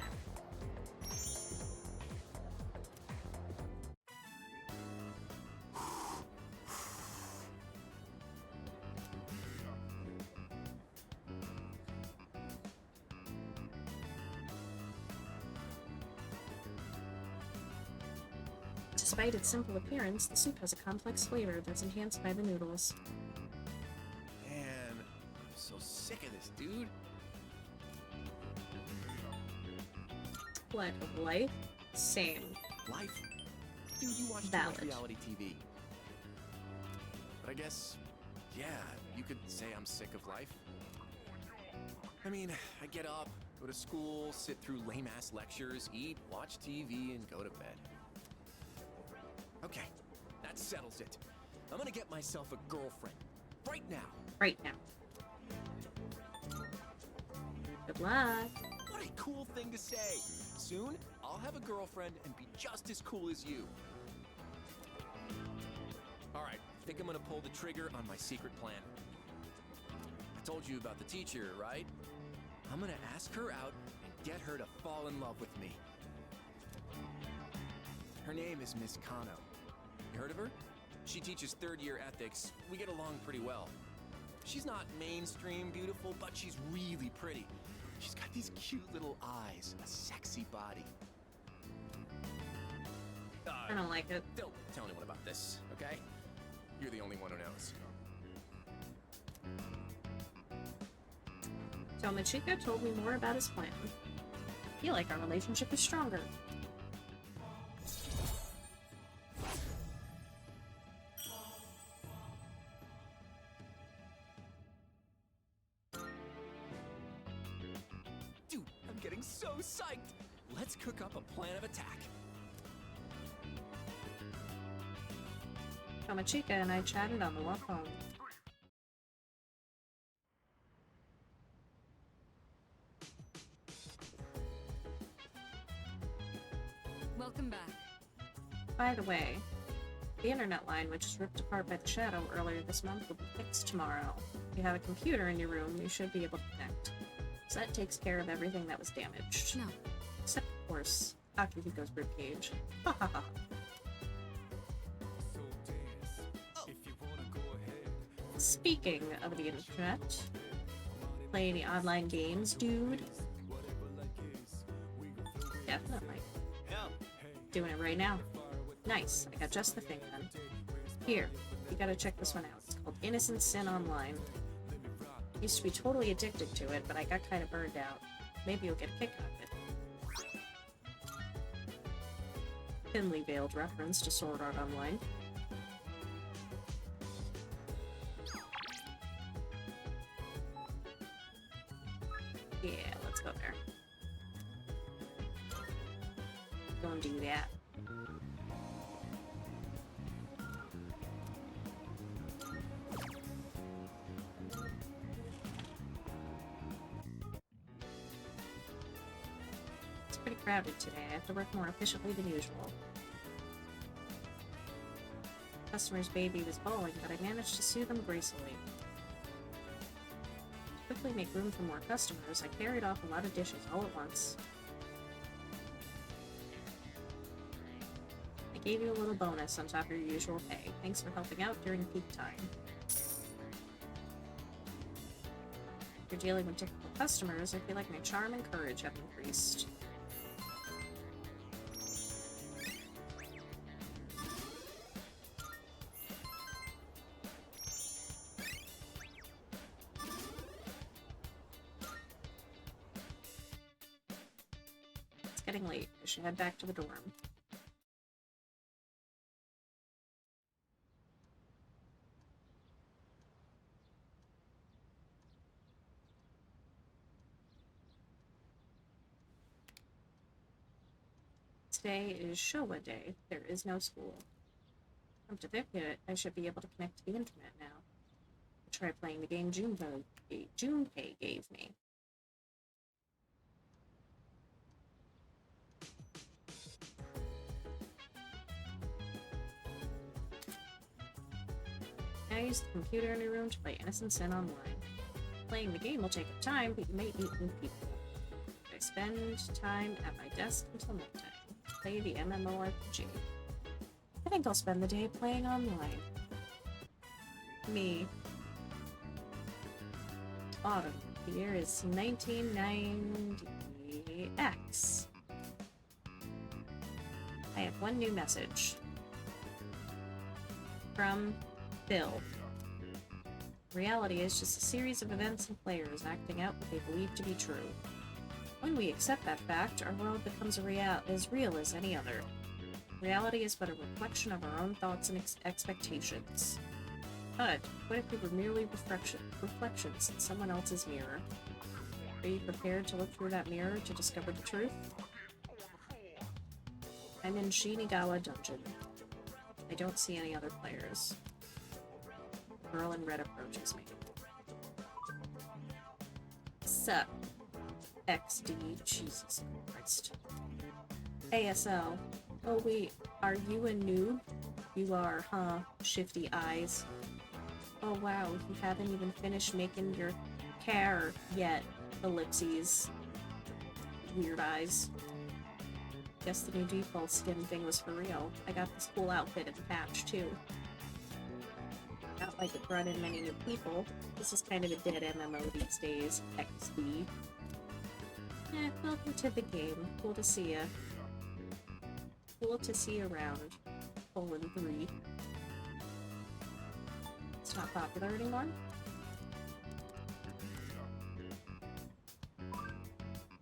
Despite its simple appearance, the soup has a complex flavor that's enhanced by the noodles. Man, I'm so sick of this, dude. What, of life? Same. Life? Dude, you watch too Valid. much reality TV. But I guess, yeah, you could say I'm sick of life. I mean, I get up, go to school, sit through lame-ass lectures, eat, watch TV, and go to bed. Okay, that settles it. I'm gonna get myself a girlfriend. Right now. Right now. Good luck. What a cool thing to say. Soon, I'll have a girlfriend and be just as cool as you. Alright, I think I'm gonna pull the trigger on my secret plan. I told you about the teacher, right? I'm gonna ask her out and get her to fall in love with me. Her name is Miss Kano. You heard of her? She teaches third-year ethics. We get along pretty well. She's not mainstream beautiful, but she's really pretty. She's got these cute little eyes, a sexy body. I don't like it. Don't tell anyone about this, okay? You're the only one who knows. Tomochika told me more about his plan. I feel like our relationship is stronger. Dude, I'm getting so psyched! Let's cook up a plan of attack. Tomochika and I chatted on the walk home. Welcome back. By the way, the internet line, which was ripped apart by the shadow earlier this month, will be fixed tomorrow. If you have a computer in your room, you should be able to connect. So that takes care of everything that was damaged. No. Except, of course, Akihiko's ribcage. Ha ha ha. Speaking of the internet, play any online games, dude? Definitely. Doing it right now. Nice, I got just the thing then. Here, you gotta check this one out. It's called Innocent Sin Online. Used to be totally addicted to it, but I got kinda burned out. Maybe you'll get a kick out of it. Thinly veiled reference to Sword Art Online. Yeah, let's go there. Go and do that. It's pretty crowded today. I have to work more efficiently than usual. Customer's baby was bawling, but I managed to soothe them gracefully. To quickly make room for more customers, I carried off a lot of dishes all at once. Gave you a little bonus on top of your usual pay. Thanks for helping out during peak time. If you're dealing with typical customers, I feel like my charm and courage have increased. It's getting late. I should head back to the dorm. Today is Showa Day. There is no school. Come to think of it, I should be able to connect to the internet now. I'll try playing the game Junpei gave me. Now use the computer in your room to play Innocent Sin online. Playing the game will take up time, but you may meet new people. I spend time at my desk until nighttime. Play the MMORPG. I think I'll spend the day playing online. Me. Autumn. The year is 1990X. I have one new message. From Bill. Reality is just a series of events and players acting out what they believe to be true. When we accept that fact, our world becomes as real as any other. Reality is but a reflection of our own thoughts and expectations. But what if we were merely reflections in someone else's mirror? Are you prepared to look through that mirror to discover the truth? I'm in Shinigawa Dungeon. I don't see any other players. The girl in red approaches me. Sup? XD, Jesus Christ. ASL. Oh wait, are you a noob? You are, huh? Shifty eyes. Oh wow, you haven't even finished making your hair yet. Ellipses. Weird eyes. Guess the new default skin thing was for real. I got this cool outfit at the patch too. Not like it brought in many new people. This is kind of a dead MMO these days. XD. Welcome to the game. Cool to see ya. Cool to see you around. 3. It's not popular anymore?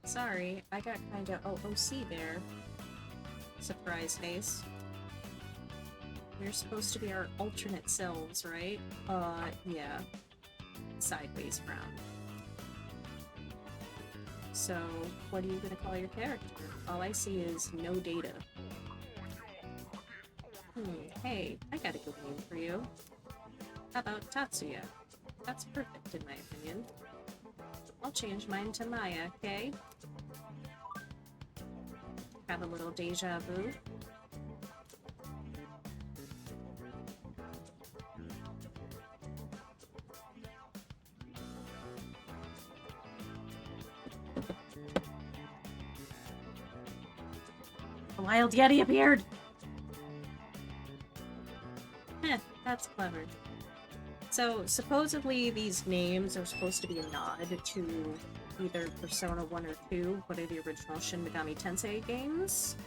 Sorry, I got kinda OOC there. Surprise face. We're supposed to be our alternate selves, right? Yeah. Sideways frown. So, what are you gonna call your character? All I see is no data. Hey, I got a good name for you. How about Tatsuya? That's perfect in my opinion. I'll change mine to Maya, okay? Have a little deja vu. A wild yeti appeared! Heh, that's clever. So, supposedly these names are supposed to be a nod to either Persona 1 or 2, one of the original Shin Megami Tensei games.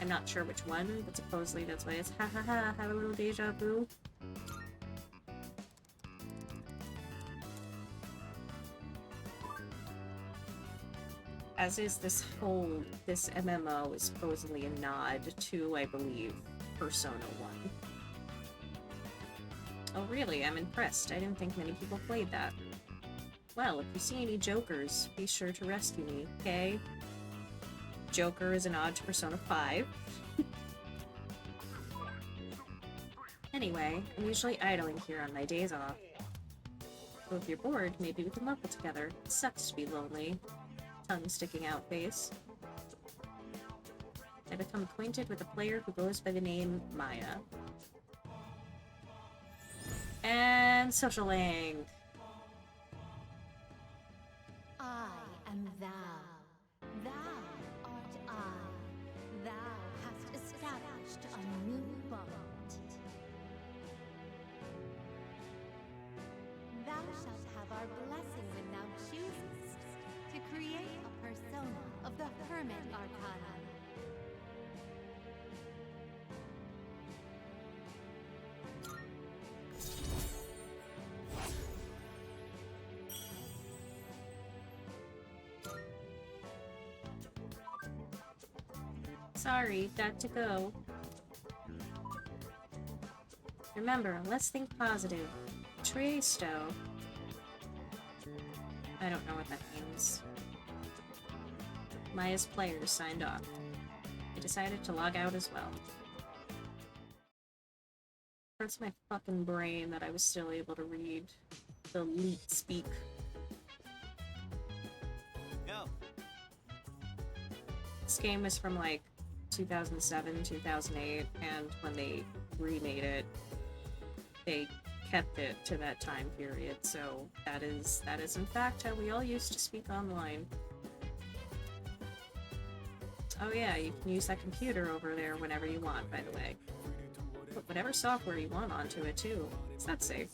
I'm not sure which one, but supposedly that's why it's ha ha ha, have a little deja vu. As is this MMO is supposedly a nod to, I believe, Persona 1. Oh really? I'm impressed. I didn't think many people played that. Well, if you see any jokers, be sure to rescue me, okay? Joker is a nod to Persona 5. Anyway, I'm usually idling here on my days off. So if you're bored, maybe we can level together. It sucks to be lonely. Tongue sticking out face. I become acquainted with a player who goes by the name Maya. And social link. I am thou. Thou art I. Thou hast established a new our blessing when thou choosest to create a persona of the Hermit Arcana. Sorry, got to go. Remember, let's think positive. Triesto. I don't know what that means. Maya's players signed off. I decided to log out as well. Hurts my fucking brain that I was still able to read the leet speak. Yo. This game is from like 2007, 2008, and when they remade it, they kept it to that time period, so that is in fact how we all used to speak online. Oh yeah, you can use that computer over there whenever you want, by the way. Put whatever software you want onto it too. It's not safe.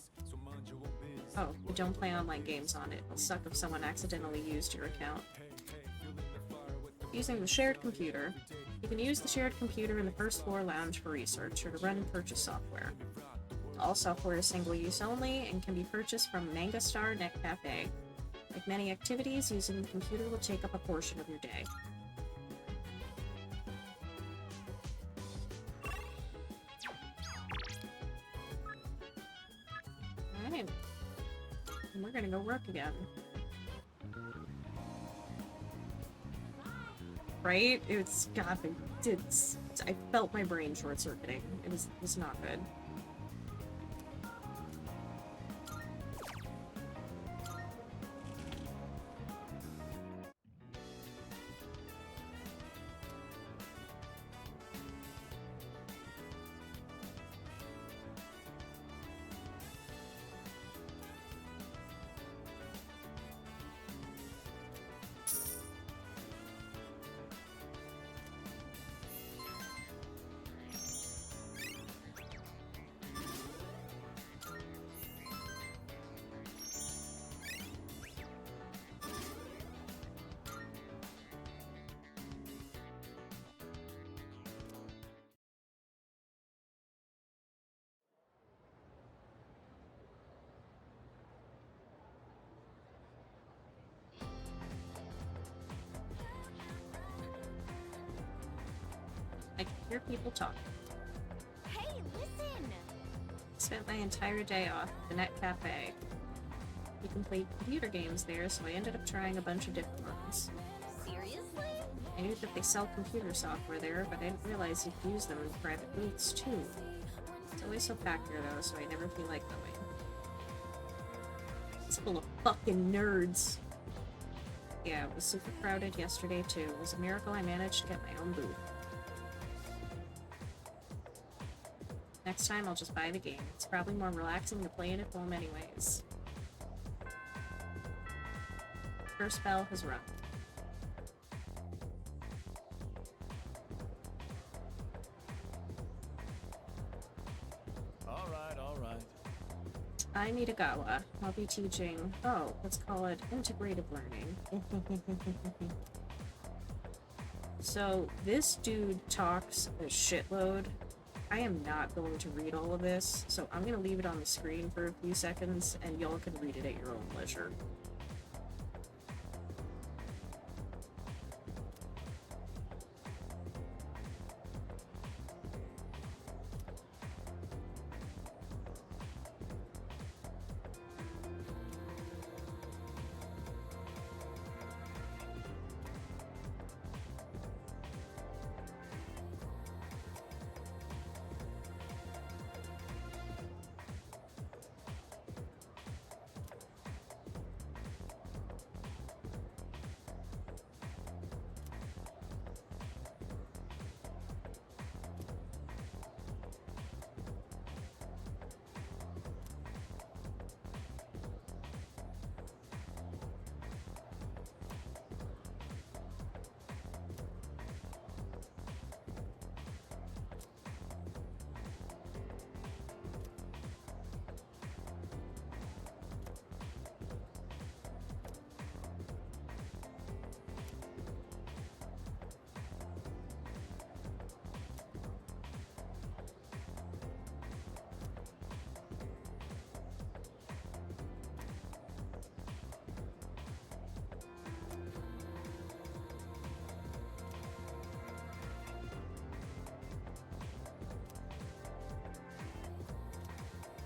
Oh, you don't play online games on it. It'll suck if someone accidentally used your account. Using the shared computer. You can use the shared computer in the first floor lounge for research or to run and purchase software. All software is single-use only and can be purchased from Mangastar Net Cafe. Like many activities, using the computer will take up a portion of your day. Alright. And we're gonna go work again. Right? It's God, I felt my brain short-circuiting. It was not good. I can hear people talking. Hey, listen! Spent my entire day off at the Net Cafe. You can play computer games there, so I ended up trying a bunch of different ones. Seriously? I knew that they sell computer software there, but I didn't realize you could use them in private booths, too. It's always so packed here, though, so I never feel like going. It's full of fucking nerds. Yeah, it was super crowded yesterday, too. It was a miracle I managed to get my own booth. Next time, I'll just buy the game. It's probably more relaxing to play it at home anyways. First bell has rung. All right. I'm Itagawa. I'll be teaching, let's call it integrative learning. So, this dude talks a shitload. I am not going to read all of this, so I'm going to leave it on the screen for a few seconds, and y'all can read it at your own leisure.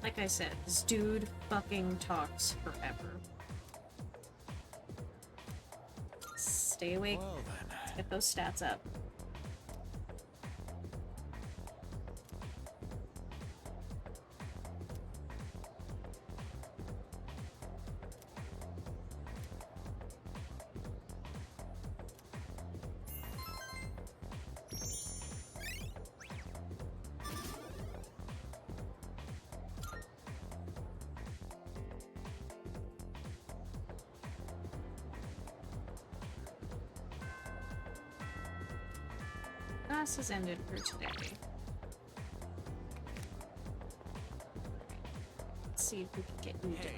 Like I said, this dude fucking talks forever. Stay awake. Well, then. Let's get those stats up. Class has ended for today. Let's see if we can get you down.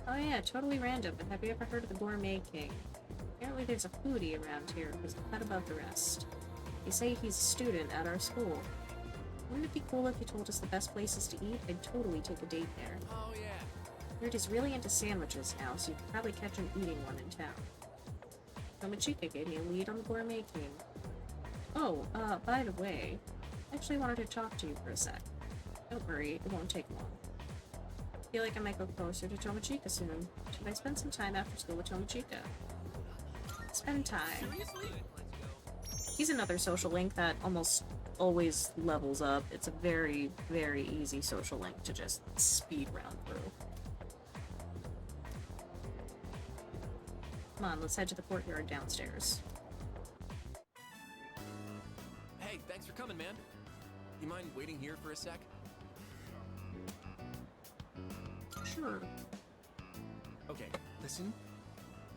Oh yeah, totally random, but have you ever heard of the Gourmet King? Apparently there's a foodie around here who's a cut above the rest. They say he's a student at our school. Wouldn't it be cool if you told us the best places to eat? I'd totally take a date there. Oh, yeah. Heard he's really into sandwiches now, so you could probably catch him eating one in town. Tomachika gave me a lead on the Gourmet King. Oh, by the way, I actually wanted to talk to you for a sec. Don't worry, it won't take long. I feel like I might go closer to Tomachika soon. Should I spend some time after school with Tomachika? Spend time. He's another social link that almost always levels up. It's a very, very easy social link to just speed round through. Come on, let's head to the courtyard downstairs. Hey, thanks for coming, man. You mind waiting here for a sec? Sure. Okay, listen.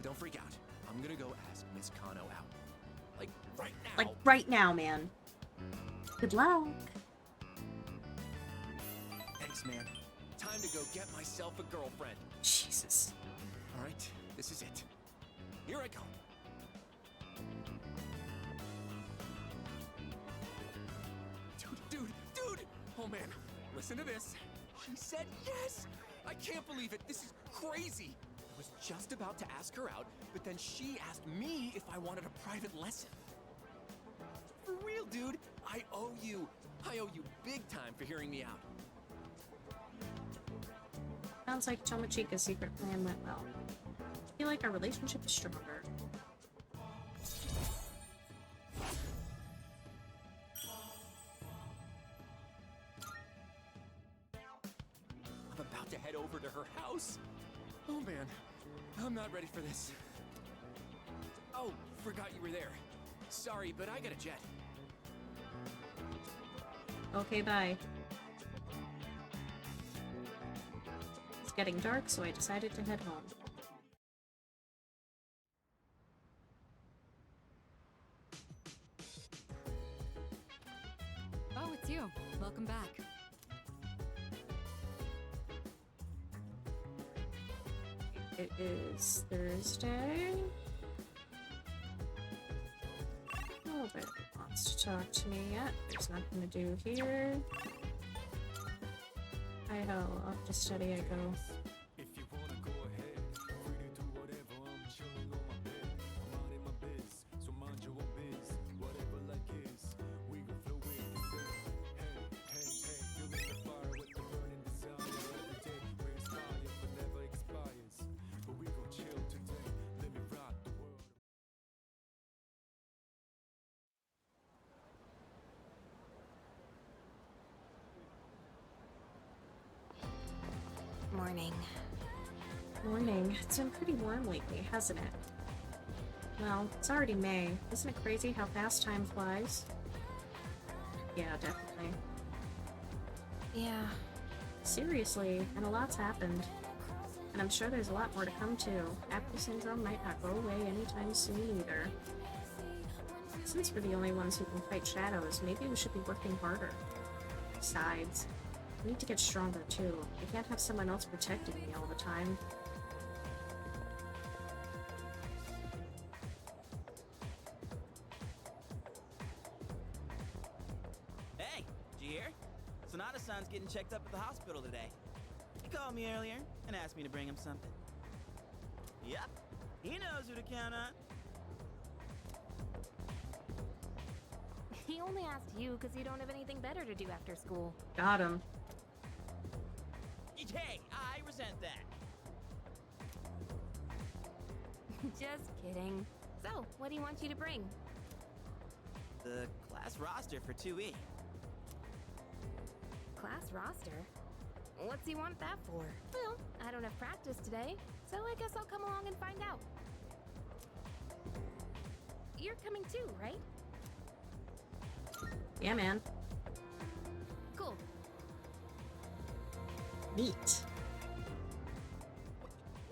Don't freak out. I'm gonna go ask Miss Kano out. Like, right now. Like, right now, man. Good luck. Thanks, man. Time to go get myself a girlfriend. Jesus. Alright, this is it. Here I come. Dude! Oh man, listen to this. She said yes! I can't believe it. This is crazy. I was just about to ask her out, but then she asked me if I wanted a private lesson. For real, dude. I owe you big time for hearing me out. Sounds like Tomachika's secret plan went well. I feel like our relationship is stronger. I'm about to head over to her house. Oh man, I'm not ready for this. Oh, forgot you were there. Sorry, but I got a jet. Okay, bye. It's getting dark, so I decided to head home. Oh, it's you. Welcome back. It is Thursday. Nobody wants to talk to me yet. There's nothing to do here. Hi ho, off to study I go. If you wanna go ahead, free to do whatever. I'm chilling on my bed. I'm minding my biz, so mind your own biz. Whatever like is, we gon' flow with the set. Hey, feeling the fire with the burning desire. Every day we inspire, but never expires. But we gon' chill today. Let me rock the world. Morning. Morning. It's been pretty warm lately, hasn't it? Well, it's already May. Isn't it crazy how fast time flies? Yeah, definitely. Yeah. Seriously, and a lot's happened. And I'm sure there's a lot more to come too. Apple syndrome might not go away anytime soon either. Since we're the only ones who can fight shadows, maybe we should be working harder. Besides, I need to get stronger too. I can't have someone else protecting me all the time. Hey, did you hear? Sonata-san's getting checked up at the hospital today. He called me earlier and asked me to bring him something. Yep, he knows who to count on. He only asked you because you don't have anything better to do after school. Got him. Hey, I resent that. Just kidding. So, what do you want you to bring? The class roster for 2E. Class roster? What's he want that for? Well, I don't have practice today, so I guess I'll come along and find out. You're coming too, right? Yeah, man. Cool. Neat.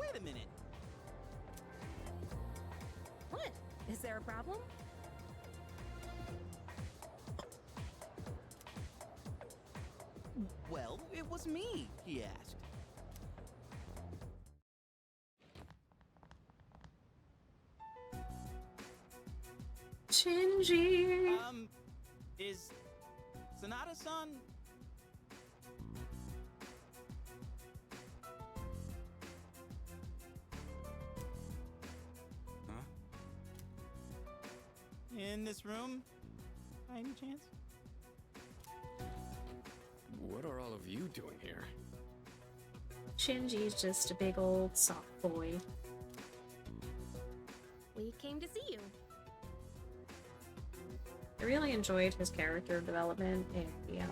Wait a minute. What? Is there a problem? Well, it was me, he asked. Shinji. Is Sonata-san... Huh? In this room, by any chance? What are all of you doing here? Shinji's just a big old soft boy. We came to see you. I really enjoyed his character development in the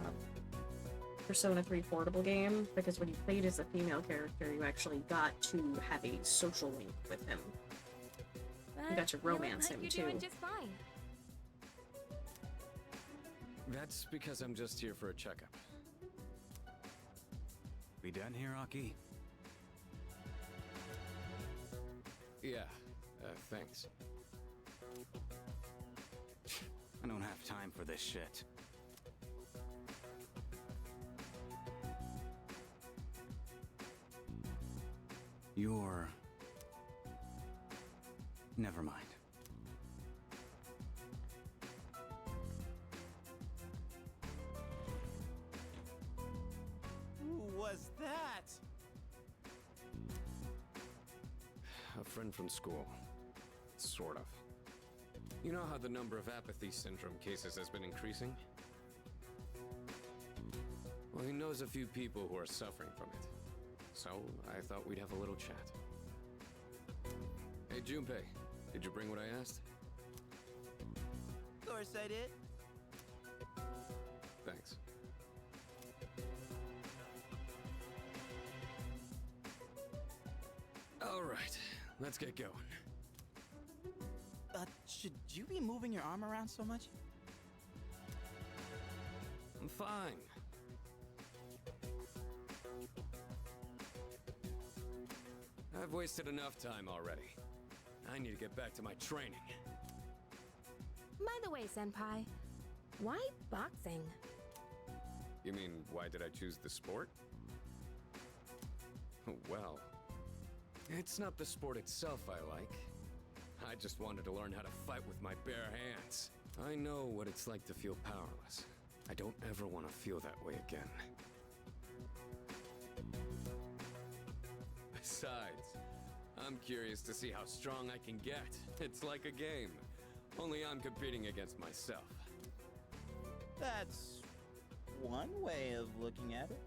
Persona 3 portable game, because when you played as a female character, you actually got to have a social link with him. You got to romance him, you're too. doing just fine. That's because I'm just here for a checkup. We done here, Aki? Yeah, thanks. I don't have time for this shit. You're... Never mind. Who was that? A friend from school. Sort of. You know how the number of apathy syndrome cases has been increasing? Well, he knows a few people who are suffering from it. So, I thought we'd have a little chat. Hey, Junpei, did you bring what I asked? Of course I did. Thanks. All right, let's get going. Should you be moving your arm around so much? I'm fine. I've wasted enough time already. I need to get back to my training. By the way, Senpai, why boxing? You mean, why did I choose the sport? Well, it's not the sport itself I like. I just wanted to learn how to fight with my bare hands. I know what it's like to feel powerless. I don't ever want to feel that way again. Besides, I'm curious to see how strong I can get. It's like a game. Only I'm competing against myself. That's one way of looking at it.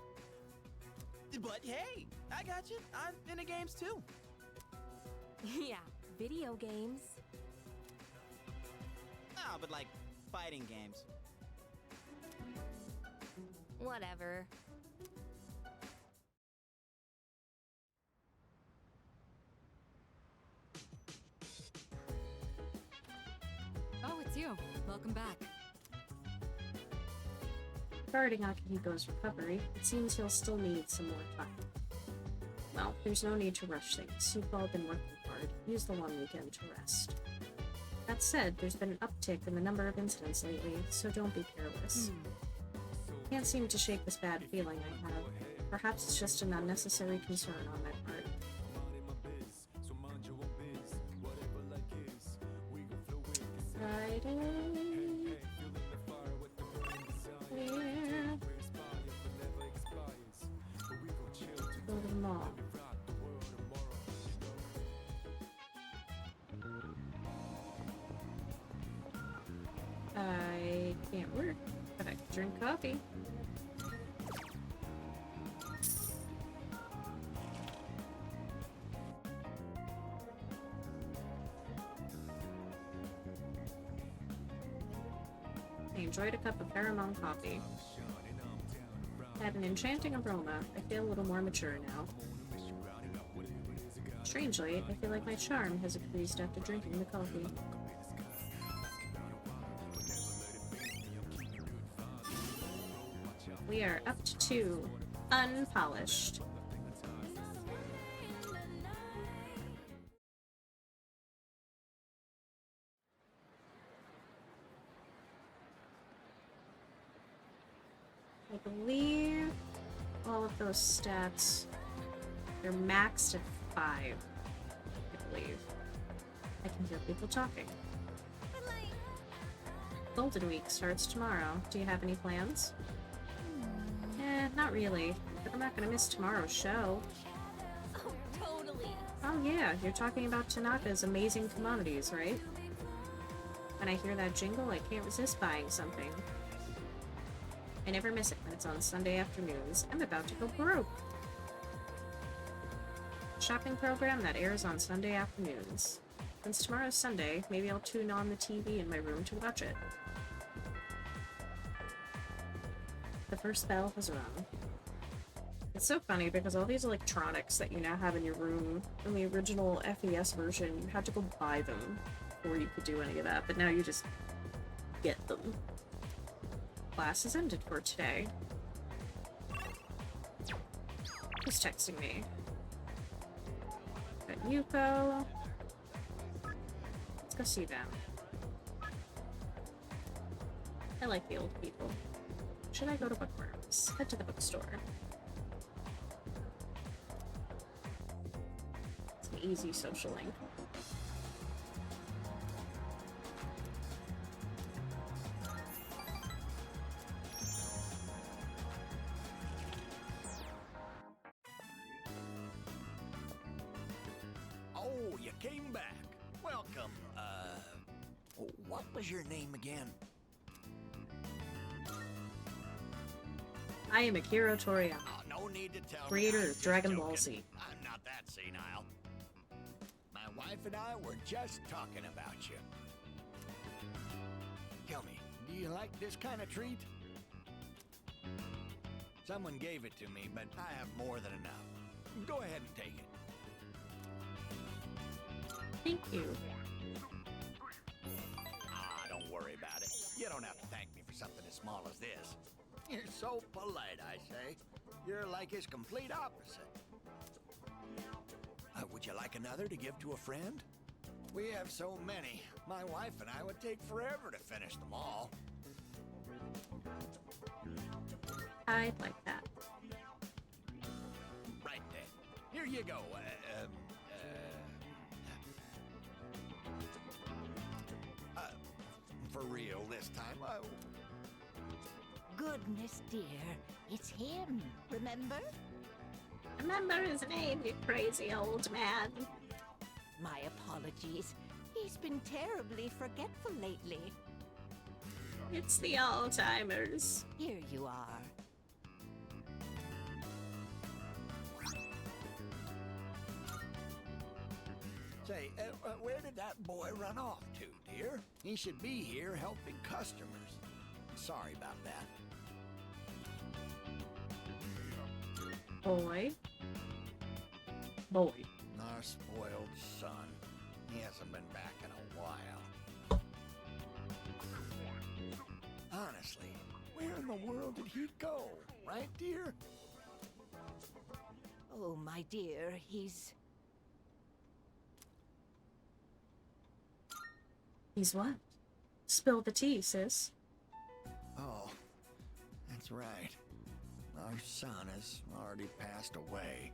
But hey, I got you. I'm into games too. Yeah, video games. Ah, but like fighting games. Whatever. Oh, it's you. Welcome back. Regarding Akihiko's recovery, it seems he'll still need some more time. Well, there's no need to rush things. You've all been working hard. Use the long weekend to rest. That said, there's been an uptick in the number of incidents lately, so don't be careless. Can't seem to shake this bad feeling I have. Perhaps it's just an unnecessary concern on my part. Friday. Yeah. Go to the mall. I Drink coffee. I enjoyed a cup of Paramount coffee. Had an enchanting aroma. I feel a little more mature now. Strangely, I feel like my charm has increased after drinking the coffee. We are up to 2. Unpolished. I believe all of those stats, they're maxed at 5, I believe. I can hear people talking. Golden Week starts tomorrow. Do you have any plans? Not really, but I'm not gonna miss tomorrow's show. Oh, totally. Oh yeah, you're talking about Tanaka's Amazing Commodities, right? When I hear that jingle, I can't resist buying something. I never miss it when it's on Sunday afternoons. I'm about to go broke. Shopping program that airs on Sunday afternoons. Since tomorrow's Sunday, maybe I'll tune on the TV in my room to watch it. The first bell has rung. It's so funny because all these electronics that you now have in your room, in the original FES version, you had to go buy them before you could do any of that, but now you just get them. Class is ended for today. Who's texting me? Got Yuko. Let's go see them. I like the old people. Should I go to Bookworms? Head to the bookstore. It's an easy social link. Oh, you came back. Welcome. What was your name again? I am Akira Toriyama, No need to tell creator me. I was of just Dragon joking. Ball Z. I'm not that senile. My wife and I were just talking about you. Tell me, do you like this kind of treat? Someone gave it to me, but I have more than enough. Go ahead and take it. Thank you. Don't worry about it. You don't have to thank me for something as small as this. You're so polite, I say. You're like his complete opposite. Would you like another to give to a friend? We have so many. My wife and I would take forever to finish them all. I'd like that. Right then. Here you go. For real this time. Goodness dear, it's him, remember? Remember his name, you crazy old man. My apologies. He's been terribly forgetful lately. It's the Alzheimer's. Here you are. Say, where did that boy run off to, dear? He should be here helping customers. Sorry about that. Boy. Boy. Our spoiled son. He hasn't been back in a while. Honestly, where in the world did he go? Right, dear? Oh, my dear, he's... He's what? Spill the tea, sis. Oh, that's right. Our son has already passed away.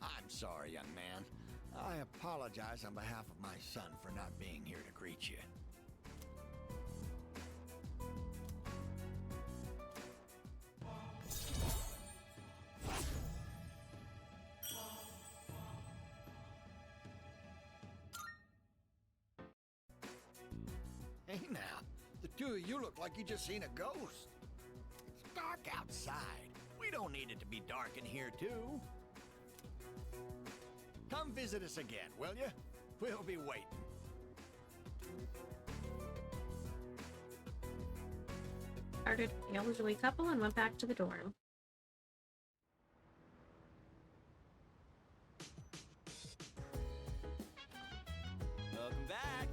I'm sorry, young man. I apologize on behalf of my son for not being here to greet you. Hey now, the two of you look like you just seen a ghost. outside. We don't need it to be dark in here, too. Come visit us again, will you? We'll be waiting. Parted the elderly couple and went back to the dorm. Welcome back.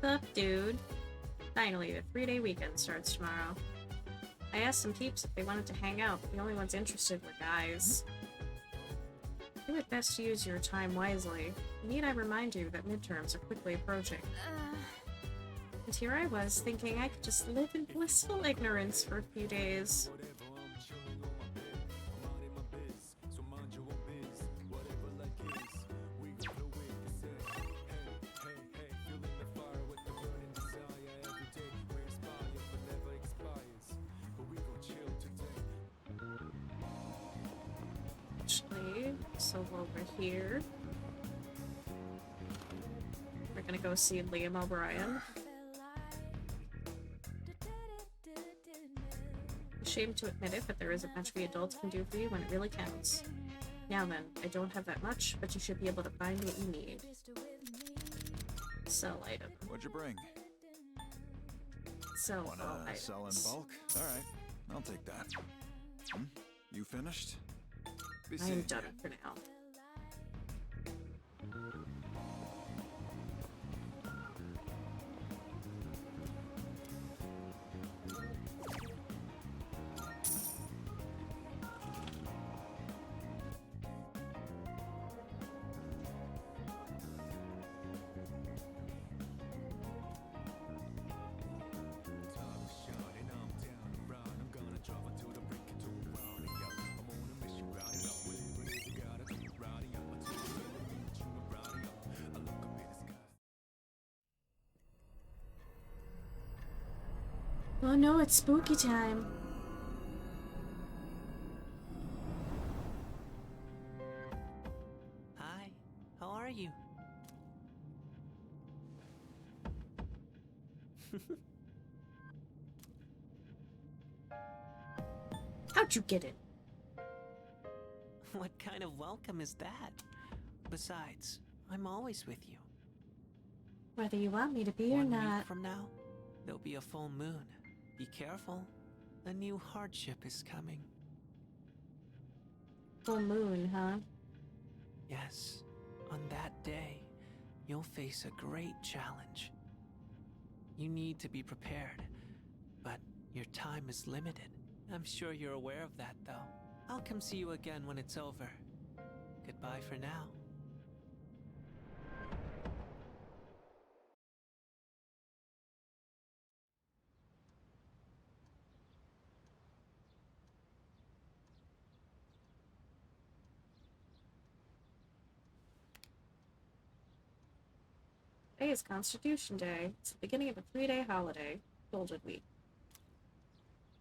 Sup, dude? Finally, the 3-day weekend starts tomorrow. I asked some peeps if they wanted to hang out, but the only ones interested were guys. You would best use your time wisely. Need I remind you that midterms are quickly approaching? And here I was, thinking I could just live in blissful ignorance for a few days. Actually, so over here, we're gonna go see Liam O'Brien. Ashamed to admit it, but there isn't much we adults can do for you when it really counts. Now then, I don't have that much, but you should be able to find what you need. Sell item. What'd you bring? Sell all Wanna items. sell in bulk? Alright, I'll take that. You finished? Be I am seeing done ya. for now. Oh no, it's spooky time. Hi, how are you? How'd you get in? What kind of welcome is that? Besides, I'm always with you. Whether you want me to be or 1 not. week from now, there'll be a full moon. Be careful. A new hardship is coming. Full moon, huh? Yes, on that day, you'll face a great challenge. You need to be prepared, but your time is limited. I'm sure you're aware of that, though. I'll come see you again when it's over. Goodbye for now. Today is Constitution Day. It's the beginning of a 3-day holiday, Golden Week.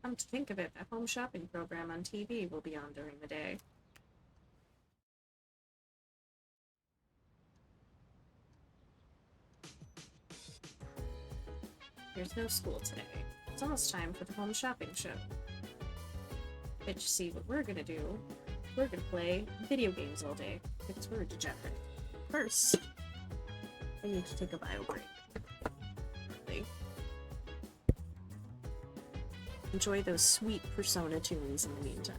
Come to think of it, that home shopping program on TV will be on during the day. There's no school today. It's almost time for the home shopping show. But you see what we're gonna do? We're gonna play video games all day, because we're degenerate. First, I need to take a bio break. Really. Enjoy those sweet Persona tunes in the meantime.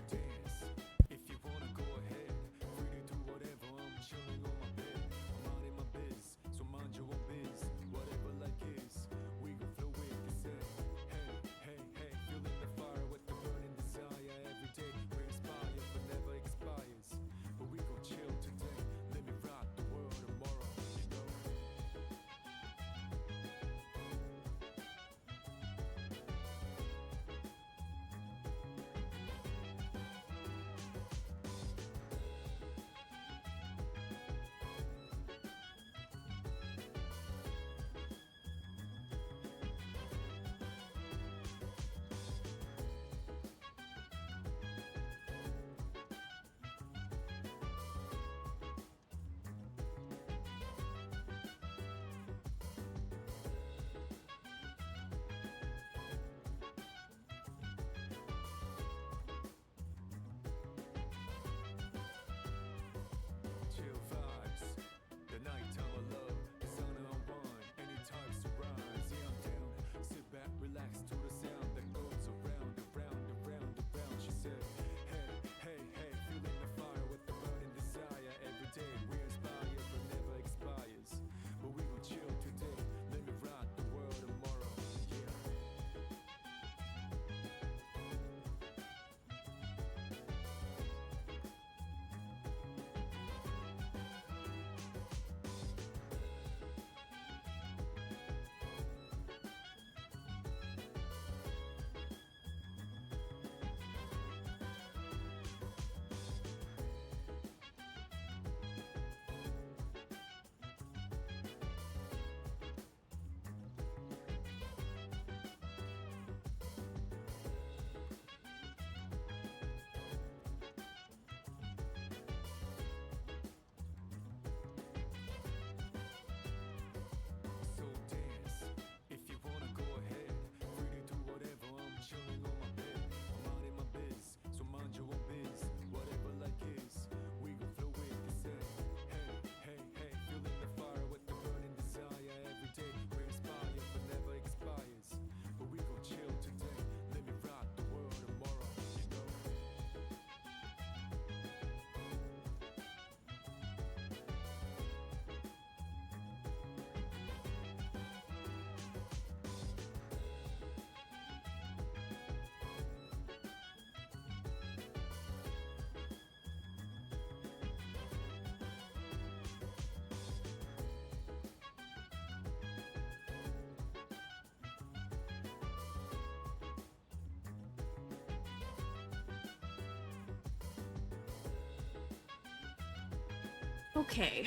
Okay.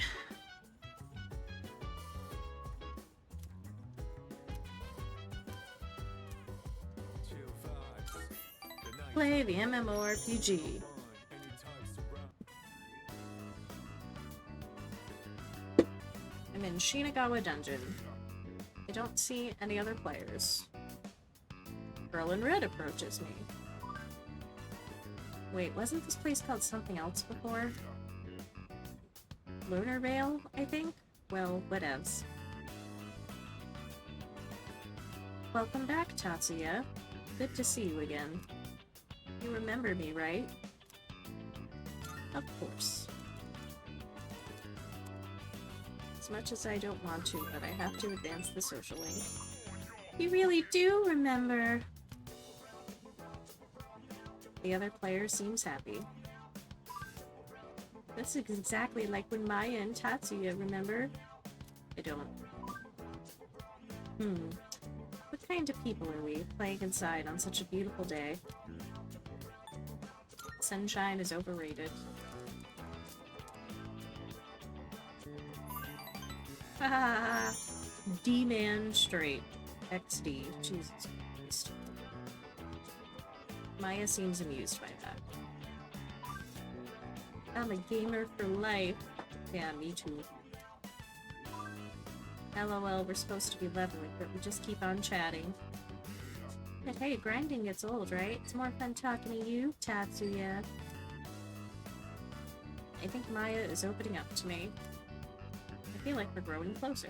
Play the MMORPG. I'm in Shinagawa Dungeon. I don't see any other players. Girl in Red approaches me. Wait, wasn't this place called something else before? Lunar Vale, I think? Well, whatevs. Welcome back, Tatsuya. Good to see you again. You remember me, right? Of course. As much as I don't want to, but I have to advance the social link. You really do remember! The other player seems happy. This is exactly like when Maya and Tatsuya, remember? I don't. What kind of people are we, playing inside on such a beautiful day? Sunshine is overrated. Haha! D-man straight. XD. Jesus Christ. Maya seems amused by that. I'm a gamer for life. Yeah, me too. LOL, we're supposed to be leveling, but we just keep on chatting. But hey, grinding gets old, right? It's more fun talking to you, Tatsuya. I think Maya is opening up to me. I feel like we're growing closer.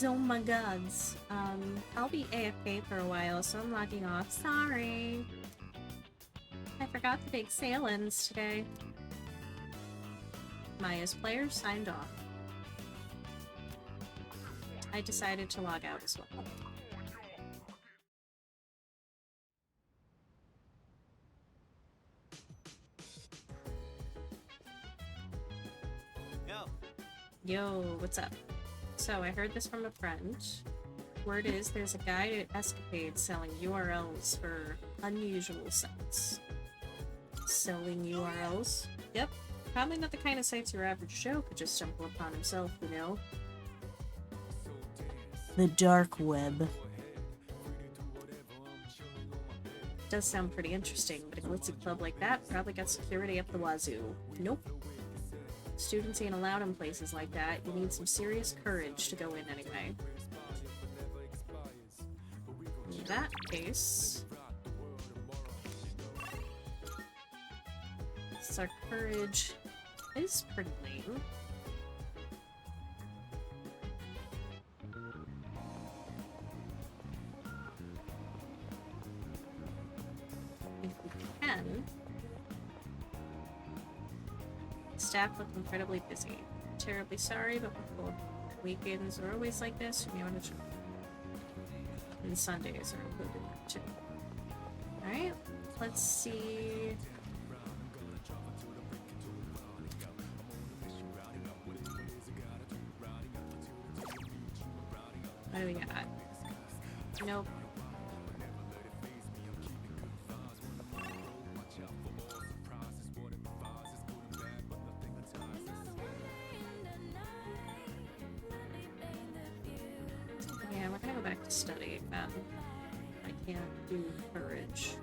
Oh my gods. I'll be AFK for a while, so I'm logging off. Sorry. I forgot the big sale ends today. Maya's players signed off. I decided to log out as well. Yo, what's up? So, I heard this from a friend. Word is, there's a guy at Escapade selling URLs for unusual sites. Selling URLs? Yep. Probably not the kind of sites your average Joe could just stumble upon himself, you know? The dark web. Does sound pretty interesting, but a glitzy club like that probably got security up the wazoo. Nope. Students ain't allowed in places like that. You need some serious courage to go in anyway. In that case... our courage is pretty lame. If we can... Staff look incredibly busy. Terribly sorry, but we're full. Weekends are always like this, you may want to try. And Sundays are included in that too. Alright, let's see... What do we got? Nope. Yeah, we're gonna go back to studying then. I can't do courage.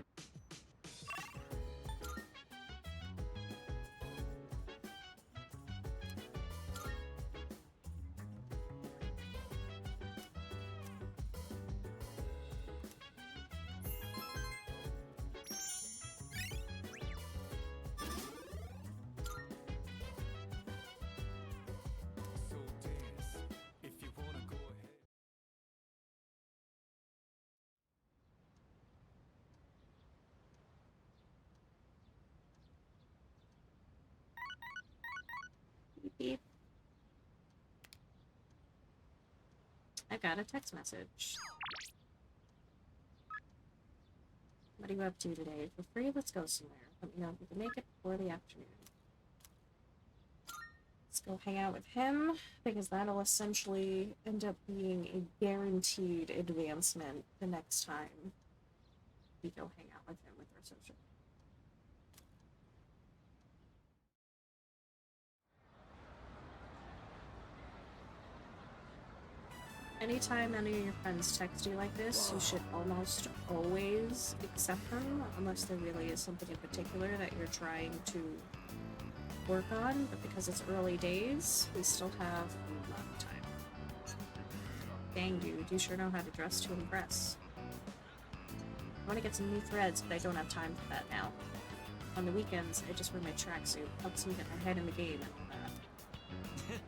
Beep. I got a text message. What are you up to today? For free, let's go somewhere. Let me know if you can make it before the afternoon. Let's Go hang out with him, because that'll essentially end up being a guaranteed advancement the next time we go hang out with him with our social. Anytime any of your friends text you like this, you should almost always accept them, unless there really is something in particular that you're trying to work on, but because it's early days, we still have a lot of time. Dang, dude, you sure know how to dress to impress. I want to get some new threads, but I don't have time for that now. On the weekends, I just wear my tracksuit. Helps me get my head in the game and all that.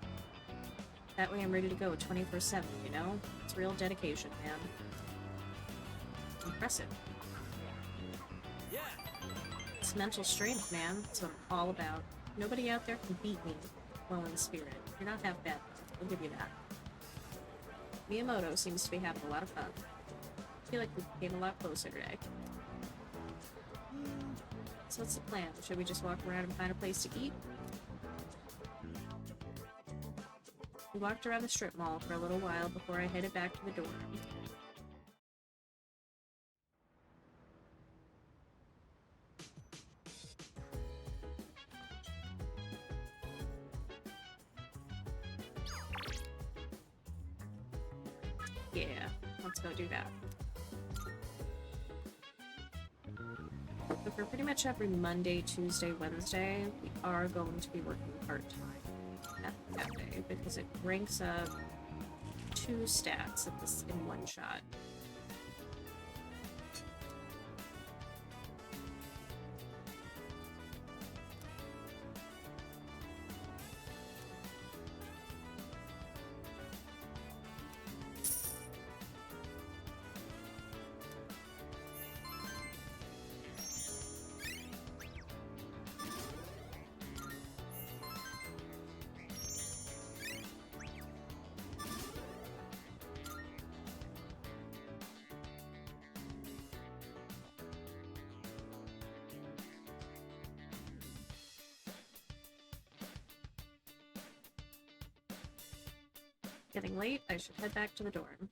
That way I'm ready to go 24/7, you know? It's real dedication, man. Impressive. Yeah. It's mental strength, man. That's what I'm all about. Nobody out there can beat me well in spirit. You're not half bad. I'll give you that. Miyamoto seems to be having a lot of fun. I feel like we came a lot closer today. So what's the plan? Should we just walk around and find a place to eat? We walked around the strip mall for a little while before I headed back to the dorm. Yeah, let's go do that. So for pretty much every Monday, Tuesday, Wednesday, we are going to be working part-time at the cafe because it ranks up 2 stats at this in one shot. Getting late, I should head back to the dorm.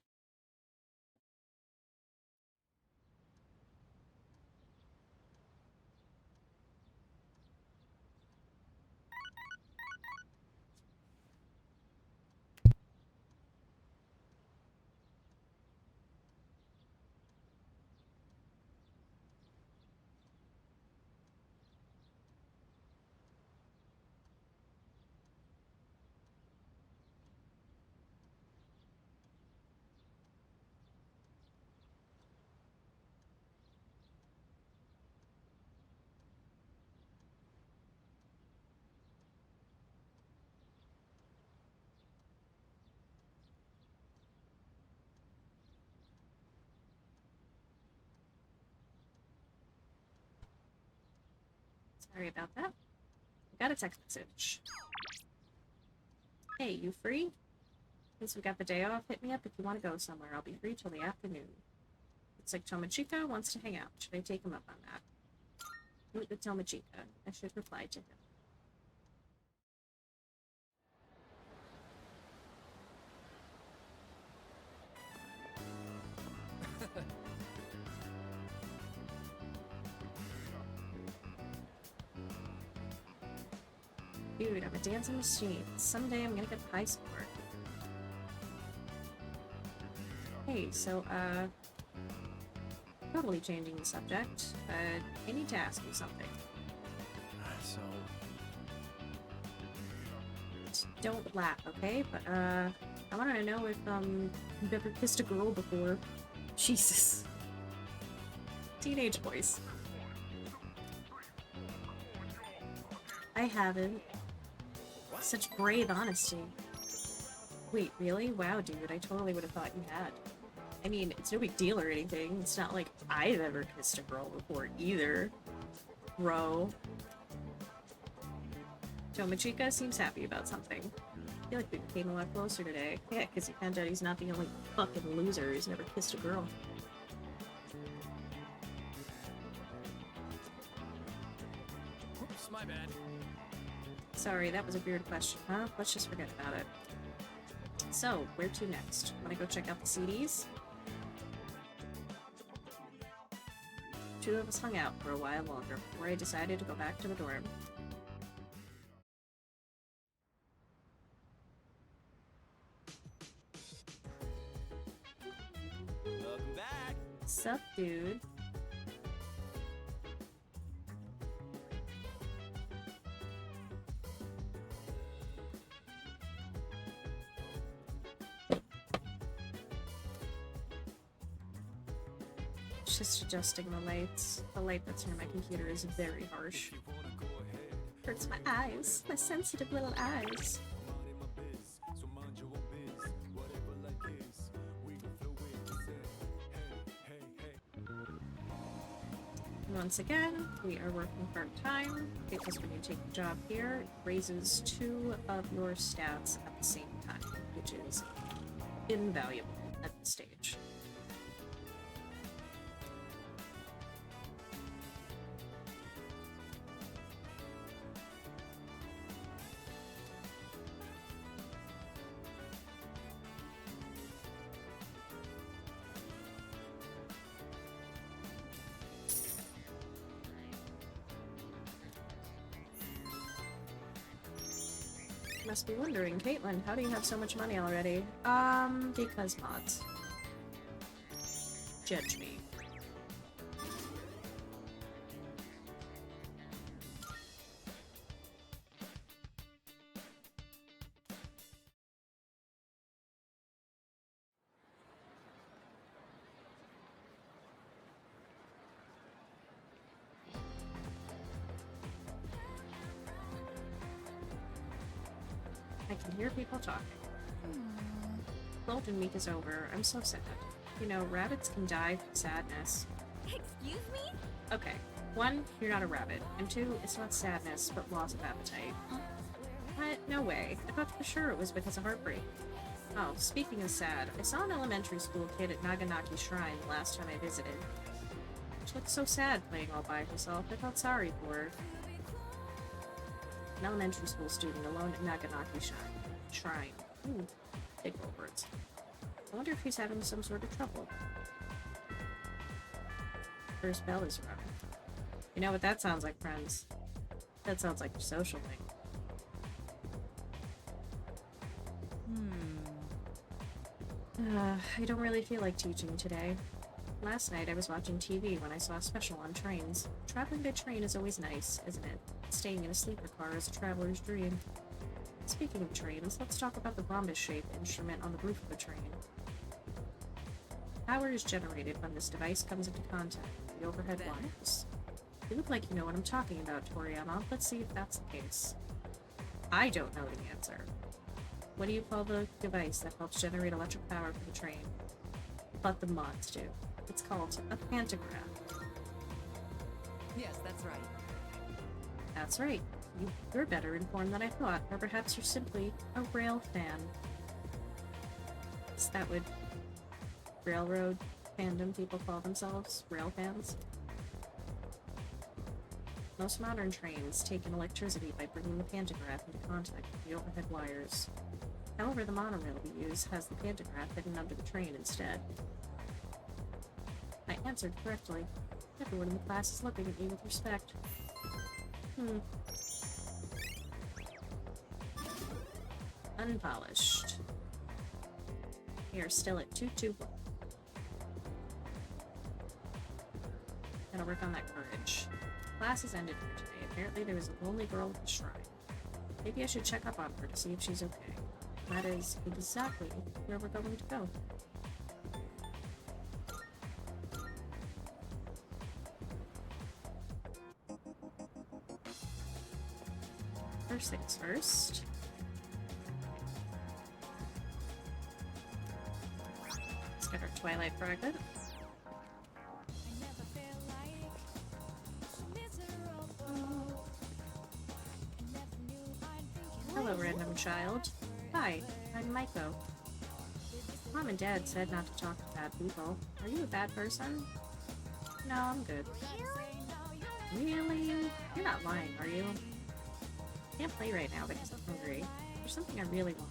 Sorry about that. I got a text message. Hey, you free? Since we got the day off, hit me up if you want to go somewhere. I'll be free till the afternoon. Looks like Tomochika wants to hang out. Should I take him up on that? Meet with Tomochika. I should reply to him. Dude, I'm a dancing machine. Someday I'm gonna get high score. Hey, so, totally changing the subject. I need to ask you something. So... Don't laugh, okay? But, I wanted to know if, you've ever kissed a girl before. Jesus. Teenage voice. I haven't. Such brave honesty. Wait, really? Wow, dude, I totally would have thought you had. I mean, it's no big deal or anything. It's not like I've ever kissed a girl before either. Bro. Tomochika seems happy about something. I feel like we became a lot closer today. Yeah, because he found out he's not the only fucking loser who's never kissed a girl. Oops, my bad. Sorry, that was a weird question, huh? Let's just forget about it. So, where to next? Wanna go check out the CDs? Two of us hung out for a while longer before I decided to go back to the dorm. Welcome back. Sup, dude? Just adjusting the lights. The light that's near my computer is very harsh. Hurts my eyes. My sensitive little eyes. Once again, we are working part-time because when you take the job here, it raises 2 of your stats at the same time, which is invaluable at this stage. Must be wondering, Caitlin, how do you have so much money already? Because mods. Judge me. I can hear people talking. Golden week is over. I'm so sad. You know, rabbits can die from sadness. Excuse me? Okay. 1, you're not a rabbit. And 2, it's not sadness, but loss of appetite. What? No way. I thought for sure it was because of heartbreak. Oh, speaking of sad, I saw an elementary school kid at Naganaki Shrine the last time I visited. She looked so sad playing all by herself. I felt sorry for her. An elementary school student alone at Naganaki Shrine. Ooh, big old words. I wonder if he's having some sort of trouble. First bell is rung. You know what that sounds like, friends? That sounds like your social link. I don't really feel like teaching today. Last night I was watching TV when I saw a special on trains. Traveling by train is always nice, isn't it? Staying in a sleeper car is a traveler's dream. Speaking of trains, let's talk about the rhombus-shaped instrument on the roof of the train. Power is generated when this device comes into contact with the overhead wires. You look like you know what I'm talking about, Toriyama. Let's see if that's the case. I don't know the answer. What do you call the device that helps generate electric power for the train? But the mods do. It's called a pantograph. Yes, that's right. That's right. You're better informed than I thought, or perhaps you're simply a rail fan. Is that what railroad fandom people call themselves? Rail fans? Most modern trains take in electricity by bringing the pantograph into contact with the overhead wires. However, the monorail we use has the pantograph hidden under the train instead. I answered correctly. Everyone in the class is looking at me with respect. Unpolished. We are still at 221. Gotta work on that courage. Class has ended for today. Apparently there was a lonely girl at the shrine. Maybe I should check up on her to see if she's okay. That is exactly where we're going to go. First things first. Let's get our Twilight fragment. Hello, random child. Hi, I'm Maiko. Mom and Dad said not to talk to bad people. Are you a bad person? No, I'm good. Really? You're not lying, are you? Can't play right now because I'm hungry. There's something I really want.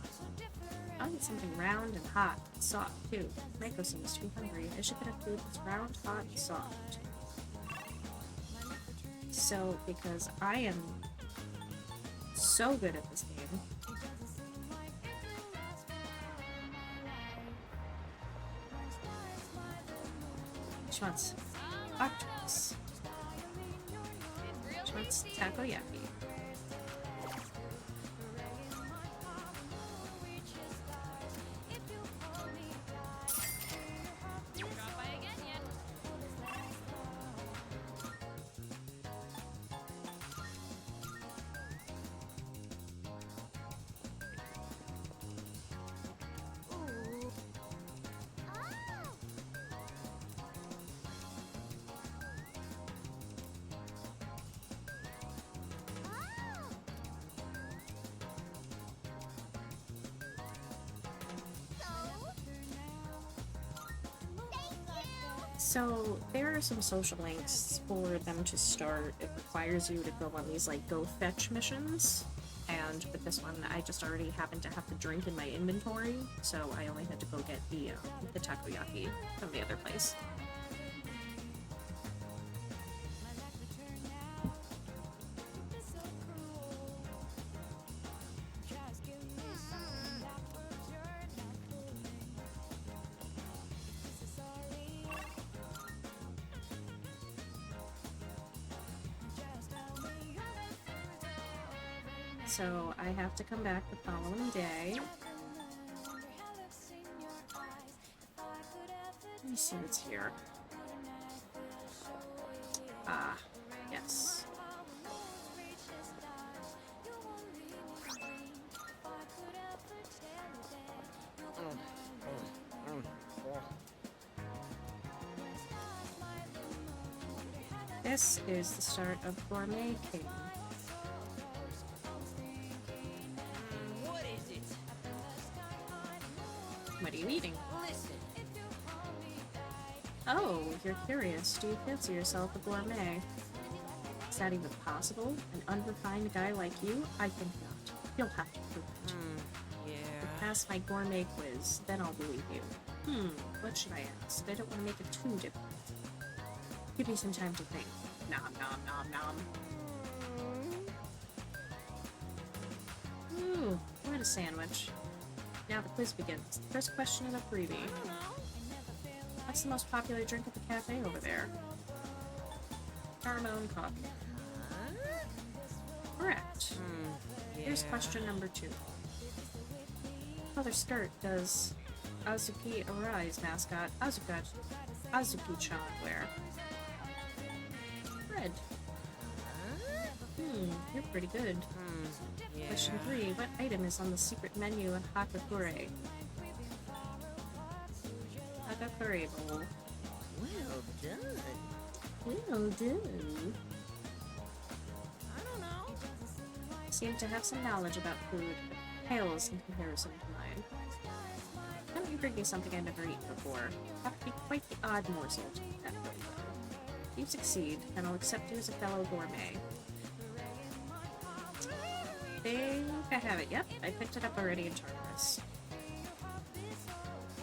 I want something round and hot and soft, too. Maiko seems to be hungry. I should get a food that's round, hot, and soft. So, because I am so good at this game, she wants octopus. She wants takoyaki. So there are some social links for them to start. It requires you to go on these like go fetch missions, and with this one I just already happened to have the drink in my inventory, so I only had to go get the takoyaki from the other place. So I have to come back the following day. Let me see what's here. Ah, yes. This is the start of Gourmet King. What is it? What are you eating? Listen. Oh, you're curious. Do you fancy yourself a gourmet? Is that even possible? An unrefined guy like you? I think not. You'll have to prove it. Yeah. Pass my gourmet quiz, then I'll believe you. What should I ask? I don't want to make it too difficult. Give me some time to think. Nom nom nom nom. Ooh, what a sandwich. Now the quiz begins. First question of the freebie. What's the most popular drink at the cafe over there? Caramel coffee. Correct. Here's question number 2. What color skirt does Azuki Arai's mascot, Azuki-chan wear? Red. You're pretty good. Question 3. What item is on the secret menu at Hakakure? Hakakure bowl. Well done. Well done. I don't know. Seem to have some knowledge about food, but pales in comparison to mine. Why don't you bring me something I've never eaten before? Have to be quite the odd morsel to eat that way, though. You succeed, and I'll accept you as a fellow gourmet. I think I have it. Yep, I picked it up already in Tartarus.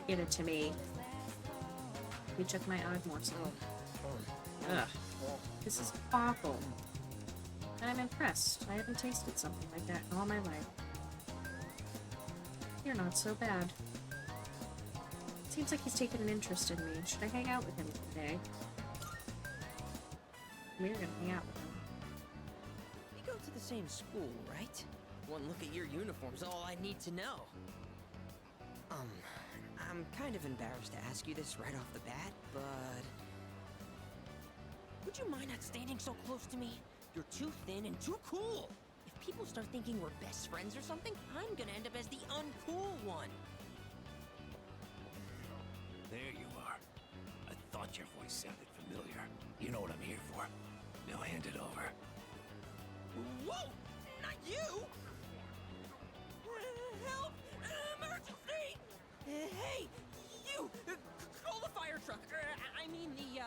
Give it to me. You took my odd morsel. Ugh. This is awful. And I'm impressed. I haven't tasted something like that in all my life. You're not so bad. Seems like he's taken an interest in me. Should I hang out with him today? We're gonna hang out with him. We go to the same school, right? One look at your uniform's all I need to know. I'm kind of embarrassed to ask you this right off the bat, but... would you mind not standing so close to me? You're too thin and too cool! If people start thinking we're best friends or something, I'm gonna end up as the uncool one. There you are. I thought your voice sounded familiar. You know what I'm here for. Now hand it over. Whoa! Not you! Help! Emergency! Hey! You! Call the fire truck! I mean the,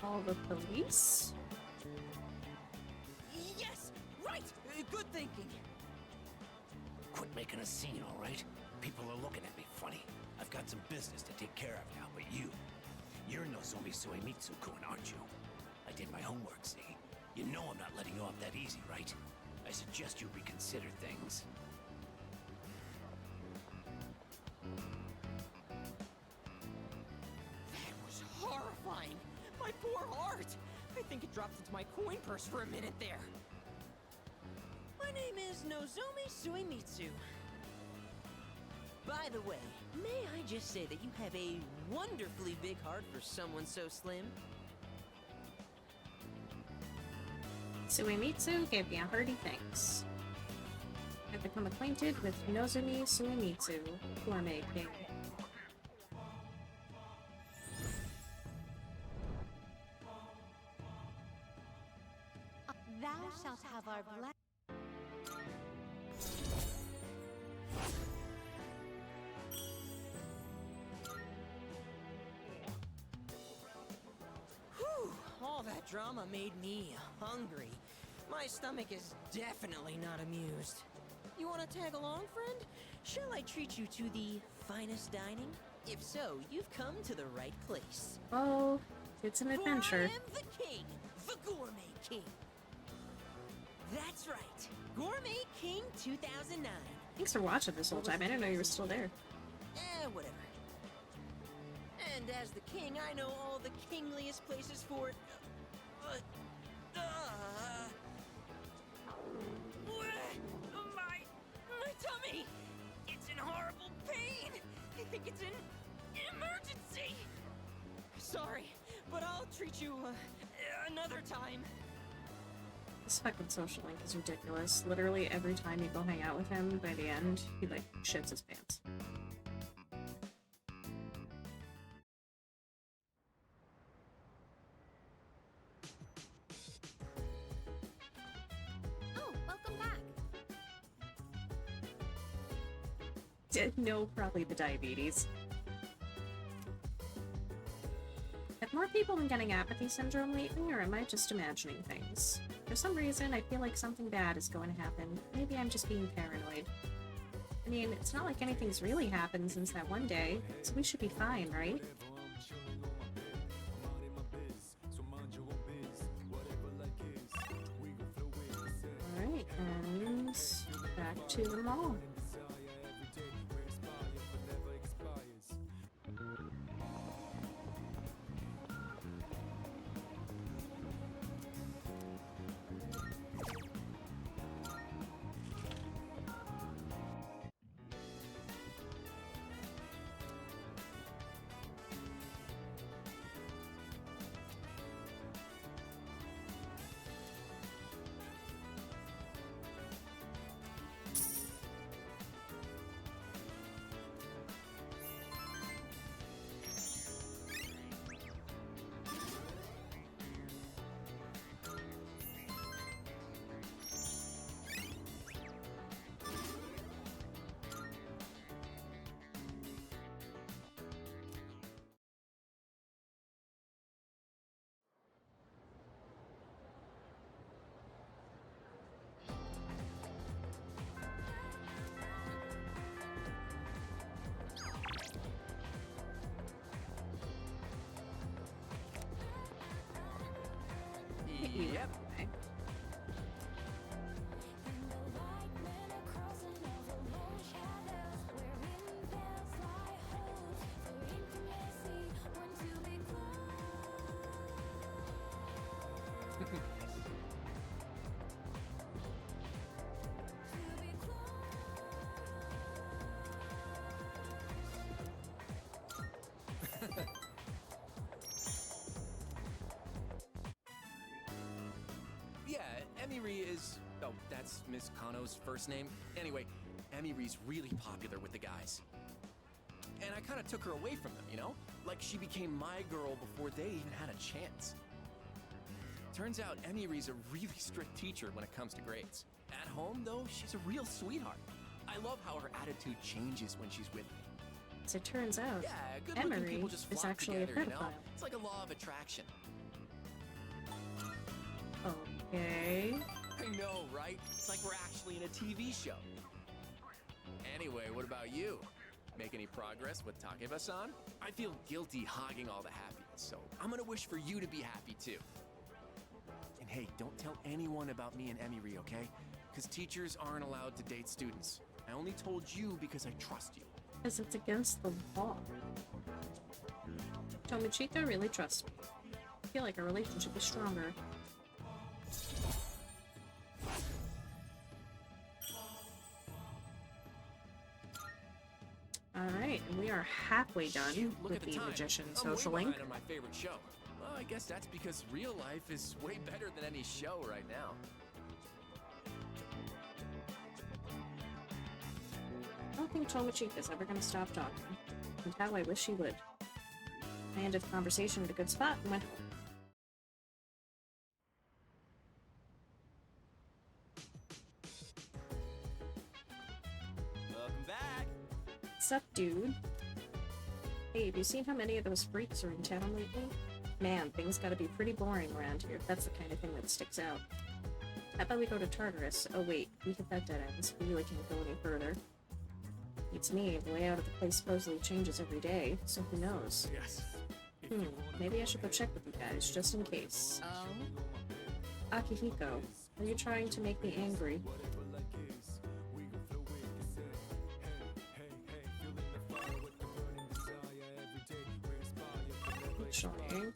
Call the police? Yes! Right! Good thinking. Quit making a scene, all right? People are looking at me funny. I've got some business to take care of now, but you're Nozomi Suemitsu-kun, aren't you? I did my homework, see? You know I'm not letting you off that easy, right? I suggest you reconsider things. That was horrifying. My poor heart. I think it dropped into my coin purse for a minute there. My name is Nozomi Suemitsu. By the way, may I just say that you have a wonderfully big heart for someone so slim? Suemitsu gave me a hearty thanks. I've become acquainted with Nozomi Suemitsu, Gourmet King. Thou shalt have our blessing. Whew, all that drama made me hungry. My stomach is definitely not amused. You want to tag along, friend? Shall I treat you to the finest dining? If so, you've come to the right place. Oh, it's an adventure. For I am the king, the Gourmet King. That's right, Gourmet King 2009. Thanks for watching this whole time. I didn't know you were still there. Whatever. And as the king, I know all the kingliest places for it. My tummy! It's in horrible pain! I think it's an emergency! Sorry, but I'll treat you another time. This fucking social link is ridiculous. Literally every time you go hang out with him, by the end, he like shits his pants. Oh, welcome back. No, probably the diabetes. Have more people been getting apathy syndrome lately, or am I just imagining things? For some reason, I feel like something bad is going to happen. Maybe I'm just being paranoid. I mean, it's not like anything's really happened since that one day, so we should be fine, right? Alright, and back to the mall. Yep. Okay. Yeah, Emiri is... Oh, that's Miss Kano's first name. Anyway, Emiri's really popular with the guys. And I kind of took her away from them, you know? Like she became my girl before they even had a chance. Turns out Emiri's a really strict teacher when it comes to grades. At home, though, she's a real sweetheart. I love how her attitude changes when she's with me. As it turns out, Yeah, good-looking Emery people just is flock actually a together, you know? pedophile. It's like a law of attraction. Okay. I know, right? It's like we're actually in a TV show. Anyway, what about you? Make any progress with Takeba-san? I feel guilty hogging all the happiness, so I'm gonna wish for you to be happy too. And hey, don't tell anyone about me and Emiri, okay? Because teachers aren't allowed to date students. I only told you because I trust you. Because it's against the law. Tomochika really trusts me. I feel like our relationship is stronger. Alright, and we are halfway done Look with at the the time. Magician I'm Social way Link. behind on my favorite show. Well, I guess that's because real life is way better than any show right now. I don't think Tomochika's ever gonna stop talking. And how I wish she would. I ended the conversation at a good spot and went home. Welcome back. What's up, dude? Hey, have you seen how many of those freaks are in town lately? Man, things gotta be pretty boring around here if that's the kind of thing that sticks out. How about we go to Tartarus? Oh wait, we hit that dead end, so we really can't go any further. It's me, the layout of the place supposedly changes every day, so who knows? Yes. Maybe I should go check with you guys, just in case. Oh? Akihiko, are you trying to make me angry? Shocking.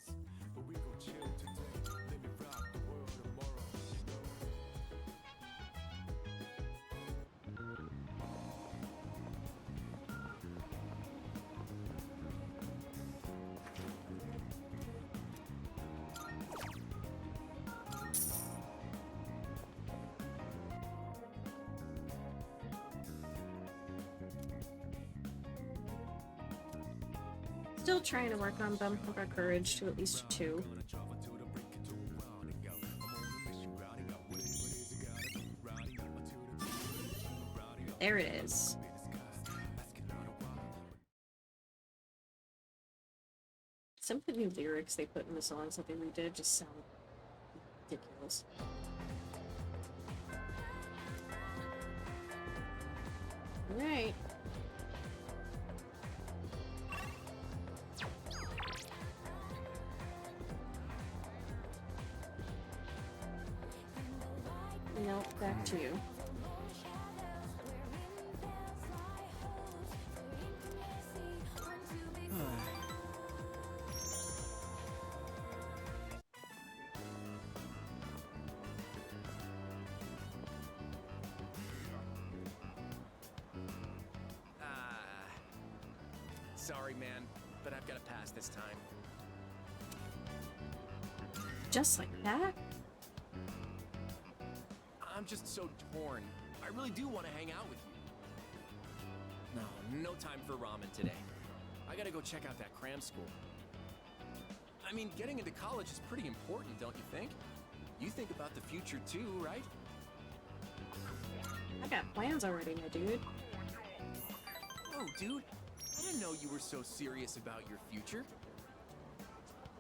Still trying to work on bumping up our courage to at least 2. There it is. Some of the new lyrics they put in the songs that they redid just sound ridiculous. Alright. Nope, back to you. Sorry, man, but I've got to pass this time. Just like that? I'm just so torn. I really do want to hang out with you. No time for ramen today. I gotta go check out that cram school. I mean, getting into college is pretty important, don't you think? You think about the future too, right? I got plans already, my dude. Oh, dude, I didn't know you were so serious about your future.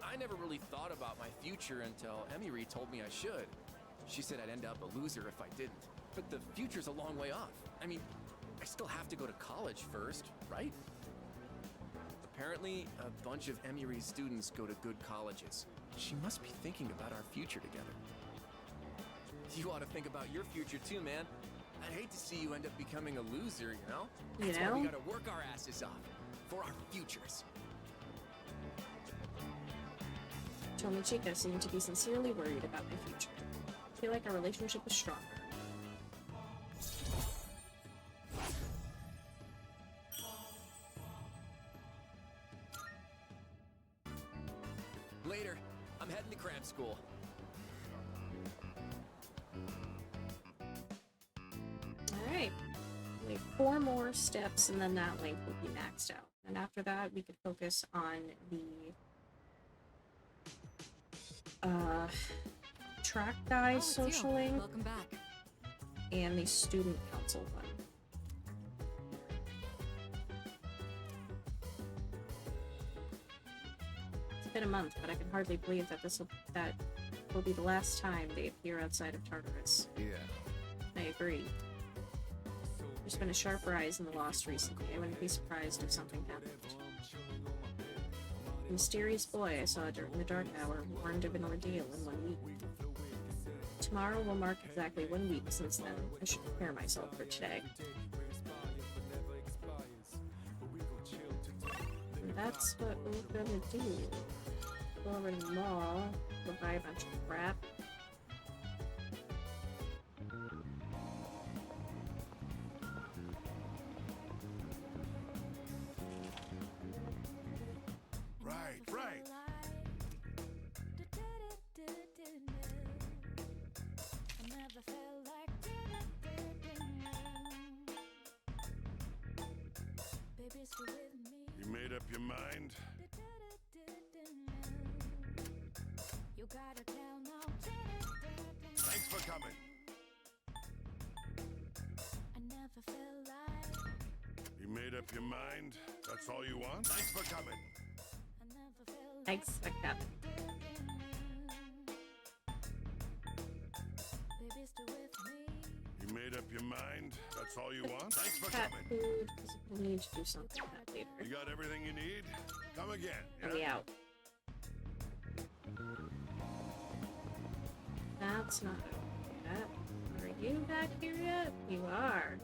I never really thought about my future until Emiri told me I should. She said I'd end up a loser if I didn't. But the future's a long way off. I mean, I still have to go to college first, right? Apparently, a bunch of Emiri's students go to good colleges. She must be thinking about our future together. You ought to think about your future too, man. I'd hate to see you end up becoming a loser, you know? That's why we gotta work our asses off for our futures. Tomochika seemed to be sincerely worried about my future. I feel like our relationship is stronger. Later, I'm heading to cram school. Alright. We have 4 more steps and then that link will be maxed out. And after that, we could focus on the track guy social link. Welcome back. And the student council one. It's been a month, but I can hardly believe that will be the last time they appear outside of Tartarus. Yeah. I agree. There's been a sharp rise in the lost recently. I wouldn't be surprised if something happened. The mysterious boy I saw during the dark hour warned of an ordeal in 1 week. Tomorrow will mark exactly 1 week since then. I should prepare myself for today. And that's what we're gonna do. Go over to the mall, go buy a bunch of crap. Right. You made up your mind? Thanks for coming. You made up your mind? That's all you want? Thanks for coming. Thanks for coming. You made up your mind? That's all you want? Thanks for Cat coming. food, because we'll need to do something with that later. You got everything you need? Come again. Are we out? That's not open yet. Are you back here yet? You are.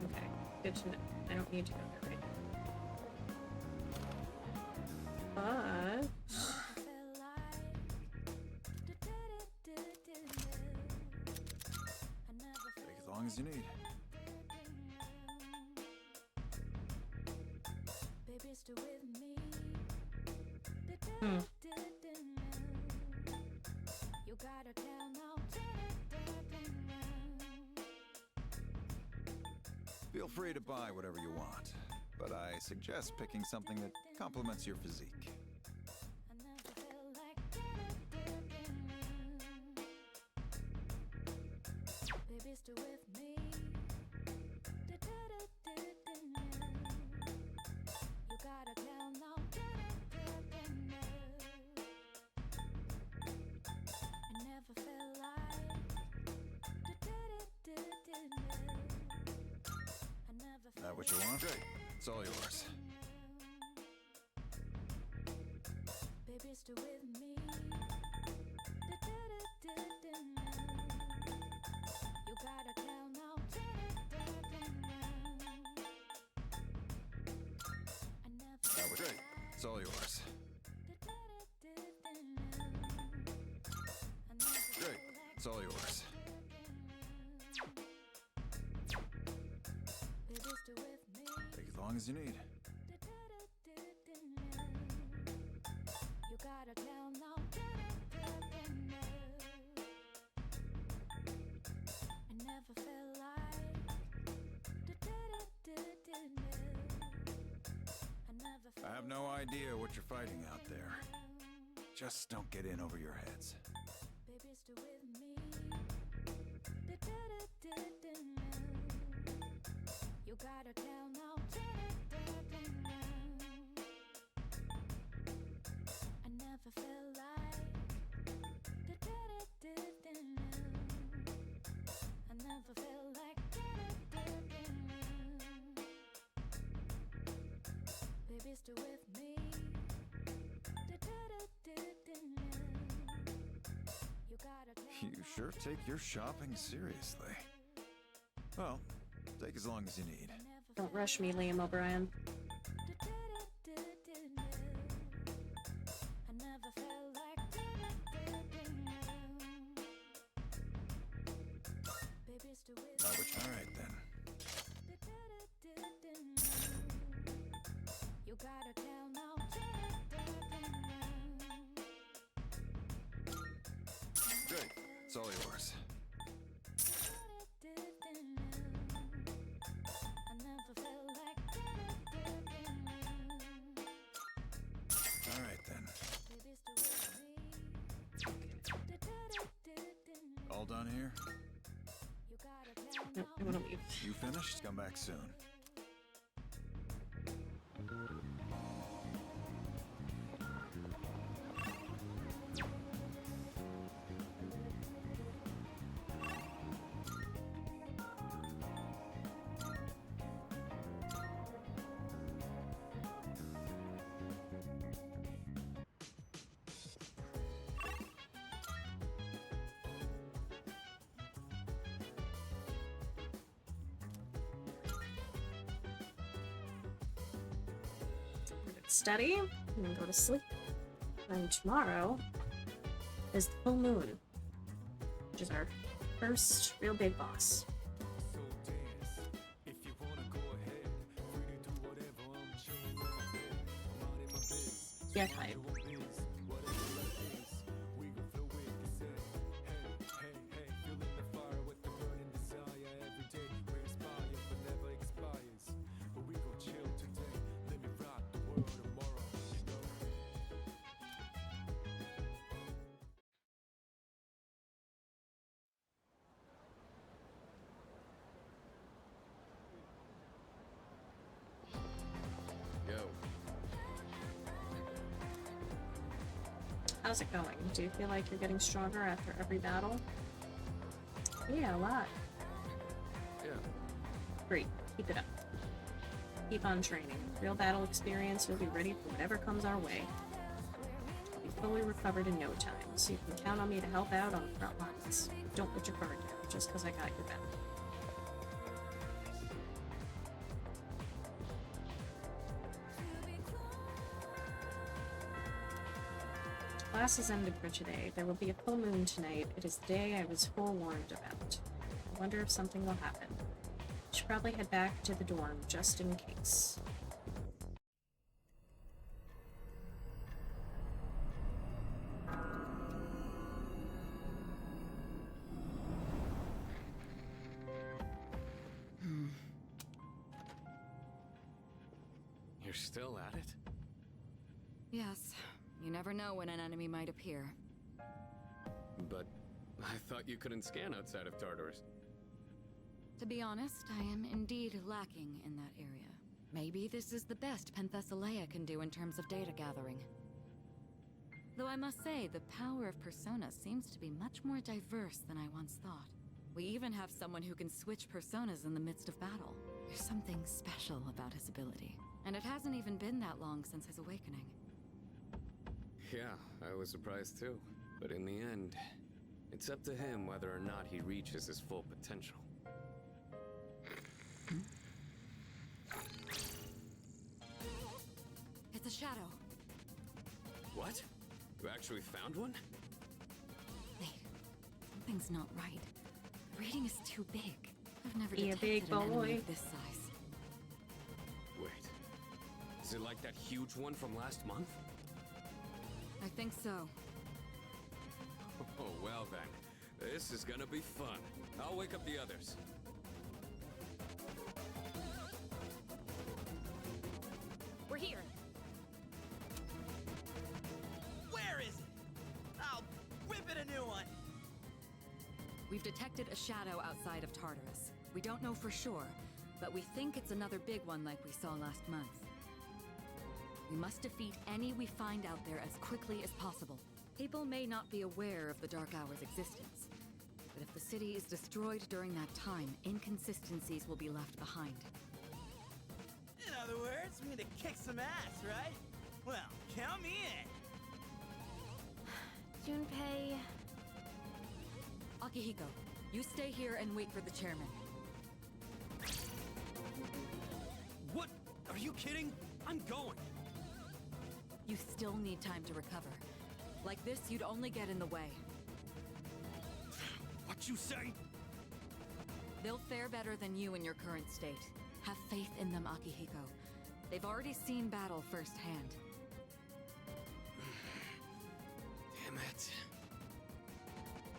Okay, good to know. I don't need to go there right now. But... Take as long as you need. Feel free to buy whatever you want, but I suggest picking something that complements your physique. That what you want? Great. It's all yours. That was great. It's all yours. Great. It's all yours. Take as long as you need. I have no idea what you're fighting out there. Just don't get in over your heads. You sure take your shopping seriously. Well, take as long as you need. Don't rush me, Liam O'Brien. All right, then. Great. It's all yours. All right, then. All done here? No, I want to leave. You finished? Come back soon. study, and then go to sleep. And tomorrow is the full moon, which is our first real big boss. Yeah, type. How's it going? Do you feel like you're getting stronger after every battle? Yeah, a lot. Yeah. Great. Keep it up. Keep on training. Real battle experience, you'll be ready for whatever comes our way. I'll be fully recovered in no time, so you can count on me to help out on the front lines. Don't put your guard down just because I got your back. Class is ended for today. There will be a full moon tonight. It is the day I was forewarned about. I wonder if something will happen. Should probably head back to the dorm just in case. You're still at it? Yes. You never know when an enemy might appear. But I thought you couldn't scan outside of Tartarus. To be honest, I am indeed lacking in that area. Maybe this is the best Penthesilea can do in terms of data gathering. Though I must say, the power of Persona seems to be much more diverse than I once thought. We even have someone who can switch personas in the midst of battle. There's something special about his ability. And it hasn't even been that long since his awakening. Yeah, I was surprised too. But in the end, it's up to him whether or not he reaches his full potential. It's a shadow. What? You actually found one? Wait, something's not right. The reading is too big. I've never Be a detected big an enemy boy. of this size. Wait. Is it like that huge one from last month? I think so. Oh, well then. This is gonna be fun. I'll wake up the others. We're here. Where is it? I'll whip it a new one. We've detected a shadow outside of Tartarus. We don't know for sure, but we think it's another big one like we saw last month. We must defeat any we find out there as quickly as possible. People may not be aware of the Dark Hour's existence, but if the city is destroyed during that time, inconsistencies will be left behind. In other words, we need to kick some ass, right? Well, count me in. Junpei... Akihiko, you stay here and wait for the chairman. What? Are you kidding? I'm going. You still need time to recover. Like this, you'd only get in the way. What you say? They'll fare better than you in your current state. Have faith in them, Akihiko. They've already seen battle firsthand. Damn it.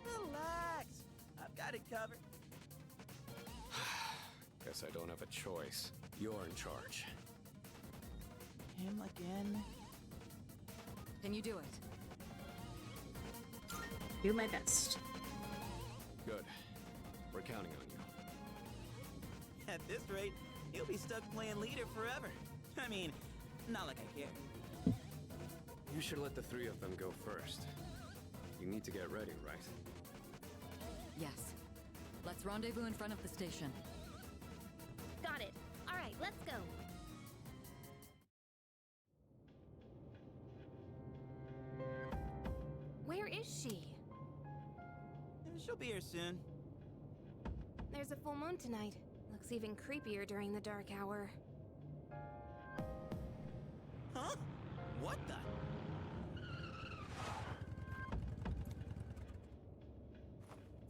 Relax. I've got it covered. Guess I don't have a choice. You're in charge. Him again? Can you do it? Do my best. Good. We're counting on you. At this rate, he'll be stuck playing leader forever. I mean, not like I care. You should let the three of them go first. You need to get ready, right? Yes. Let's rendezvous in front of the station. Got it. All right, let's go. Where is she? She'll be here soon. There's a full moon tonight. Looks even creepier during the dark hour. Huh? What the?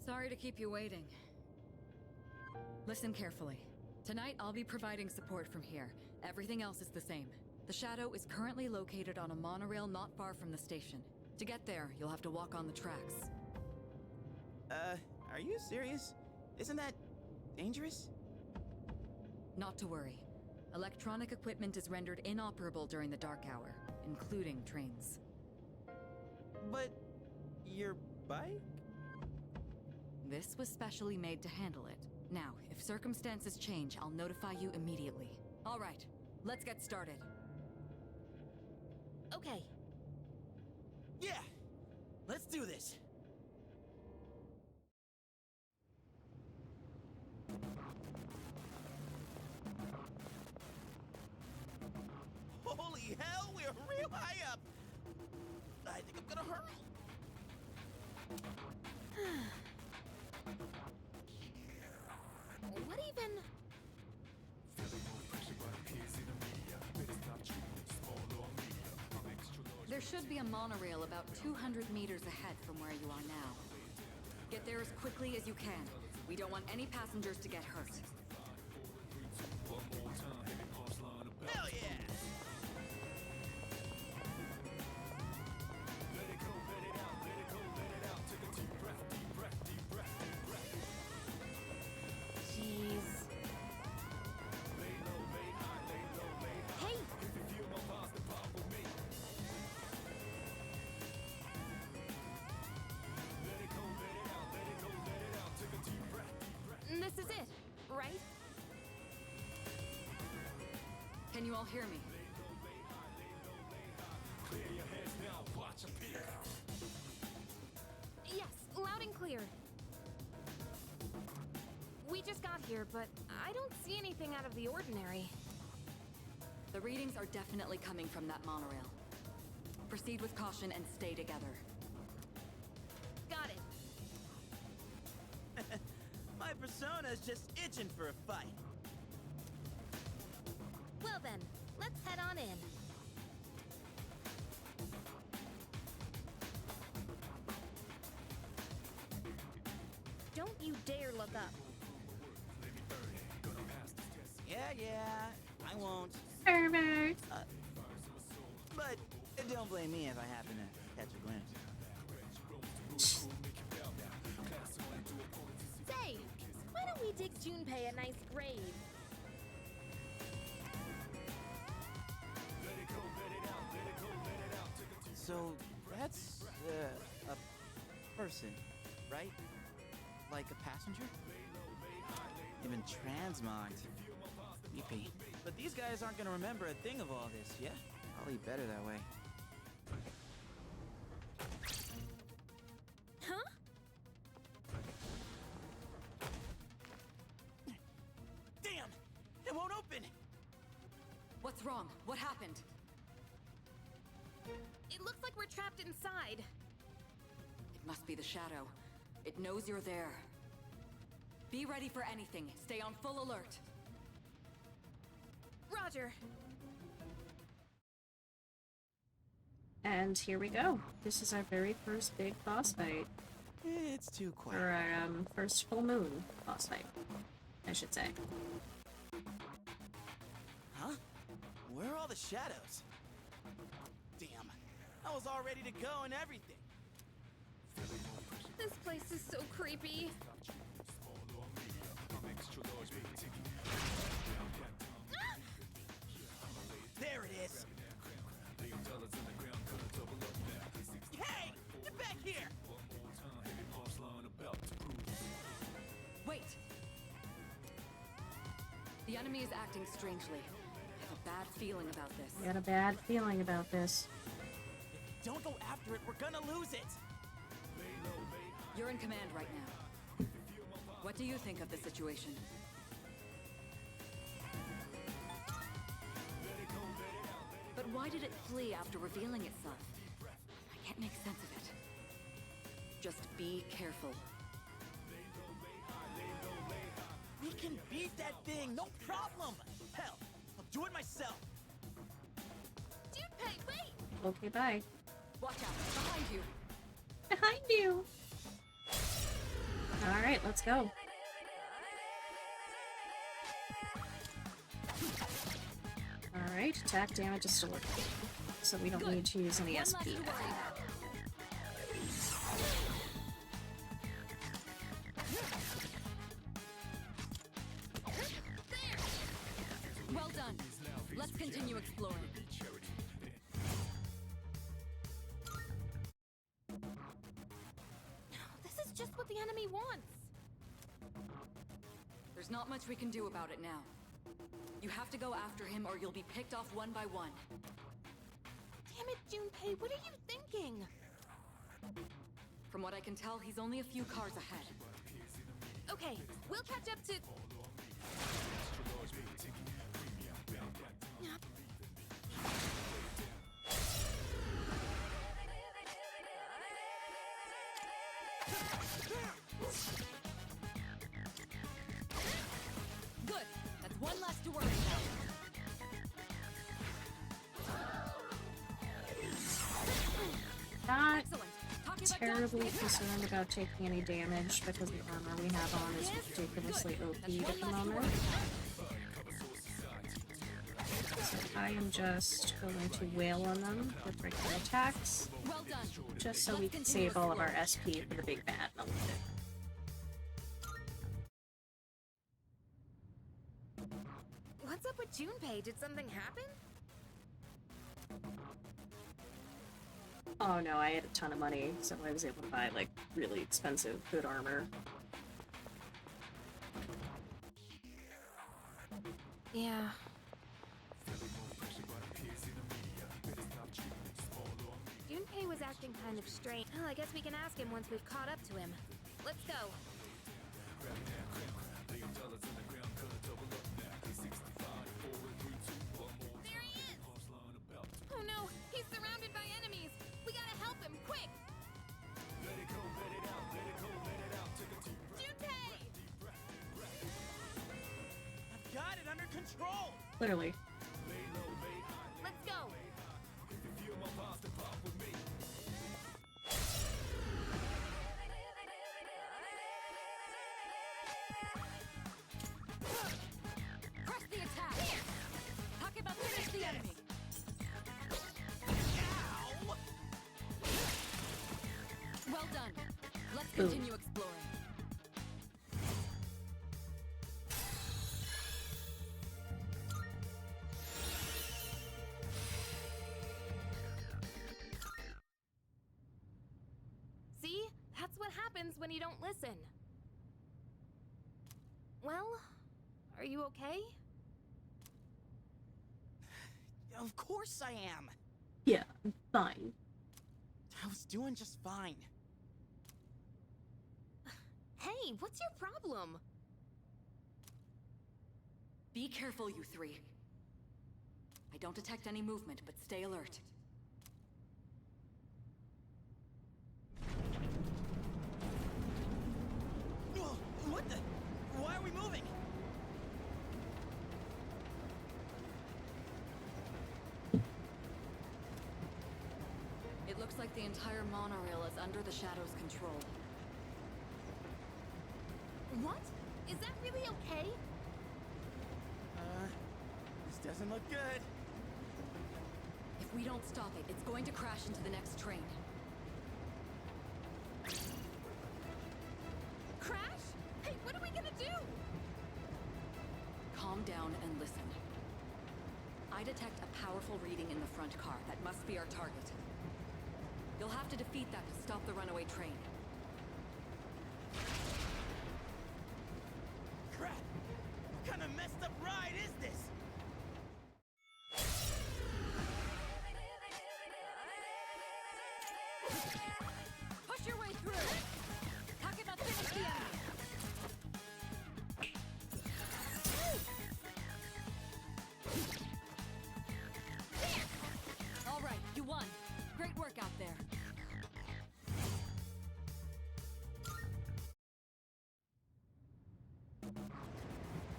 Sorry to keep you waiting. Listen carefully. Tonight, I'll be providing support from here. Everything else is the same. The Shadow is currently located on a monorail not far from the station. To get there, you'll have to walk on the tracks. Are you serious? Isn't that dangerous? Not to worry. Electronic equipment is rendered inoperable during the dark hour, including trains. But your bike? This was specially made to handle it. Now, if circumstances change, I'll notify you immediately. All right, let's get started. Okay. Yeah! Let's do this! Holy hell, we're real high up! I think I'm gonna hurl. What even? There should be a monorail about 200 meters ahead from where you are now. Get there as quickly as you can. We don't want any passengers to get hurt. Hell yeah! Jeez. Hey! This is it, right? Can you all hear me? Yes, loud and clear. We just got here, but I don't see anything out of the ordinary. The readings are definitely coming from that monorail. Proceed with caution and stay together. Got it. My persona's just itching for a fight. Well then, let's head on in. Don't you dare look up. Yeah, I won't. Perfect. But don't blame me if I happen to catch a glimpse. Say, why don't we dig Junpei a nice grave? So that's a person, right? Like a passenger? Even transmogged. Creepy. But these guys aren't gonna remember a thing of all this, yeah? Probably better that way. Huh? Damn! It won't open! What's wrong? What happened? It looks like we're trapped inside. It must be the Shadow. It knows you're there. Be ready for anything. Stay on full alert. Roger. And here we go. This is our very first big boss fight. It's too quiet. Or our first full moon boss fight, I should say. Huh? Where are all the shadows? Damn. I was all ready to go and everything. This place is so creepy. There it is. Hey! Get back here! Wait! The enemy is acting strangely. I have a bad feeling about this. I got a bad feeling about this. If we don't go after it, we're gonna lose it! You're in command right now. What do you think of the situation? But why did it flee after revealing itself? I can't make sense of it. Just be careful. We can beat that thing, no problem! Hell, I'll do it myself! Junpei, wait! Okay, bye. Watch out! Behind you! Behind you! Alright, let's go. Alright, attack damage is still working. So we don't need to use any SP. Well done. Let's continue exploring. This is just what the enemy wants. There's not much we can do about it now. You have to go after him or you'll be picked off one by one. Damn it, Junpei, what are you thinking? From what I can tell, he's only a few cars ahead. Okay, we'll catch up to... Good! That's one less to worry about. Not Excellent. Talking about terribly dodge, concerned about taking any damage because the armor we have on is ridiculously OP at the moment. So I am just going to wail on them with regular attacks, well done. just so we can save all of our SP for the big bad in a little bit. What's up with Junpei? Did something happen? Oh no, I had a ton of money, so I was able to buy, like, really expensive, good armor. Yeah. Junpei was acting kind of strange. Well, I guess we can ask him once we've caught up to him. Let's go. There he is! Oh no, he's surrounded by enemies. We gotta help him, quick! Junpei! I've got it under control! Clearly. Let's go! Press the attack! Talk about finish the enemy! Well done. Let's continue exploring. See? That's what happens when you don't listen. Well, are you okay? Of course I am! Yeah, fine. I was doing just fine. Hey, what's your problem? Be careful, you three. I don't detect any movement, but stay alert. What the? Why are we moving? It looks like the entire monorail is under the Shadow's control. What? Is that really okay? This doesn't look good. If we don't stop it, it's going to crash into the next train. Crash? Hey, what are we gonna do? Calm down and listen. I detect a powerful reading in the front car. That must be our target. You'll have to defeat that to stop the runaway train. Crap! What kind of messed up ride is this? Push your way through! Talk about finish the enemy! All right, you won. Great work out there.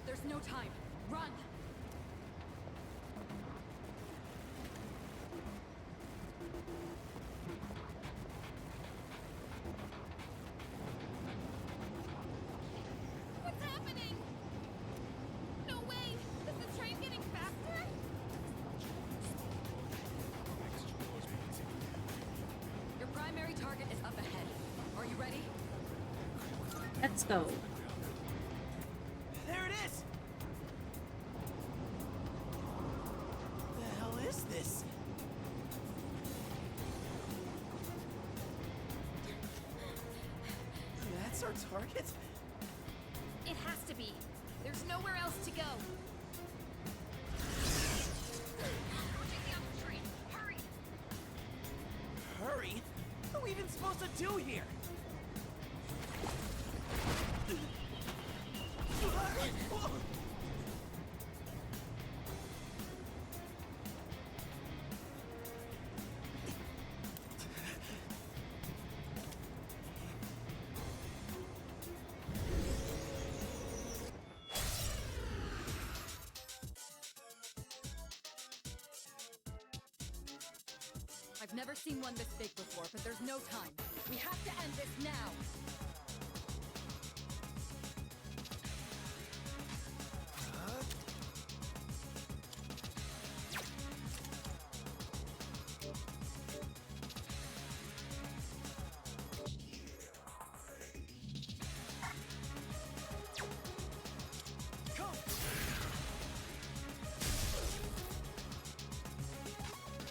There's no time. Run! What's happening? No way! Is the train getting faster? Your primary target is up ahead. Are you ready? Let's go. There it is! The hell is this? That's our target? It has to be. There's nowhere else to go. We're taking out the train. Hurry! Hurry? What are we even supposed to do here? I've never seen one this big before, but there's no time. We have to end this now!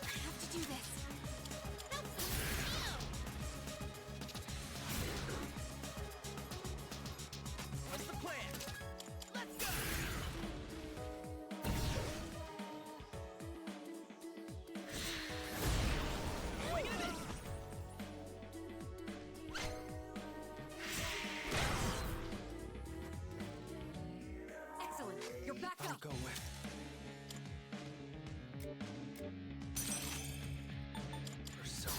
I have to do this. What's the plan? Let's go! Swing and a miss! Excellent! You're back I'll up! go with. Persona.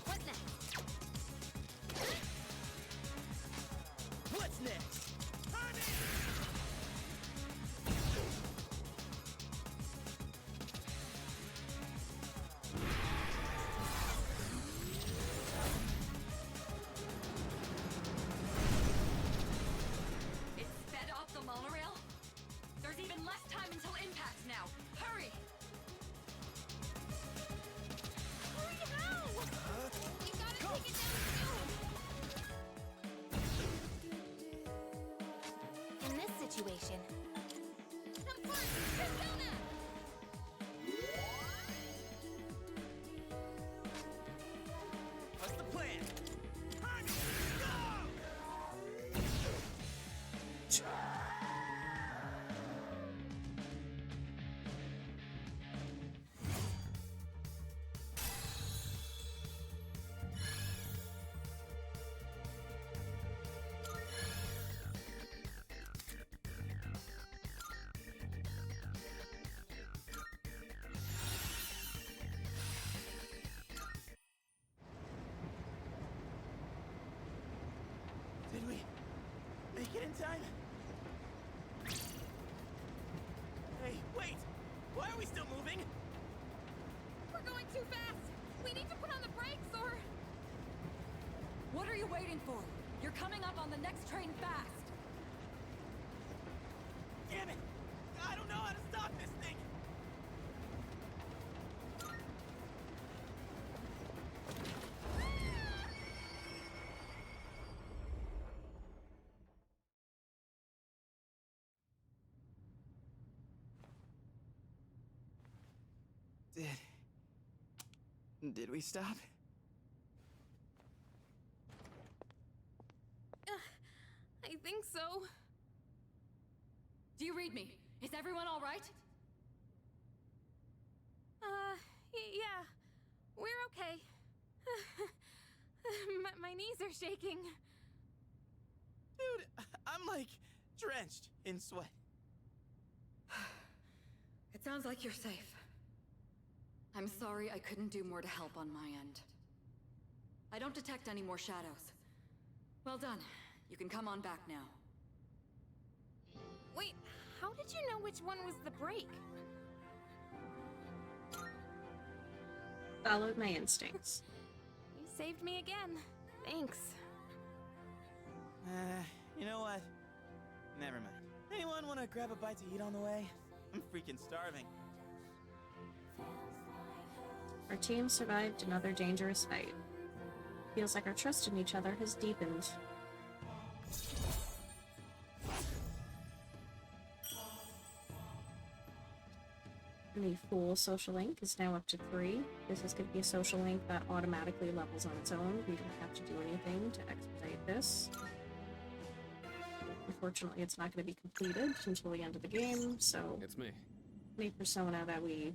What's next? What's next? It sped up the monorail? There's even less time until impact now! Hurry! Hurry how? We gotta take it down soon. In this situation. Come first, Persona! What's the plan? Did we make it in time? Hey, wait! Why are we still moving? We're going too fast! We need to put on the brakes or... What are you waiting for? You're coming up on the next train fast! Damn it! I don't know how to stop this thing! Did we stop? I think so. Do you read me? Is everyone all right? Yeah. We're okay. My knees are shaking. Dude, I'm like drenched in sweat. It sounds like you're safe. I'm sorry I couldn't do more to help on my end. I don't detect any more shadows. Well done. You can come on back now. Wait, how did you know which one was the brake? Followed my instincts. You saved me again. Thanks. You know what? Never mind. Anyone want to grab a bite to eat on the way? I'm freaking starving. Our team survived another dangerous fight. Feels like our trust in each other has deepened. The full social link is now up to 3. This is going to be a social link that automatically levels on its own. We don't have to do anything to expedite this. Unfortunately, it's not going to be completed until the end of the game, so... It's me. Any persona that we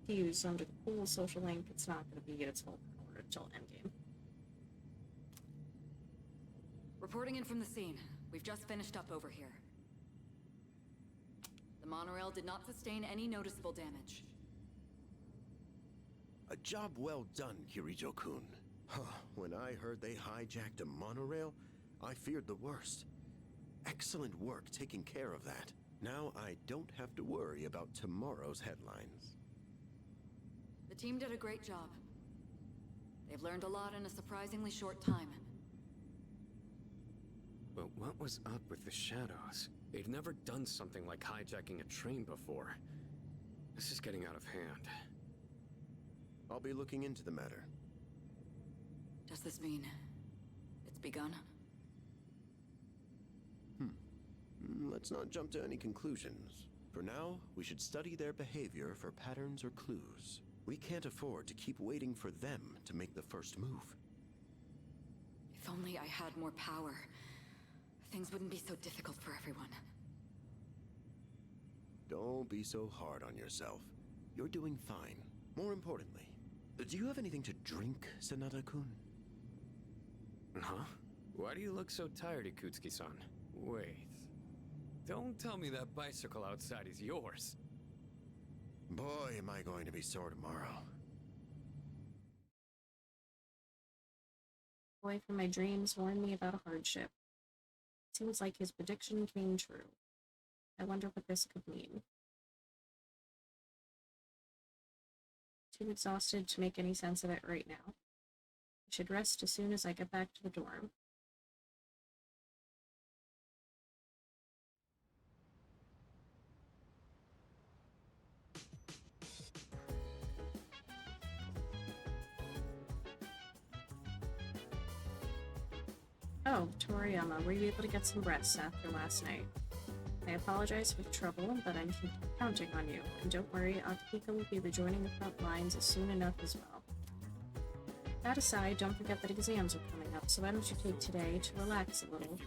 use under the full social link, it's not going to be at its full power until endgame. Reporting in from the scene. We've just finished up over here. The monorail did not sustain any noticeable damage. A job well done, Kirijo-kun. Huh, when I heard they hijacked a monorail, I feared the worst. Excellent work taking care of that. Now I don't have to worry about tomorrow's headlines. The team did a great job. They've learned a lot in a surprisingly short time. But what was up with the shadows? They've never done something like hijacking a train before. This is getting out of hand. I'll be looking into the matter. Does this mean it's begun? Let's not jump to any conclusions. For now, we should study their behavior for patterns or clues. We can't afford to keep waiting for them to make the first move. If only I had more power, things wouldn't be so difficult for everyone. Don't be so hard on yourself. You're doing fine. More importantly, do you have anything to drink, Sanada-kun? Huh? Why do you look so tired, Ikutsuki-san? Wait. Don't tell me that bicycle outside is yours. Boy, am I going to be sore tomorrow. Boy from my dreams warned me about a hardship. Seems like his prediction came true. I wonder what this could mean. Too exhausted to make any sense of it right now. I should rest as soon as I get back to the dorm. Oh, Toriyama, were you able to get some rest after last night? I apologize for the trouble, but I'm counting on you. And don't worry, Akihiko will be rejoining the front lines as soon enough as well. That aside, don't forget that exams are coming up, so why don't you take today to relax a little?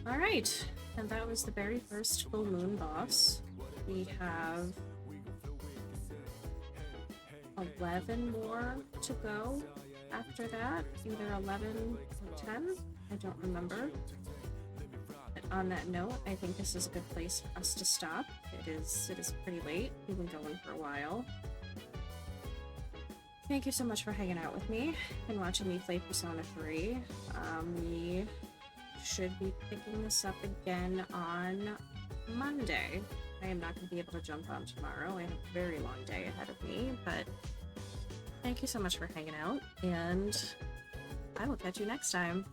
Alright, and that was the very first full moon boss. We have 11 more to go. After that, either 11 or 10, I don't remember. But on that note, I think this is a good place for us to stop. It is pretty late. We've been going for a while. Thank you so much for hanging out with me and watching me play Persona 3. We should be picking this up again on Monday. I am not going to be able to jump on tomorrow. I have a very long day ahead of me, but thank you so much for hanging out, and I will catch you next time.